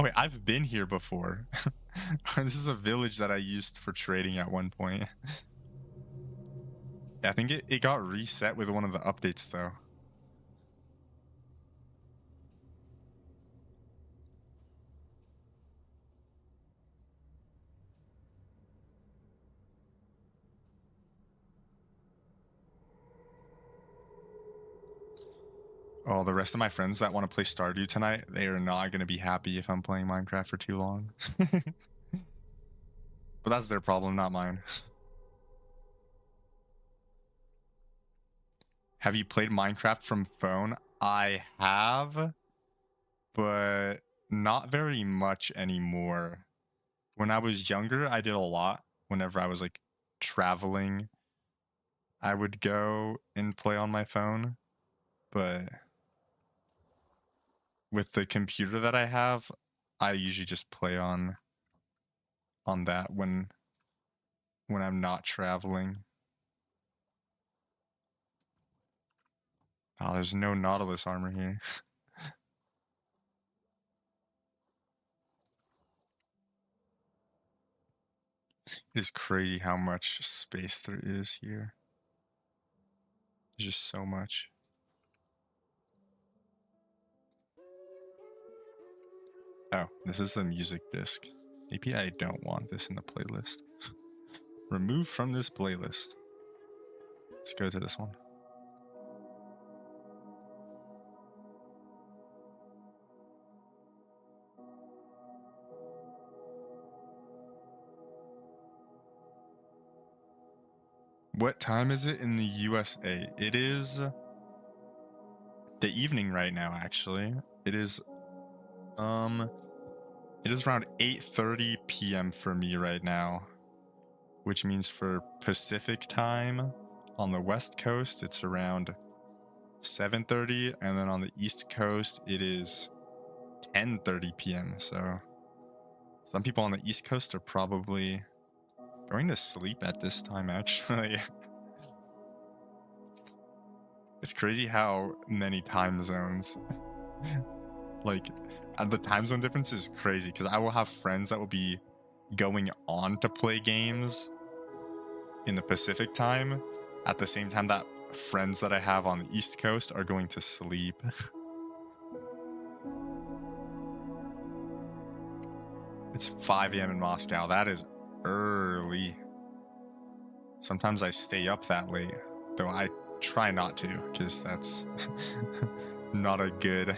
Oh wait, I've been here before. This is a village that I used for trading at one point. Yeah, I think it got reset with one of the updates though. Oh, the rest of my friends that want to play Stardew tonight, they are not going to be happy if I'm playing Minecraft for too long. But that's their problem, not mine. Have you played Minecraft from phone? I have, but not very much anymore. When I was younger, I did a lot. Whenever I was like traveling, I would go and play on my phone. But with the computer that I have, I usually just play on that when I'm not traveling. Oh, there's no Nautilus armor here. It is crazy how much space there is here. There's just so much. Oh, this is the music disc. Maybe I don't want this in the playlist. Remove from this playlist. Let's go to this one. What time is it in the USA? It is the evening right now, actually. It is around 8:30 p.m. for me right now, which means for Pacific time on the West Coast, it's around 7:30, and then on the East Coast, it is 10:30 p.m. So some people on the East Coast are probably going to sleep at this time, actually. It's crazy how many time zones. Like, the time zone difference is crazy, because I will have friends that will be going on to play games in the Pacific time at the same time that friends that I have on the East Coast are going to sleep. It's 5 a.m. in Moscow. That is early. Sometimes I stay up that late, though I try not to, because that's not a good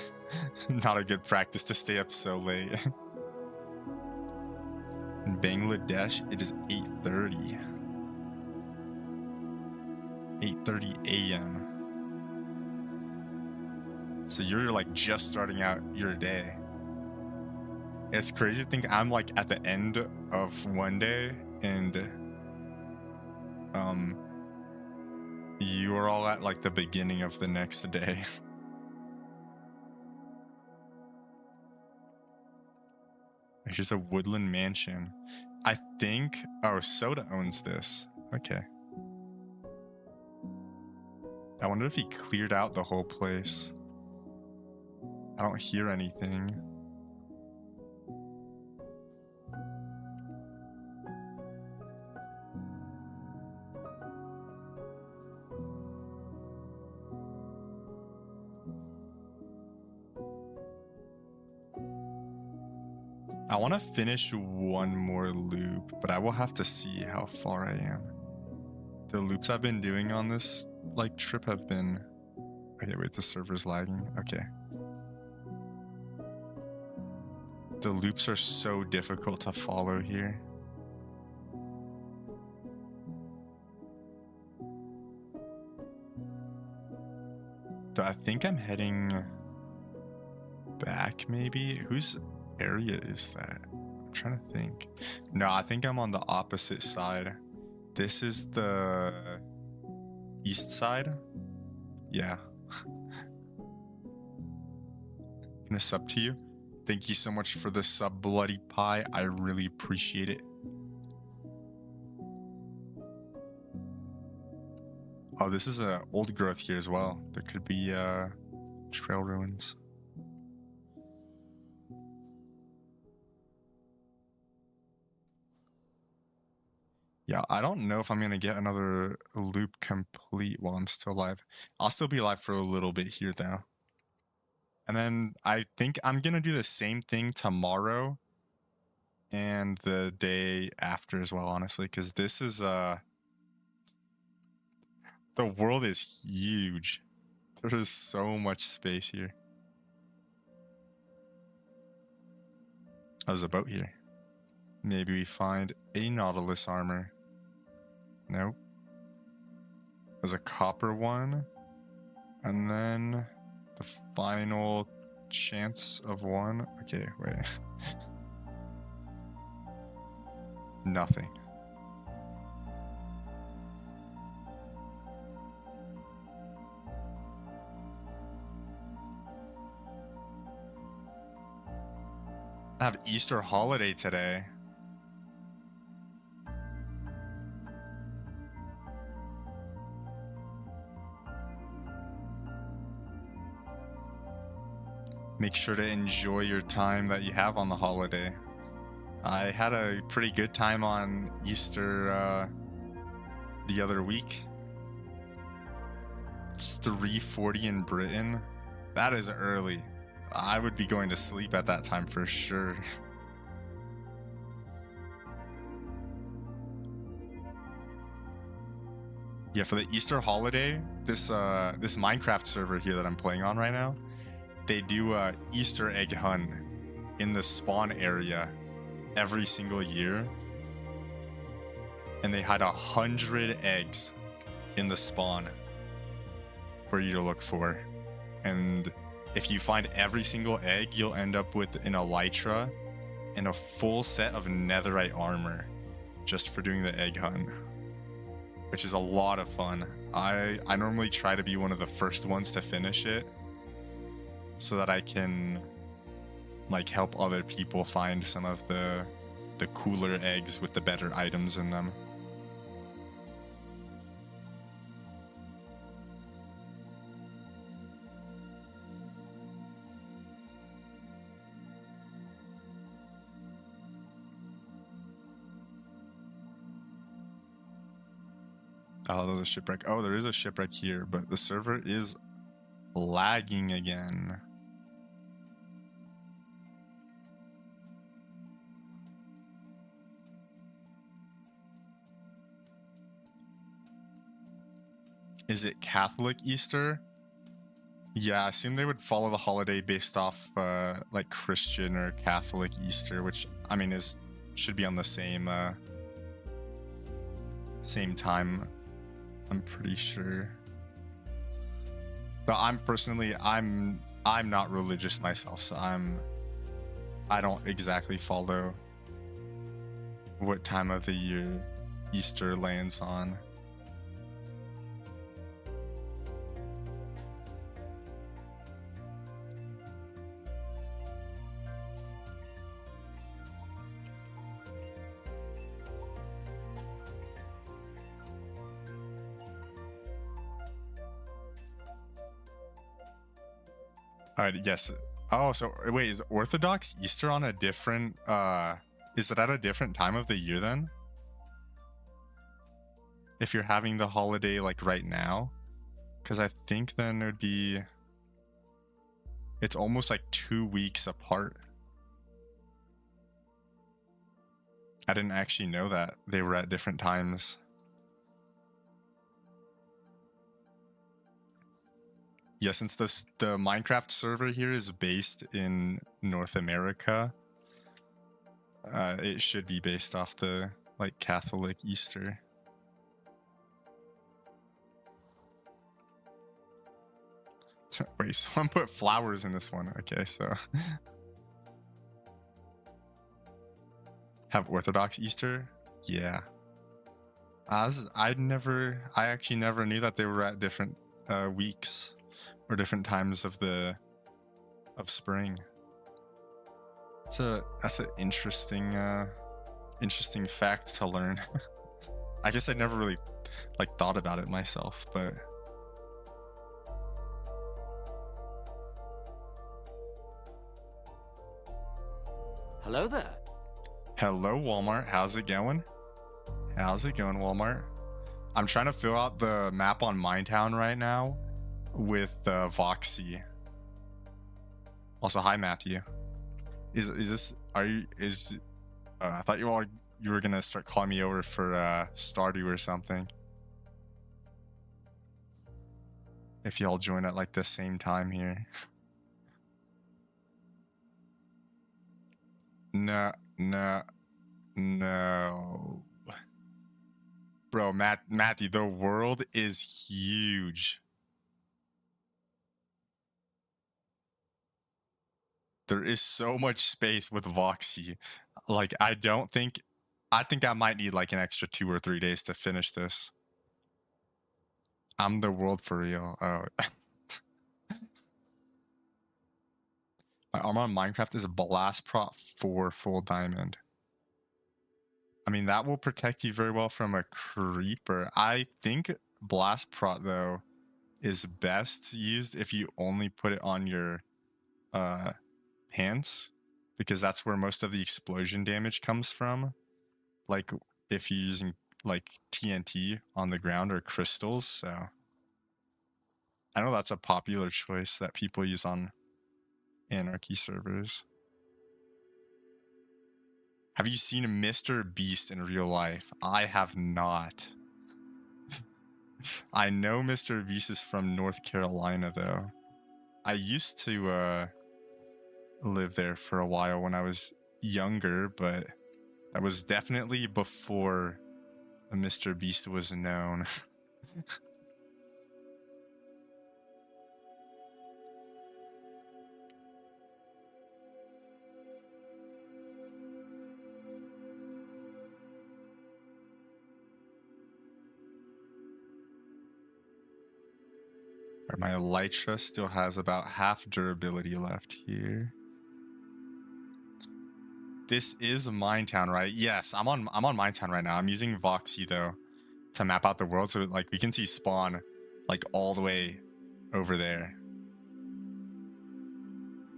practice to stay up so late. In Bangladesh, it is 8:30 a.m. So you're like just starting out your day. It's crazy to think I'm like at the end of one day and you are all at like the beginning of the next day. Here's a woodland mansion. I think, oh, Soda owns this. Okay. I wonder if he cleared out the whole place. I don't hear anything. I want to finish one more loop, but I will have to see how far I am. The loops I've been doing on this like trip have been... Okay, wait, the server's lagging. Okay. The loops are so difficult to follow here. So I think I'm heading back, maybe? Whose area is that? I'm trying to think. No, I think I'm on the opposite side. This is the east side? Yeah. Gonna sub to you. Thank you so much for the sub, Bloody Pie. I really appreciate it. Oh, this is a old growth here as well. There could be trail ruins. Yeah, I don't know if I'm gonna get another loop complete while I'm still live. I'll still be live for a little bit here though. And then I think I'm gonna do the same thing tomorrow and the day after as well, honestly, because this is the world is huge. There is so much space here. There's a boat here. Maybe we find a Nautilus armor. Nope. There's a copper one. And then the final chance of one. Okay, wait. Nothing. I have Easter holiday today. Make sure to enjoy your time that you have on the holiday. I had a pretty good time on Easter the other week. It's 3:40 in Britain. That is early. I would be going to sleep at that time for sure. Yeah, for the Easter holiday, this Minecraft server here that I'm playing on right now, they do a Easter egg hunt in the spawn area every single year, and they hide 100 eggs in the spawn for you to look for. And if you find every single egg, you'll end up with an elytra and a full set of netherite armor just for doing the egg hunt, which is a lot of fun. I normally try to be one of the first ones to finish it so that I can like help other people find some of the cooler eggs with the better items in them. Oh, there's a shipwreck. Oh, there is a shipwreck here, but the server is lagging again. Is it Catholic Easter? Yeah, I assume they would follow the holiday based off like Christian or Catholic Easter, which I mean should be on the same time. I'm pretty sure. But I'm not religious myself, so I don't exactly follow what time of the year Easter lands on. Yes. Oh, so wait, is Orthodox Easter on a different is it at a different time of the year then? If you're having the holiday like right now? Because I think then it would be, it's almost like 2 weeks apart. I didn't actually know that they were at different times. Yeah, since the Minecraft server here is based in North America, it should be based off the like Catholic Easter. Wait, someone put flowers in this one. Okay, so have Orthodox Easter? Yeah. I actually never knew that they were at different weeks or different times of spring. That's an interesting fact to learn. I guess I never really like thought about it myself, but hello there. Hello, Walmart. How's it going? How's it going, Walmart? I'm trying to fill out the map on Minetown right now with Voxy. Also, hi, Matthew. I thought you were gonna start calling me over for Stardew or something. If y'all join at like the same time here. No. Bro, Matthew, the world is huge. There is so much space with Voxy. Like, I think I might need like an extra 2 or 3 days to finish this. I'm the world for real. Oh. My armor on Minecraft is a blast prot 4 full diamond. I mean, that will protect you very well from a creeper. I think blast prot though is best used if you only put it on your pants, because that's where most of the explosion damage comes from. Like if you're using like TNT on the ground or crystals. So I know that's a popular choice that people use on Anarchy servers. Have you seen Mr. Beast in real life? I have not. I know Mr. Beast is from North Carolina though. I used to live there for a while when I was younger, but that was definitely before Mr. Beast was known. My Elytra still has about half durability left here. This is Minetown, right? Yes, I'm on Minetown right now. I'm using Voxy though to map out the world, so like we can see spawn like all the way over there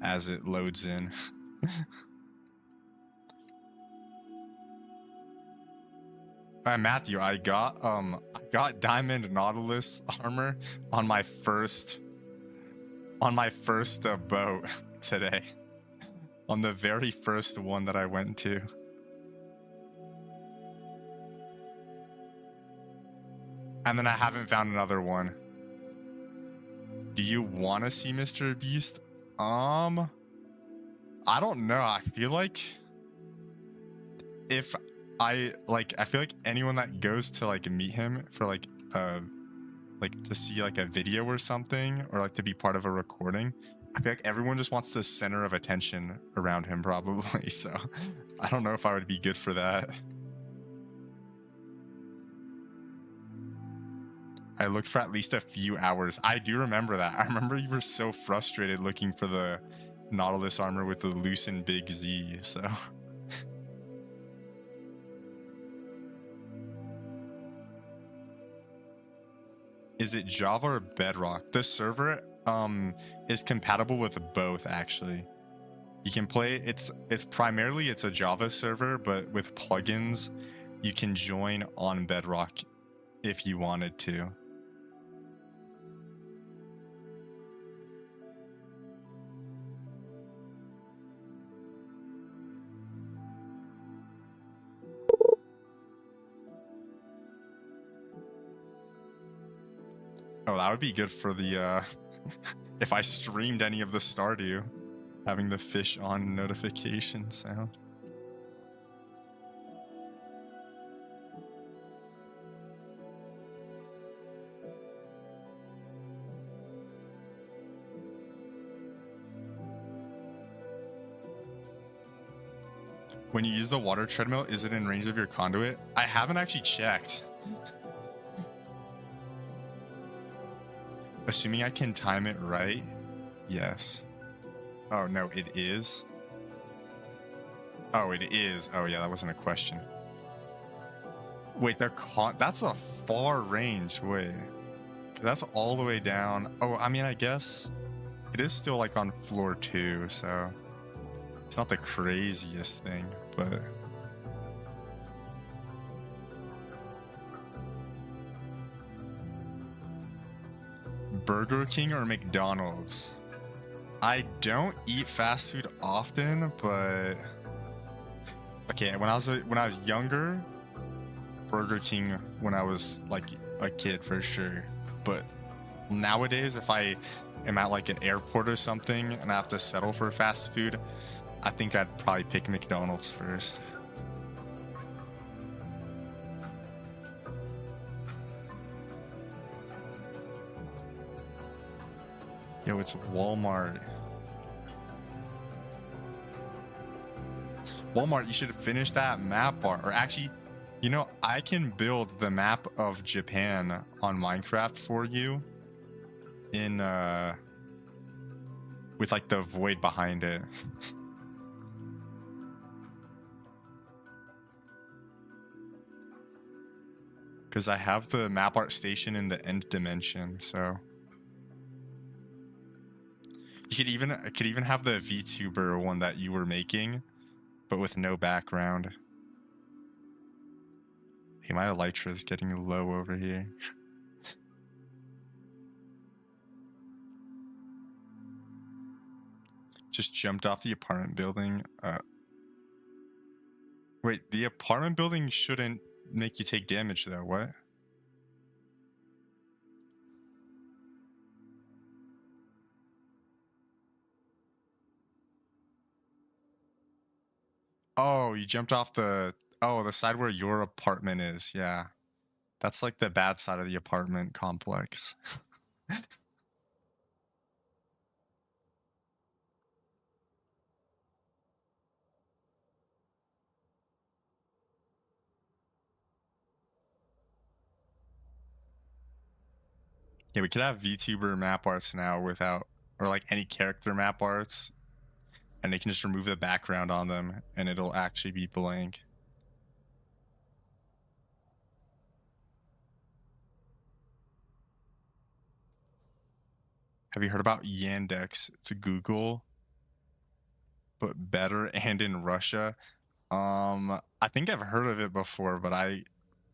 as it loads in. Alright, Matthew, I got Diamond Nautilus armor on my first boat today. On the very first one that I went to. And then I haven't found another one. Do you want to see Mr. Beast? I don't know. I feel like if I feel like anyone that goes to like meet him for like to see like a video or something, or like to be part of a recording, I feel like everyone just wants the center of attention around him probably. So I don't know if I would be good for that. I looked for at least a few hours. I do remember that. I remember you were so frustrated looking for the Nautilus armor with the loosened big Z, so. Is it Java or Bedrock? The server is compatible with both, actually. You can play, it's primarily a Java server, but with plugins, you can join on Bedrock if you wanted to. Oh, that would be good for the, if I streamed any of the Stardew, having the fish on notification sound. When you use the water treadmill, is it in range of your conduit? I haven't actually checked. Assuming I can time it right, yes. Oh no, it is. Oh, it is. Oh yeah, that wasn't a question. Wait, that's a far range. Wait, that's all the way down. Oh, I mean, I guess it is still like on floor 2, so it's not the craziest thing, but. Burger King or McDonald's? I don't eat fast food often, but okay, when I was younger, Burger King when I was like a kid for sure. But nowadays, if I am at like an airport or something and I have to settle for fast food, I think I'd probably pick McDonald's first. Yo, it's Walmart. Walmart, you should finish that map art. Or actually, you know, I can build the map of Japan on Minecraft for you in with like the void behind it. Because I have the map art station in the end dimension, so. I could even have the VTuber one that you were making, but with no background. Hey, my elytra is getting low over here. Just jumped off the apartment building. Wait, the apartment building shouldn't make you take damage though, what? Oh, you jumped off the side where your apartment is. Yeah. That's like the bad side of the apartment complex. Yeah, we could have VTuber map arts now without, or like any character map arts, and they can just remove the background on them and it'll actually be blank. Have you heard about Yandex? It's a Google, but better and in Russia. I think I've heard of it before, but I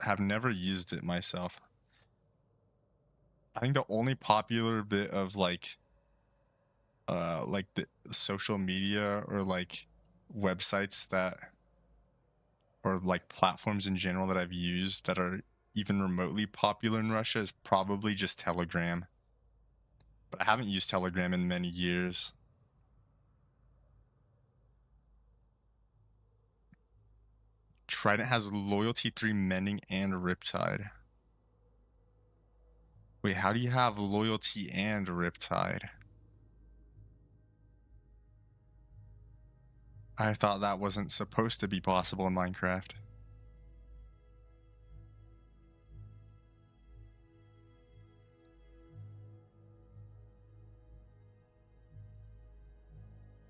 have never used it myself. I think the only popular bit of like the social media or like websites that, or like platforms in general that I've used that are even remotely popular in Russia is probably just Telegram. But I haven't used Telegram in many years. Trident has Loyalty 3 Mending and Riptide. Wait, how do you have Loyalty and Riptide? I thought that wasn't supposed to be possible in Minecraft.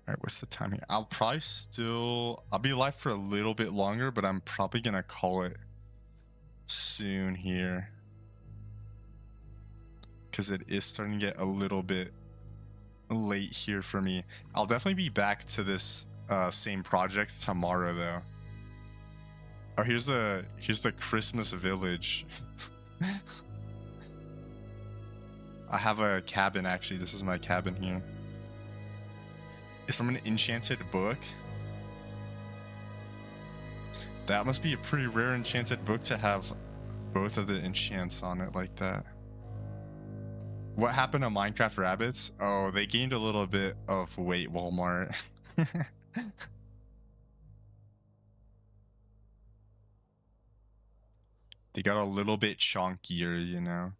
Alright, what's the time here? I'll be live for a little bit longer, but I'm probably gonna call it soon here. Because it is starting to get a little bit late here for me. I'll definitely be back to this same project tomorrow though. Oh, here's the Christmas village. I have a cabin actually. This is my cabin here. It's from an enchanted book. That must be a pretty rare enchanted book to have both of the enchants on it like that. What happened to Minecraft rabbits? Oh, they gained a little bit of weight, Walmart. They got a little bit chunkier, you know.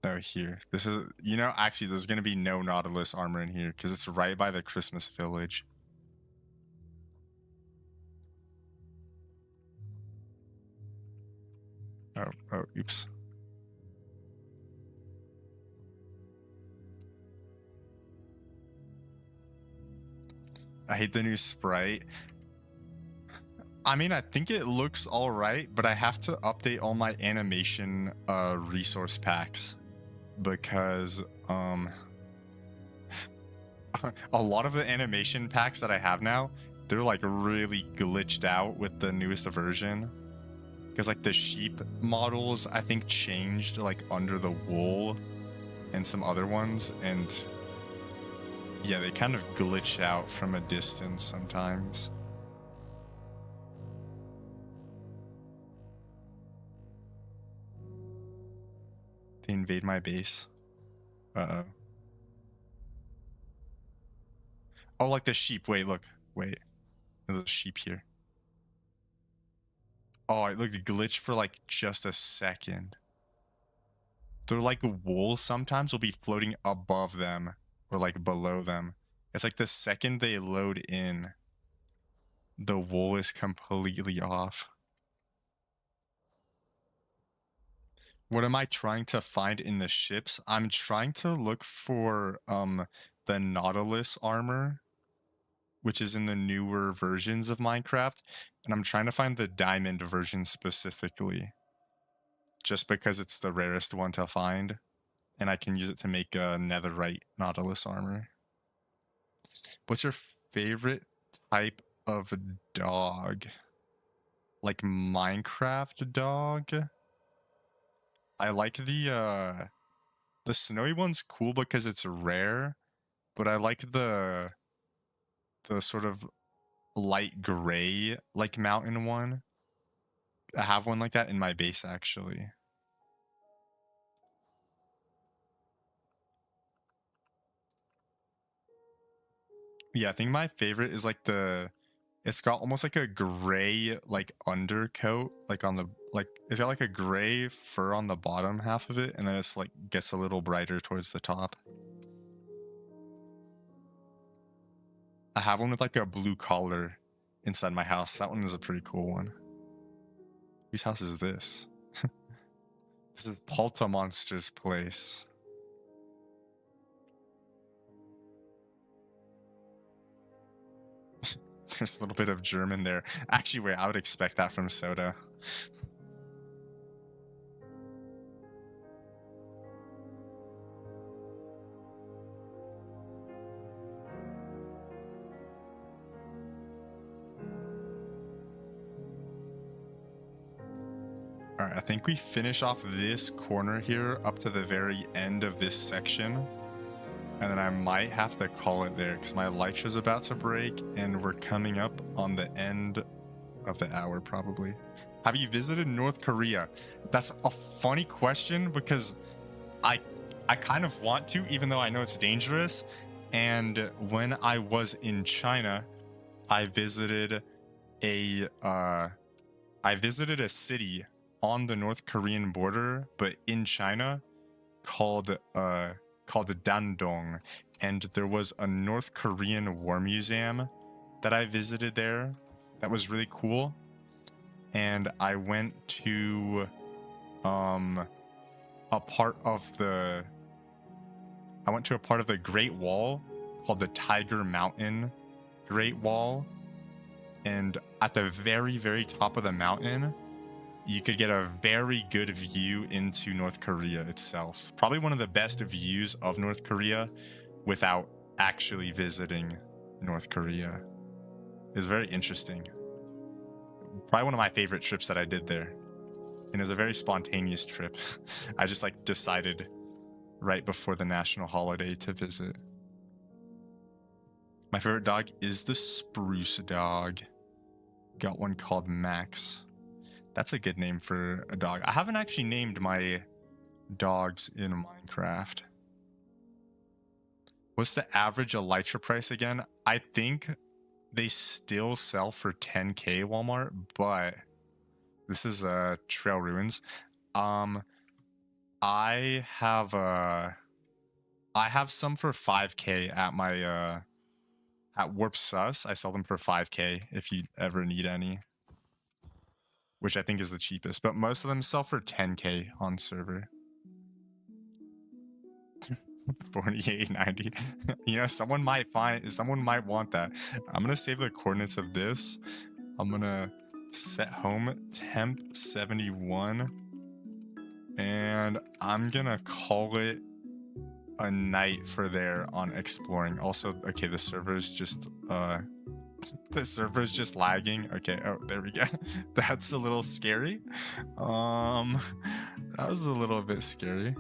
Oh, here. This is, you know, actually, there's going to be no Nautilus armor in here because it's right by the Christmas village. Oh, oops. I hate the new sprite. I mean, I think it looks all right, but I have to update all my animation resource packs because a lot of the animation packs that I have now, they're like really glitched out with the newest version. Because like the sheep models, I think changed like under the wool and some other ones, and yeah, they kind of glitch out from a distance sometimes. They invade my base. Uh-oh. Oh, like the sheep. Wait, look. Wait. There's a sheep here. Oh, it looked glitched for like just a second. They're like wool sometimes will be floating above them or like below them. It's like the second they load in, the wool is completely off. What am I trying to find in the ships? I'm trying to look for the Nautilus armor, which is in the newer versions of Minecraft, and I'm trying to find the diamond version specifically, just because it's the rarest one to find, and I can use it to make a netherite Nautilus armor. What's your favorite type of dog? Like Minecraft dog? I like the snowy one's cool because it's rare, but I like the sort of light gray like mountain one. I have one like that in my base actually. Yeah, I think my favorite is like it's got almost like a gray like undercoat, like on the, like it's got like a gray fur on the bottom half of it, and then it's like gets a little brighter towards the top. I have one with like a blue collar inside my house. That one is a pretty cool one. Whose house is this? This is Palta Monster's place. There's a little bit of German there. Actually, wait, I would expect that from Soda. All right, I think we finish off this corner here up to the very end of this section. And then I might have to call it there because my Elytra's about to break and we're coming up on the end of the hour probably. Have you visited North Korea? That's a funny question because I kind of want to, even though I know it's dangerous. And when I was in China, I visited a city on the North Korean border, but in China, called Dandong, and there was a North Korean war museum that I visited there that was really cool. And I went to a part of the Great Wall called the Tiger Mountain Great Wall, and at the very, very top of the mountain you could get a very good view into North Korea itself. Probably one of the best views of North Korea without actually visiting North Korea. It was very interesting. Probably one of my favorite trips that I did there. And it was a very spontaneous trip. I just like decided right before the national holiday to visit. My favorite dog is the Spruce dog. Got one called Max. That's a good name for a dog. I haven't actually named my dogs in Minecraft. What's the average Elytra price again? I think they still sell for 10K Walmart, but this is Trail Ruins. I have some for 5K at my at Warp Sus. I sell them for 5K if you ever need any, which I think is the cheapest, but most of them sell for 10K on server. 48.90. You know, someone might want that. I'm gonna save the coordinates of this. I'm gonna set home temp 71, and I'm gonna call it a night for there on exploring. Also, okay, the server's just lagging. Okay, oh, there we go. That's a little scary. That was a little bit scary.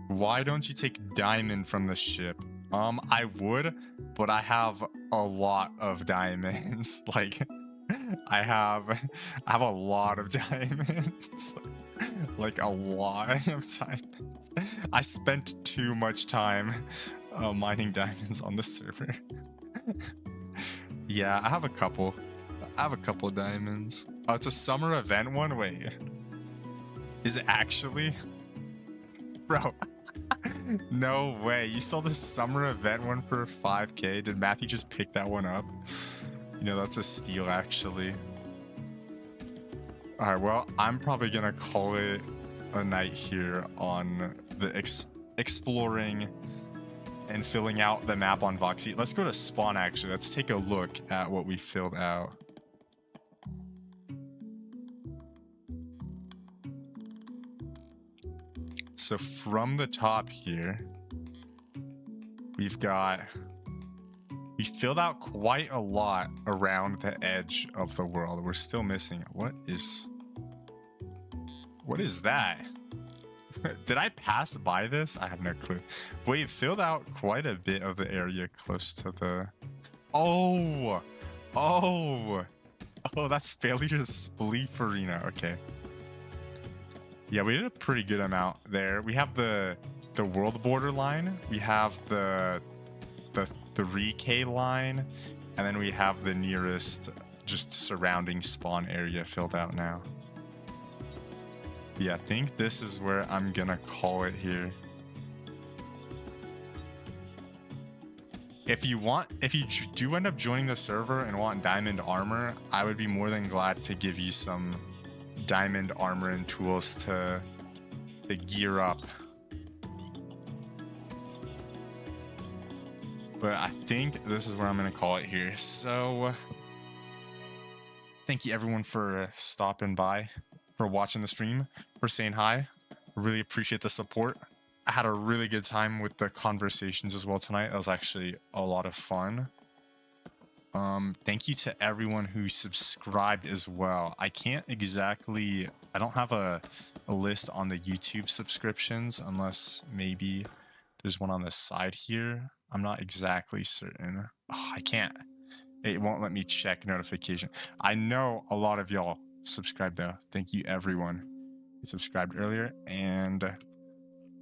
Why don't you take diamond from the ship? I would, but I have a lot of diamonds. Like, I have a lot of diamonds. Like a lot of diamonds. I spent too much time mining diamonds on the server. Yeah, I have a couple diamonds. Oh, it's a summer event one? Wait. Is it actually? Bro. No way. You saw the summer event one for 5K? Did Matthew just pick that one up? You know, that's a steal, actually. Alright, well, I'm probably gonna call it a night here on the exploring and filling out the map on Voxy. Let's go to spawn, actually. Let's take a look at what we filled out. So from the top here, we filled out quite a lot around the edge of the world. We're still missing. What is that? Did I pass by this? I have no clue. We filled out quite a bit of the area close to the... Oh, that's Failure Spleef Arena. Okay. Yeah, we did a pretty good amount there. We have the world border line. We have the 3K line, and then we have the nearest just surrounding spawn area filled out now. Yeah, I think this is where I'm gonna call it here. if you do end up joining the server and want diamond armor, I would be more than glad to give you some diamond armor and tools to gear up. But I think this is where I'm gonna call it here. So thank you everyone for stopping by, for watching the stream, for saying hi. Really appreciate the support. I had a really good time with the conversations as well tonight. That was actually a lot of fun. Thank you to everyone who subscribed as well. I don't have a list on the YouTube subscriptions, unless maybe there's one on the side here. I'm not exactly certain. Oh, I can't. It won't let me check notification. I know a lot of y'all subscribed though. Thank you everyone who subscribed earlier, and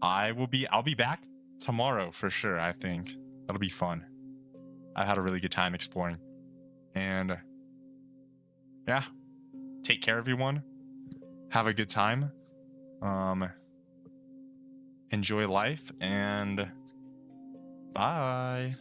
I'll be back tomorrow for sure. I think that'll be fun. I had a really good time exploring, and yeah, take care everyone. Have a good time. Enjoy life, and bye.